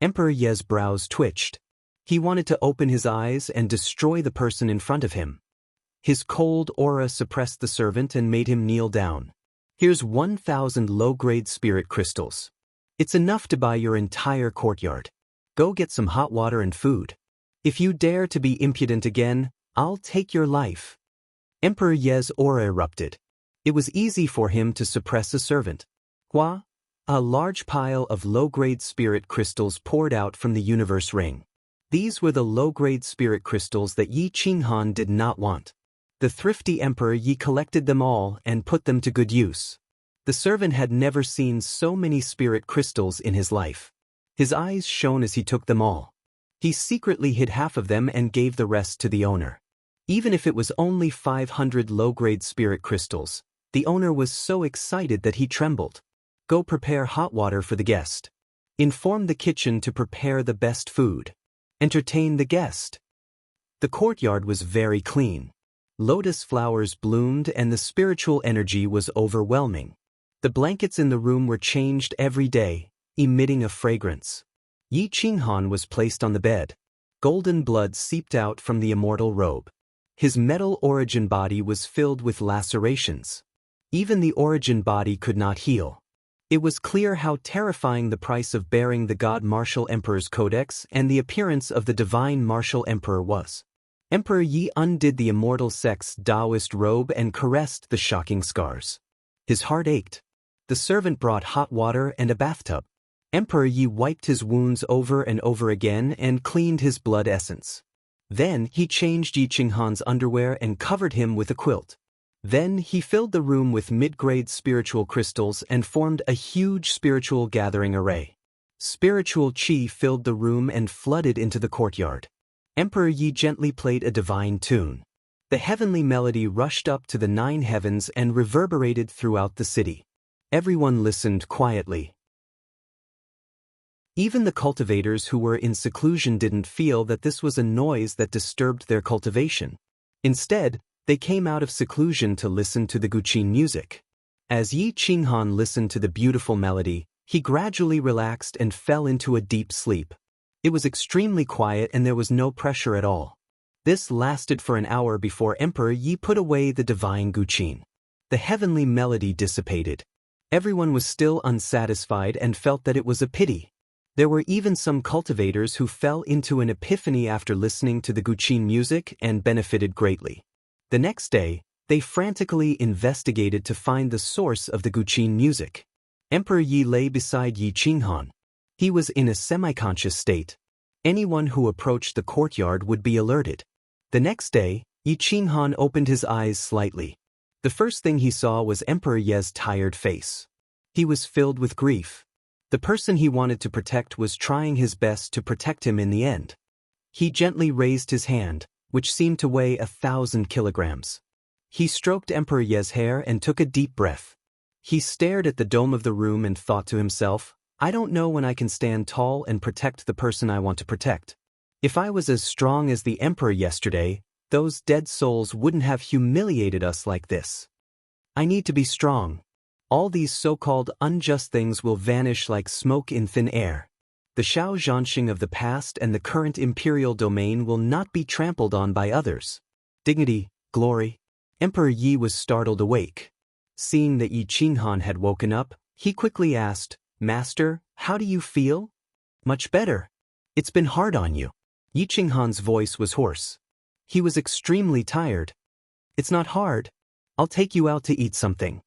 Emperor Ye's brows twitched. He wanted to open his eyes and destroy the person in front of him. His cold aura suppressed the servant and made him kneel down. Here's 1,000 low-grade spirit crystals. It's enough to buy your entire courtyard. Go get some hot water and food. If you dare to be impudent again, I'll take your life. Emperor Ye's aura erupted. It was easy for him to suppress a servant. Hua? A large pile of low-grade spirit crystals poured out from the universe ring. These were the low-grade spirit crystals that Yi Qinghan did not want. The thrifty Emperor Yi collected them all and put them to good use. The servant had never seen so many spirit crystals in his life. His eyes shone as he took them all. He secretly hid half of them and gave the rest to the owner. Even if it was only 500 low-grade spirit crystals, the owner was so excited that he trembled. Go prepare hot water for the guest. Inform the kitchen to prepare the best food. Entertain the guest. The courtyard was very clean. Lotus flowers bloomed and the spiritual energy was overwhelming. The blankets in the room were changed every day, emitting a fragrance. Yi Qinghan was placed on the bed. Golden blood seeped out from the immortal robe. His metal origin body was filled with lacerations. Even the origin body could not heal. It was clear how terrifying the price of bearing the God Martial Emperor's codex and the appearance of the Divine Martial Emperor was. Emperor Yi undid the immortal sect's Taoist robe and caressed the shocking scars. His heart ached. The servant brought hot water and a bathtub. Emperor Yi wiped his wounds over and over again and cleaned his blood essence. Then he changed Yi Qinghan's underwear and covered him with a quilt. Then he filled the room with mid-grade spiritual crystals and formed a huge spiritual gathering array. Spiritual qi filled the room and flooded into the courtyard. Emperor Yi gently played a divine tune. The heavenly melody rushed up to the 9 heavens and reverberated throughout the city. Everyone listened quietly. Even the cultivators who were in seclusion didn't feel that this was a noise that disturbed their cultivation. Instead, they came out of seclusion to listen to the Guqin music. As Yi Qinghan listened to the beautiful melody, he gradually relaxed and fell into a deep sleep. It was extremely quiet and there was no pressure at all. This lasted for an hour before Emperor Yi put away the divine Guqin. The heavenly melody dissipated. Everyone was still unsatisfied and felt that it was a pity. There were even some cultivators who fell into an epiphany after listening to the Guqin music and benefited greatly. The next day, they frantically investigated to find the source of the Guqin music. Emperor Yi lay beside Yi Qinghan. He was in a semi-conscious state. Anyone who approached the courtyard would be alerted. The next day, Yi Qinghan opened his eyes slightly. The first thing he saw was Emperor Ye's tired face. He was filled with grief. The person he wanted to protect was trying his best to protect him in the end. He gently raised his hand, which seemed to weigh 1,000 kilograms. He stroked Emperor Ye's hair and took a deep breath. He stared at the dome of the room and thought to himself, I don't know when I can stand tall and protect the person I want to protect. If I was as strong as the Emperor yesterday, those dead souls wouldn't have humiliated us like this. I need to be strong. All these so-called unjust things will vanish like smoke in thin air. The Shao Zhanxing of the past and the current imperial domain will not be trampled on by others. Dignity, glory. Emperor Yi was startled awake. Seeing that Yi Qinghan had woken up, he quickly asked, "Master, how do you feel?" "Much better. It's been hard on you." Yi Qinghan's voice was hoarse. He was extremely tired. "It's not hard. I'll take you out to eat something."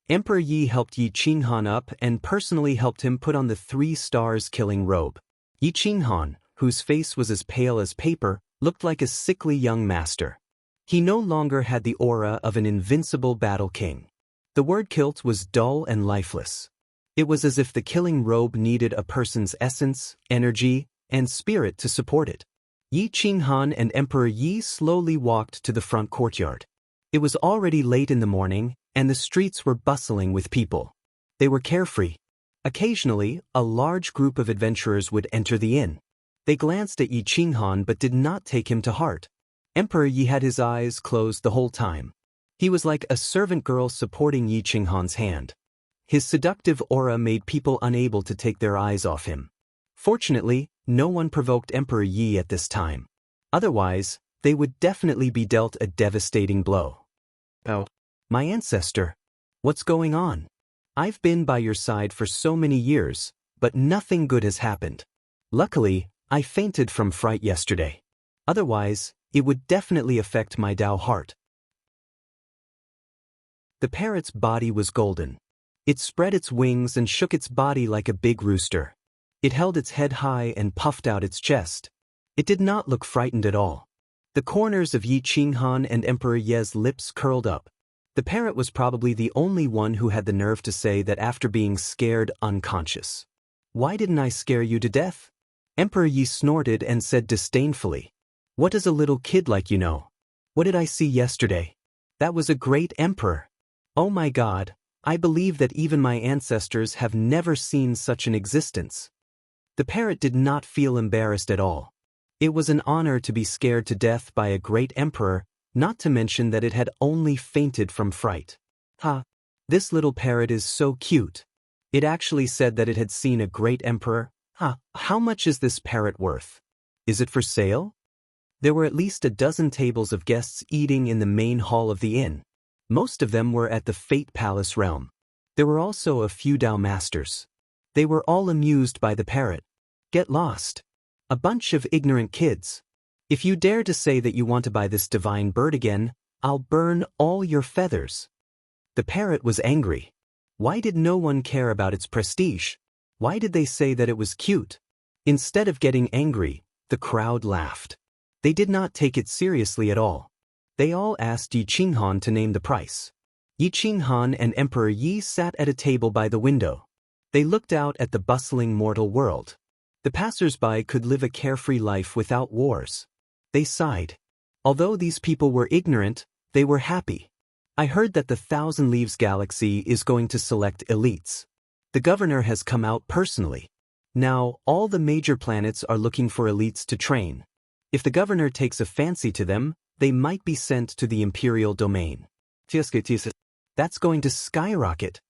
Emperor Yi helped Yi Qinghan up and personally helped him put on the 3 stars killing robe. Yi Qinghan, whose face was as pale as paper, looked like a sickly young master. He no longer had the aura of an invincible battle king. The word kilt was dull and lifeless. It was as if the killing robe needed a person's essence, energy, and spirit to support it. Yi Qinghan and Emperor Yi slowly walked to the front courtyard. It was already late in the morning, and the streets were bustling with people. They were carefree. Occasionally, a large group of adventurers would enter the inn. They glanced at Yi Qinghan but did not take him to heart. Emperor Yi had his eyes closed the whole time. He was like a servant girl supporting Yi Qinghan's hand. His seductive aura made people unable to take their eyes off him. Fortunately, no one provoked Emperor Yi at this time. Otherwise, they would definitely be dealt a devastating blow. "Oh, my ancestor. What's going on? I've been by your side for so many years, but nothing good has happened. Luckily, I fainted from fright yesterday. Otherwise, it would definitely affect my Dao heart." The parrot's body was golden. It spread its wings and shook its body like a big rooster. It held its head high and puffed out its chest. It did not look frightened at all. The corners of Yi Qinghan and Emperor Ye's lips curled up. The parrot was probably the only one who had the nerve to say that after being scared unconscious. "Why didn't I scare you to death?" Emperor Yi snorted and said disdainfully. "What does a little kid like you know? What did I see yesterday? That was a great emperor. Oh my God, I believe that even my ancestors have never seen such an existence." The parrot did not feel embarrassed at all. It was an honor to be scared to death by a great emperor, not to mention that it had only fainted from fright. "Ha! This little parrot is so cute. It actually said that it had seen a great emperor. Ha! How much is this parrot worth? Is it for sale?" There were at least a dozen tables of guests eating in the main hall of the inn. Most of them were at the Fate Palace realm. There were also a few Dao masters. They were all amused by the parrot. "Get lost. A bunch of ignorant kids. If you dare to say that you want to buy this divine bird again, I'll burn all your feathers." The parrot was angry. Why did no one care about its prestige? Why did they say that it was cute? Instead of getting angry, the crowd laughed. They did not take it seriously at all. They all asked Yi Qinghan to name the price. Yi Qinghan and Emperor Yi sat at a table by the window. They looked out at the bustling mortal world. The passers-by could live a carefree life without wars. They sighed. Although these people were ignorant, they were happy. "I heard that the Thousand Leaves Galaxy is going to select elites. The governor has come out personally. Now, all the major planets are looking for elites to train. If the governor takes a fancy to them, they might be sent to the imperial domain. That's going to skyrocket.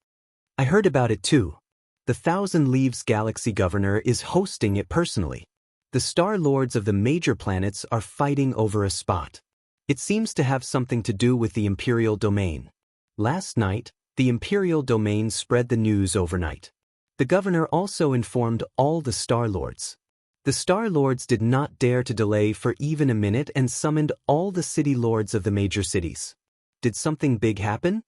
I heard about it too. The Thousand Leaves Galaxy governor is hosting it personally. The Star Lords of the major planets are fighting over a spot. It seems to have something to do with the imperial domain. Last night, the imperial domain spread the news overnight. The governor also informed all the Star Lords. The Star Lords did not dare to delay for even a minute and summoned all the city lords of the major cities. Did something big happen?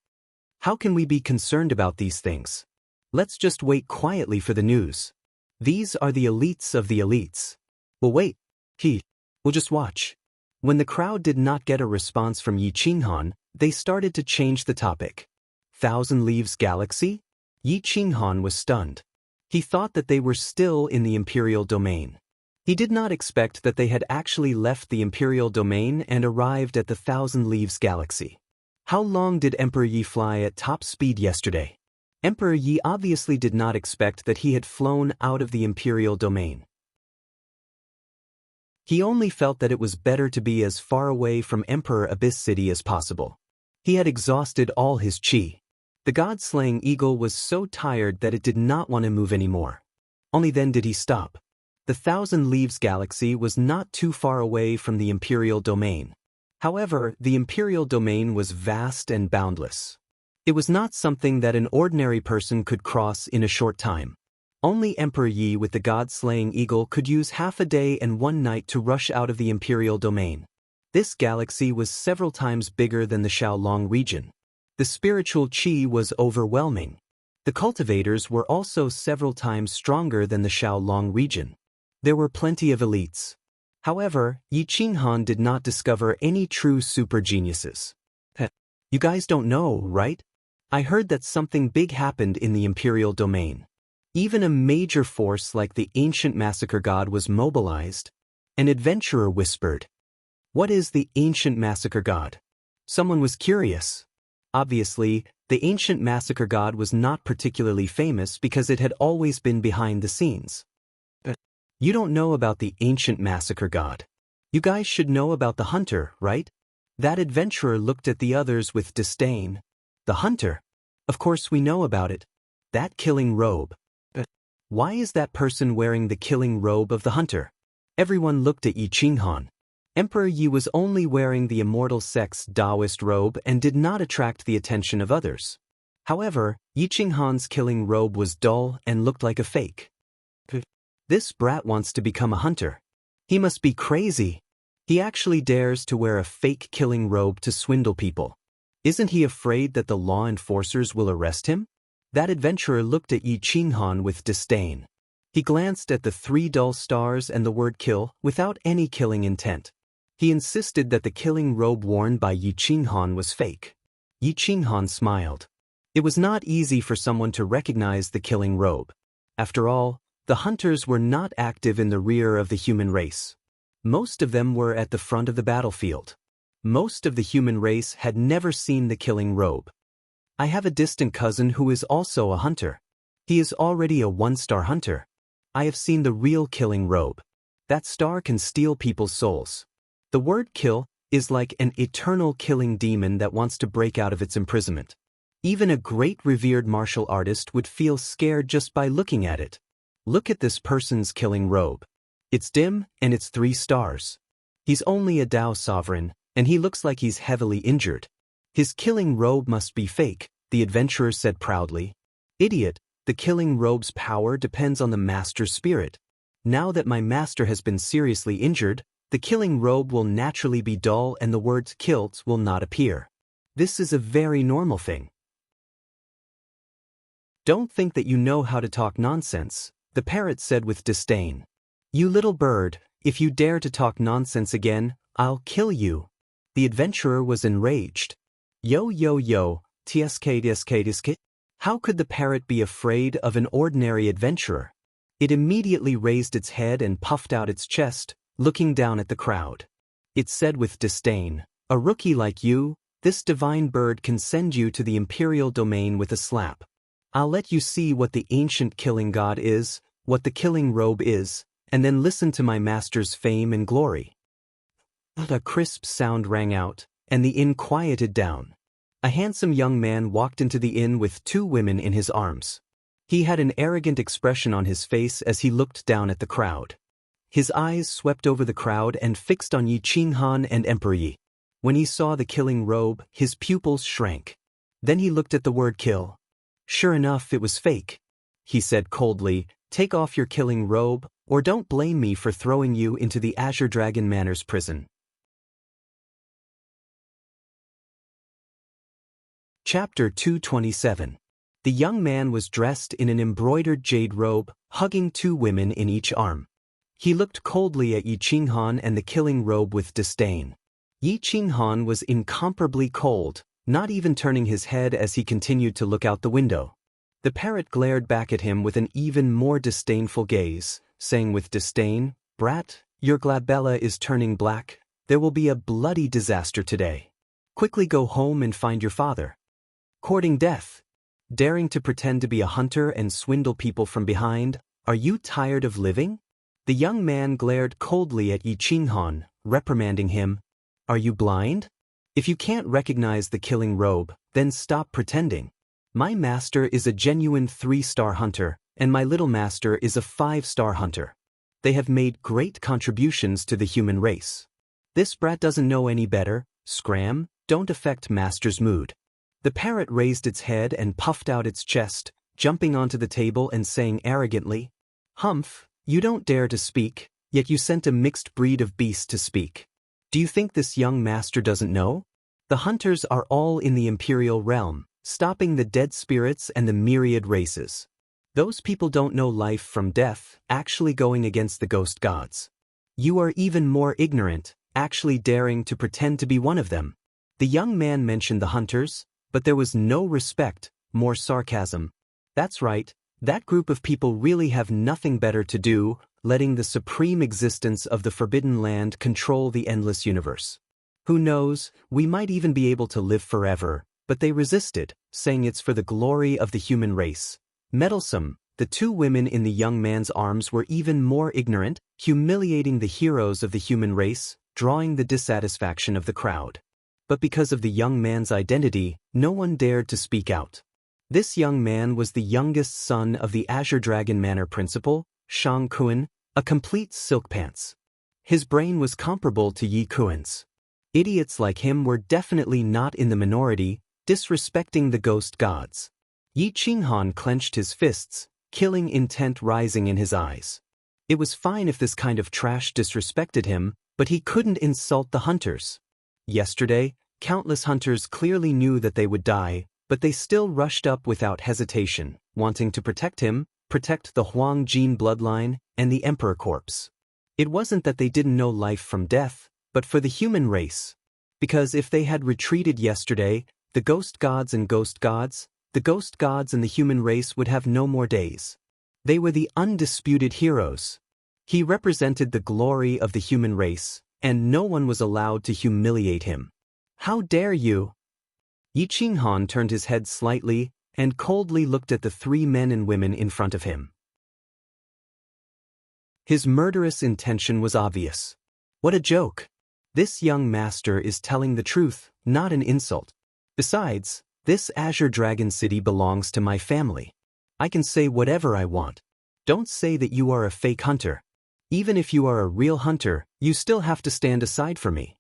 How can we be concerned about these things? Let's just wait quietly for the news. These are the elites of the elites. We'll wait. We'll just watch. When the crowd did not get a response from Yi Qinghan, they started to change the topic. Thousand Leaves Galaxy? Yi Qinghan was stunned. He thought that they were still in the imperial domain. He did not expect that they had actually left the imperial domain and arrived at the Thousand Leaves Galaxy. How long did Emperor Yi fly at top speed yesterday? Emperor Yi obviously did not expect that he had flown out of the imperial domain. He only felt that it was better to be as far away from Emperor Abyss City as possible. He had exhausted all his chi. The god-slaying eagle was so tired that it did not want to move anymore. Only then did he stop. The Thousand Leaves Galaxy was not too far away from the Imperial Domain. However, the Imperial Domain was vast and boundless. It was not something that an ordinary person could cross in a short time. Only Emperor Yi with the god-slaying eagle could use half a day and one night to rush out of the Imperial Domain. This galaxy was several times bigger than the Xiaolong region. The spiritual qi was overwhelming. The cultivators were also several times stronger than the Xiaolong region. There were plenty of elites. However, Yi Qinghan did not discover any true super geniuses. You guys don't know, right? I heard that something big happened in the Imperial Domain. Even a major force like the ancient massacre god was mobilized. An adventurer whispered, "What is the ancient massacre god?" Someone was curious. Obviously, the ancient massacre god was not particularly famous because it had always been behind the scenes. You don't know about the ancient massacre god. You guys should know about the hunter, right? That adventurer looked at the others with disdain. The hunter? Of course we know about it. That killing robe. Why is that person wearing the killing robe of the hunter? Everyone looked at Yi Qinghan. Emperor Yi was only wearing the immortal sect's Taoist robe and did not attract the attention of others. However, Yi Qinghan's killing robe was dull and looked like a fake. This brat wants to become a hunter. He must be crazy. He actually dares to wear a fake killing robe to swindle people. Isn't he afraid that the law enforcers will arrest him? That adventurer looked at Yi Qinghan with disdain. He glanced at the 3 dull stars and the word kill without any killing intent. He insisted that the killing robe worn by Yi Qinghan was fake. Yi Qinghan smiled. It was not easy for someone to recognize the killing robe. After all, the hunters were not active in the rear of the human race. Most of them were at the front of the battlefield. Most of the human race had never seen the killing robe. I have a distant cousin who is also a hunter. He is already a 1-star hunter. I have seen the real killing robe. That star can steal people's souls. The word kill is like an eternal killing demon that wants to break out of its imprisonment. Even a great revered martial artist would feel scared just by looking at it. Look at this person's killing robe. It's dim and it's 3 stars. He's only a Tao sovereign, and he looks like he's heavily injured. His killing robe must be fake, the adventurer said proudly. Idiot, the killing robe's power depends on the master's spirit. Now that my master has been seriously injured, the killing robe will naturally be dull and the words kilt will not appear. This is a very normal thing. Don't think that you know how to talk nonsense, the parrot said with disdain. You little bird, if you dare to talk nonsense again, I'll kill you. The adventurer was enraged. Yo yo yo, tsk. How could the parrot be afraid of an ordinary adventurer? It immediately raised its head and puffed out its chest, looking down at the crowd. It said with disdain, "A rookie like you, this divine bird can send you to the Imperial Domain with a slap. I'll let you see what the ancient killing god is, what the killing robe is, and then listen to my master's fame and glory." A crisp sound rang out, and the inn quieted down. A handsome young man walked into the inn with 2 women in his arms. He had an arrogant expression on his face as he looked down at the crowd. His eyes swept over the crowd and fixed on Yi Qinghan and Emperor Yi. When he saw the killing robe, his pupils shrank. Then he looked at the word kill. Sure enough, it was fake. He said coldly, "Take off your killing robe, or don't blame me for throwing you into the Azure Dragon Manor's prison." Chapter 227. The young man was dressed in an embroidered jade robe, hugging 2 women in each arm. He looked coldly at Yi Qinghan and the killing robe with disdain. Yi Qinghan was incomparably cold, not even turning his head as he continued to look out the window. The parrot glared back at him with an even more disdainful gaze, saying with disdain, "Brat, your glabella is turning black. There will be a bloody disaster today. Quickly go home and find your father." Courting death. Daring to pretend to be a hunter and swindle people from behind, are you tired of living? The young man glared coldly at Yi Qinghan, reprimanding him. Are you blind? If you can't recognize the killing robe, then stop pretending. My master is a genuine 3-star hunter, and my little master is a 5-star hunter. they have made great contributions to the human race. This brat doesn't know any better, scram, don't affect master's mood. The parrot raised its head and puffed out its chest, jumping onto the table and saying arrogantly, "Humph, you don't dare to speak, yet you sent a mixed breed of beast to speak. Do you think this young master doesn't know? The hunters are all in the imperial realm, stopping the dead spirits and the myriad races. Those people don't know life from death, actually going against the ghost gods. You are even more ignorant, actually daring to pretend to be one of them." The young man mentioned the hunters, but there was no respect, more sarcasm. That's right, that group of people really have nothing better to do, letting the supreme existence of the Forbidden Land control the endless universe. Who knows, we might even be able to live forever, but they resisted, saying it's for the glory of the human race. Meddlesome, the two women in the young man's arms were even more ignorant, humiliating the heroes of the human race, drawing the dissatisfaction of the crowd. But because of the young man's identity, no one dared to speak out. This young man was the youngest son of the Azure Dragon Manor principal, Shang Kuan, a complete silk pants. His brain was comparable to Yi Kuan's. Idiots like him were definitely not in the minority, disrespecting the ghost gods. Yi Qinghan clenched his fists, killing intent rising in his eyes. It was fine if this kind of trash disrespected him, but he couldn't insult the hunters. Yesterday, countless hunters clearly knew that they would die, but they still rushed up without hesitation, wanting to protect him, protect the Huang Jin bloodline, and the Emperor Corpse. It wasn't that they didn't know life from death, but for the human race. Because if they had retreated yesterday, the ghost gods and the human race would have no more days. They were the undisputed heroes. He represented the glory of the human race, and no one was allowed to humiliate him. How dare you? Yi Qinghan turned his head slightly and coldly looked at the three men and women in front of him. His murderous intention was obvious. What a joke! This young master is telling the truth, not an insult. Besides, this Azure Dragon City belongs to my family. I can say whatever I want. Don't say that you are a fake hunter. Even if you are a real hunter, you still have to stand aside for me.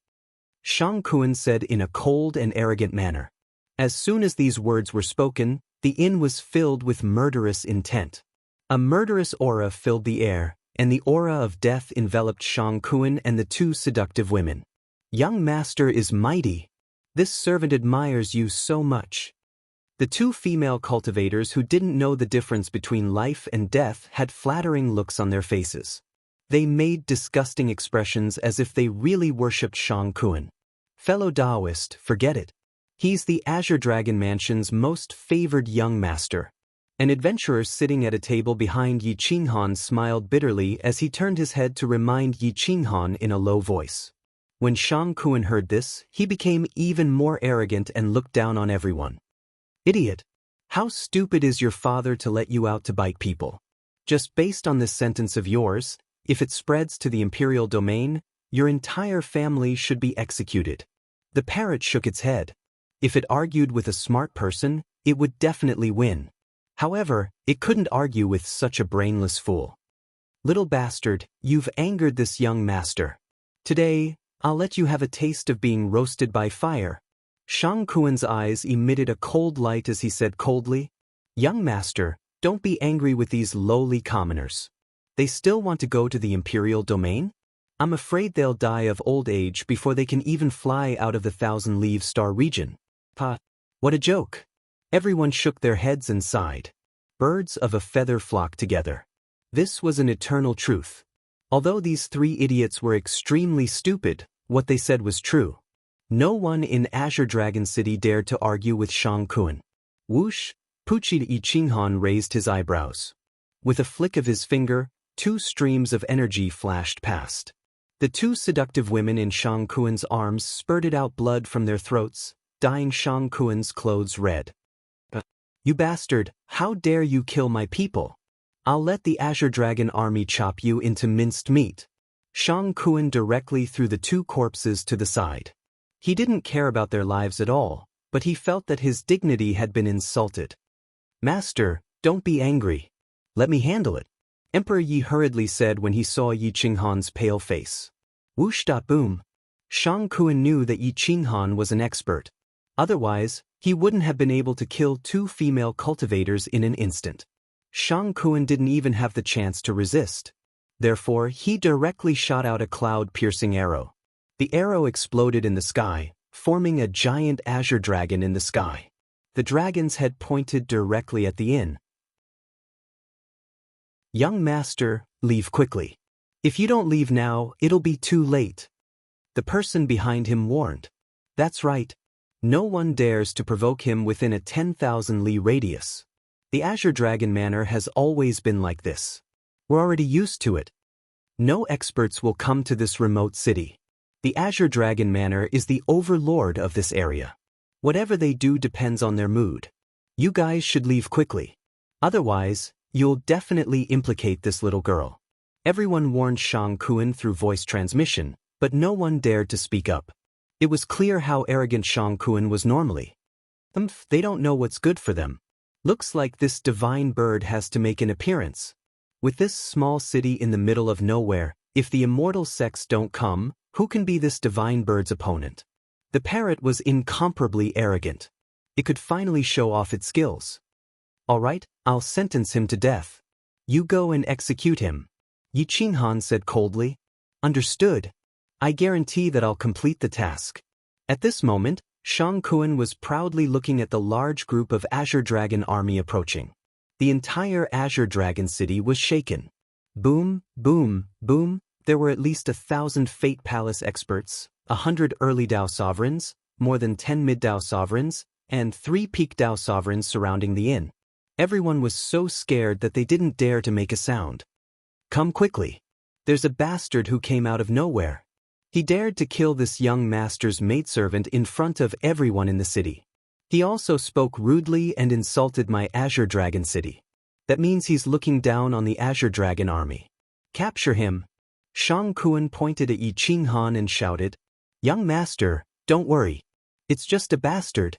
Shang Kuan said in a cold and arrogant manner. As soon as these words were spoken, the inn was filled with murderous intent. A murderous aura filled the air, and the aura of death enveloped Shang Kuan and the two seductive women. Young master is mighty. This servant admires you so much. The two female cultivators who didn't know the difference between life and death had flattering looks on their faces. They made disgusting expressions as if they really worshipped Shang Kuan. Fellow Taoist, forget it. He's the Azure Dragon Mansion's most favored young master. An adventurer sitting at a table behind Yi Qinghan smiled bitterly as he turned his head to remind Yi Qinghan in a low voice. When Shang Kuan heard this, he became even more arrogant and looked down on everyone. Idiot! How stupid is your father to let you out to bite people? Just based on this sentence of yours, if it spreads to the imperial domain, your entire family should be executed. The parrot shook its head. If it argued with a smart person, it would definitely win. However, it couldn't argue with such a brainless fool. Little bastard, you've angered this young master. Today, I'll let you have a taste of being roasted by fire. Shang Kuan's eyes emitted a cold light as he said coldly, Young master, don't be angry with these lowly commoners. They still want to go to the imperial domain? I'm afraid they'll die of old age before they can even fly out of the Thousand-Leaf Star region. Pa, what a joke. Everyone shook their heads and sighed. Birds of a feather flock together. This was an eternal truth. Although these three idiots were extremely stupid, what they said was true. No one in Azure Dragon City dared to argue with Shang Kuan. Whoosh, Puchi Yi Qinghan raised his eyebrows. With a flick of his finger, two streams of energy flashed past. The two seductive women in Shang Kuan's arms spurted out blood from their throats, dyeing Shang Kuan's clothes red. You bastard, how dare you kill my people? I'll let the Azure Dragon army chop you into minced meat. Shang Kuan directly threw the two corpses to the side. He didn't care about their lives at all, but he felt that his dignity had been insulted. Master, don't be angry. Let me handle it. Emperor Yi hurriedly said when he saw Yi Qinghan's pale face. Whoosh. Boom. Shang Kuan knew that Yi Qinghan was an expert. Otherwise, he wouldn't have been able to kill 2 female cultivators in an instant. Shang Kuan didn't even have the chance to resist. Therefore, he directly shot out a cloud-piercing arrow. The arrow exploded in the sky, forming a giant azure dragon in the sky. The dragon's head pointed directly at the inn. Young master, leave quickly. If you don't leave now, it'll be too late. The person behind him warned. That's right. No one dares to provoke him within a 10,000 li radius. The Azure Dragon Manor has always been like this. We're already used to it. No experts will come to this remote city. The Azure Dragon Manor is the overlord of this area. Whatever they do depends on their mood. You guys should leave quickly. Otherwise, you'll definitely implicate this little girl. Everyone warned Shang Kuan through voice transmission, but no one dared to speak up. It was clear how arrogant Shang Kuan was normally. They don't know what's good for them. Looks like this divine bird has to make an appearance. With this small city in the middle of nowhere, if the immortal sects don't come, who can be this divine bird's opponent? The parrot was incomparably arrogant. It could finally show off its skills. All right, I'll sentence him to death. You go and execute him. Yi Qinghan said coldly. Understood. I guarantee that I'll complete the task. At this moment, Shang Kuan was proudly looking at the large group of Azure Dragon army approaching. The entire Azure Dragon city was shaken. Boom, boom, boom. There were at least 1,000 Fate Palace experts, 100 early Dao sovereigns, more than 10 mid-Dao sovereigns, and 3 peak Dao sovereigns surrounding the inn. Everyone was so scared that they didn't dare to make a sound. Come quickly. There's a bastard who came out of nowhere. He dared to kill this young master's maidservant in front of everyone in the city. He also spoke rudely and insulted my Azure Dragon city. That means he's looking down on the Azure Dragon army. Capture him. Shang Kuan pointed at Yi Qinghan and shouted, Young master, don't worry. It's just a bastard.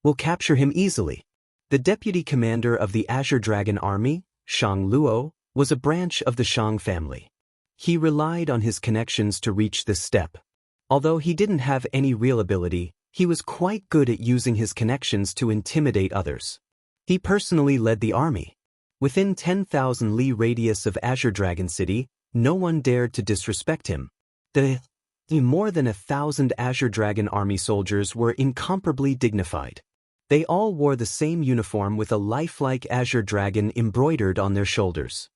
We'll capture him easily. The deputy commander of the Azure Dragon army, Shang Luo, was a branch of the Shang family. He relied on his connections to reach this step. Although he didn't have any real ability, he was quite good at using his connections to intimidate others. He personally led the army. Within 10,000 li radius of Azure Dragon City, no one dared to disrespect him. The more than 1,000 Azure Dragon army soldiers were incomparably dignified. They all wore the same uniform with a lifelike Azure Dragon embroidered on their shoulders.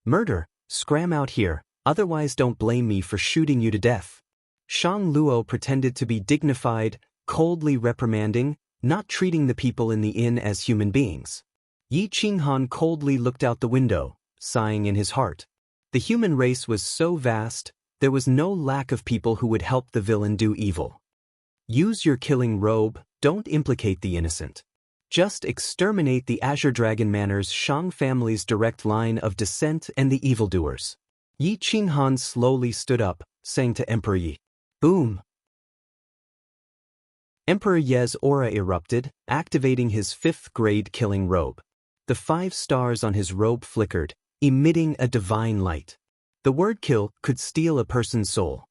Murder, scram out here, otherwise don't blame me for shooting you to death. Shang Luo pretended to be dignified, coldly reprimanding, not treating the people in the inn as human beings. Yi Qinghan coldly looked out the window, sighing in his heart. The human race was so vast, there was no lack of people who would help the villain do evil. Use your killing robe, don't implicate the innocent. Just exterminate the Azure Dragon Manor's Shang family's direct line of descent and the evildoers. Yi Qinghan slowly stood up, saying to Emperor Yi, Boom! Emperor Ye's aura erupted, activating his 5th grade killing robe. The 5 stars on his robe flickered, emitting a divine light. The word kill could steal a person's soul.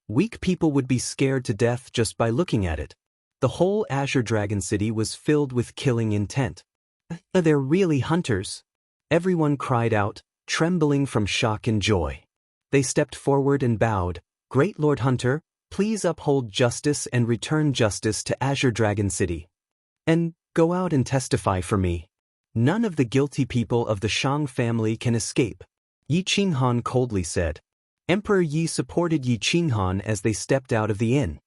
Weak people would be scared to death just by looking at it. The whole Azure Dragon City was filled with killing intent. They're really hunters. Everyone cried out, trembling from shock and joy. They stepped forward and bowed, Great Lord Hunter, please uphold justice and return justice to Azure Dragon City. And go out and testify for me. None of the guilty people of the Shang family can escape. Yi Qinghan coldly said. Emperor Yi supported Yi Qinghan as they stepped out of the inn.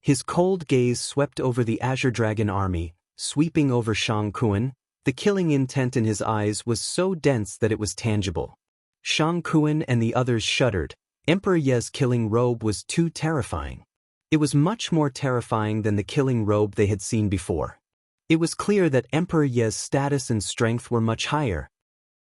His cold gaze swept over the Azure Dragon army, sweeping over Shang Kuan. The killing intent in his eyes was so dense that it was tangible. Shang Kuan and the others shuddered. Emperor Ye's killing robe was too terrifying. It was much more terrifying than the killing robe they had seen before. It was clear that Emperor Ye's status and strength were much higher.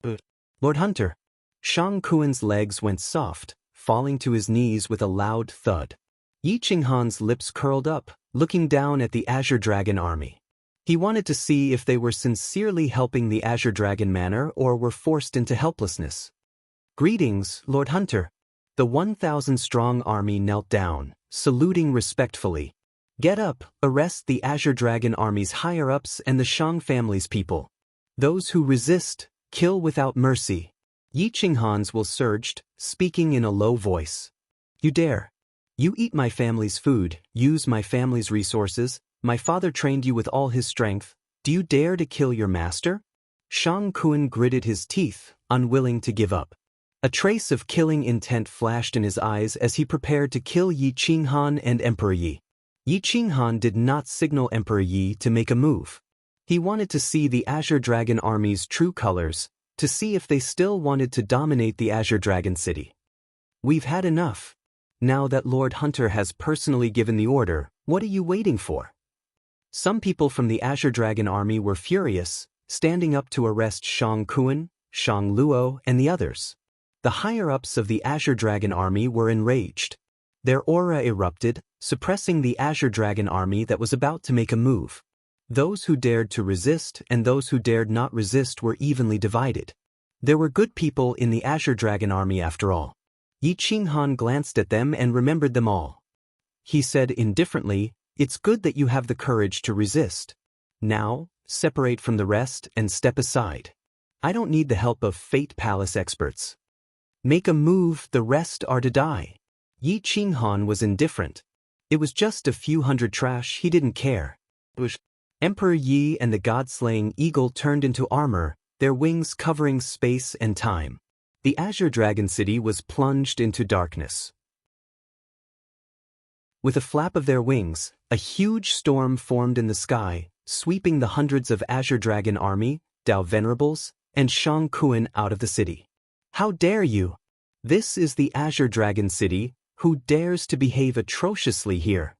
But, Lord Hunter, Shang Kuan's legs went soft, falling to his knees with a loud thud. Yi Qinghan's lips curled up, looking down at the Azure Dragon army. He wanted to see if they were sincerely helping the Azure Dragon Manor or were forced into helplessness. Greetings, Lord Hunter. The 1,000-strong army knelt down, saluting respectfully. Get up, arrest the Azure Dragon Army's higher-ups and the Shang family's people. Those who resist, kill without mercy. Yi Qinghan's will surged, speaking in a low voice. You dare. You eat my family's food, use my family's resources, my father trained you with all his strength, do you dare to kill your master? Shang Kun gritted his teeth, unwilling to give up. A trace of killing intent flashed in his eyes as he prepared to kill Yi Qinghan and Emperor Yi. Yi Qinghan did not signal Emperor Yi to make a move. He wanted to see the Azure Dragon Army's true colors, to see if they still wanted to dominate the Azure Dragon City. We've had enough. Now that Lord Hunter has personally given the order, what are you waiting for? Some people from the Azure Dragon Army were furious, standing up to arrest Shang Kun, Shang Luo, and the others. The higher-ups of the Azure Dragon Army were enraged. Their aura erupted, suppressing the Azure Dragon Army that was about to make a move. Those who dared to resist and those who dared not resist were evenly divided. There were good people in the Azure Dragon Army after all. Yi Qinghan glanced at them and remembered them all. He said indifferently, "It's good that you have the courage to resist. Now, separate from the rest and step aside. I don't need the help of Fate Palace experts. Make a move, the rest are to die." Yi Qinghan was indifferent. It was just a few hundred trash, he didn't care. Emperor Yi and the god-slaying eagle turned into armor, their wings covering space and time. The Azure Dragon City was plunged into darkness. With a flap of their wings, a huge storm formed in the sky, sweeping the hundreds of Azure Dragon Army, Dao Venerables, and Shang Kun out of the city. How dare you? This is the Azure Dragon City, who dares to behave atrociously here?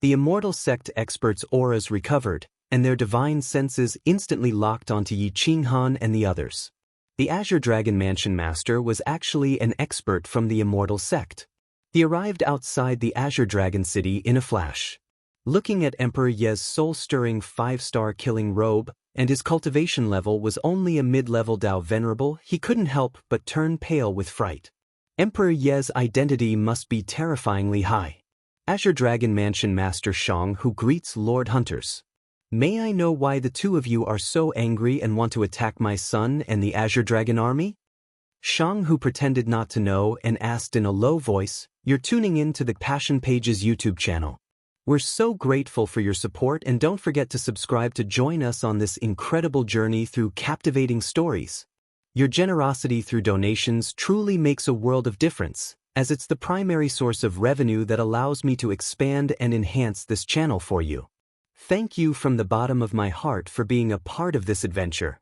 The immortal sect experts' auras recovered, and their divine senses instantly locked onto Yi Qinghan and the others. The Azure Dragon Mansion Master was actually an expert from the immortal sect. He arrived outside the Azure Dragon City in a flash. Looking at Emperor Ye's soul-stirring 5-star killing robe, and his cultivation level was only a mid-level Dao Venerable, he couldn't help but turn pale with fright. Emperor Ye's identity must be terrifyingly high. Azure Dragon Mansion Master Shang, who greets Lord Hunters. May I know why the two of you are so angry and want to attack my son and the Azure Dragon Army? Shang, who pretended not to know and asked in a low voice, "You're tuning in to the Passion Pages YouTube channel. We're so grateful for your support, and don't forget to subscribe to join us on this incredible journey through captivating stories. Your generosity through donations truly makes a world of difference, as it's the primary source of revenue that allows me to expand and enhance this channel for you. Thank you from the bottom of my heart for being a part of this adventure.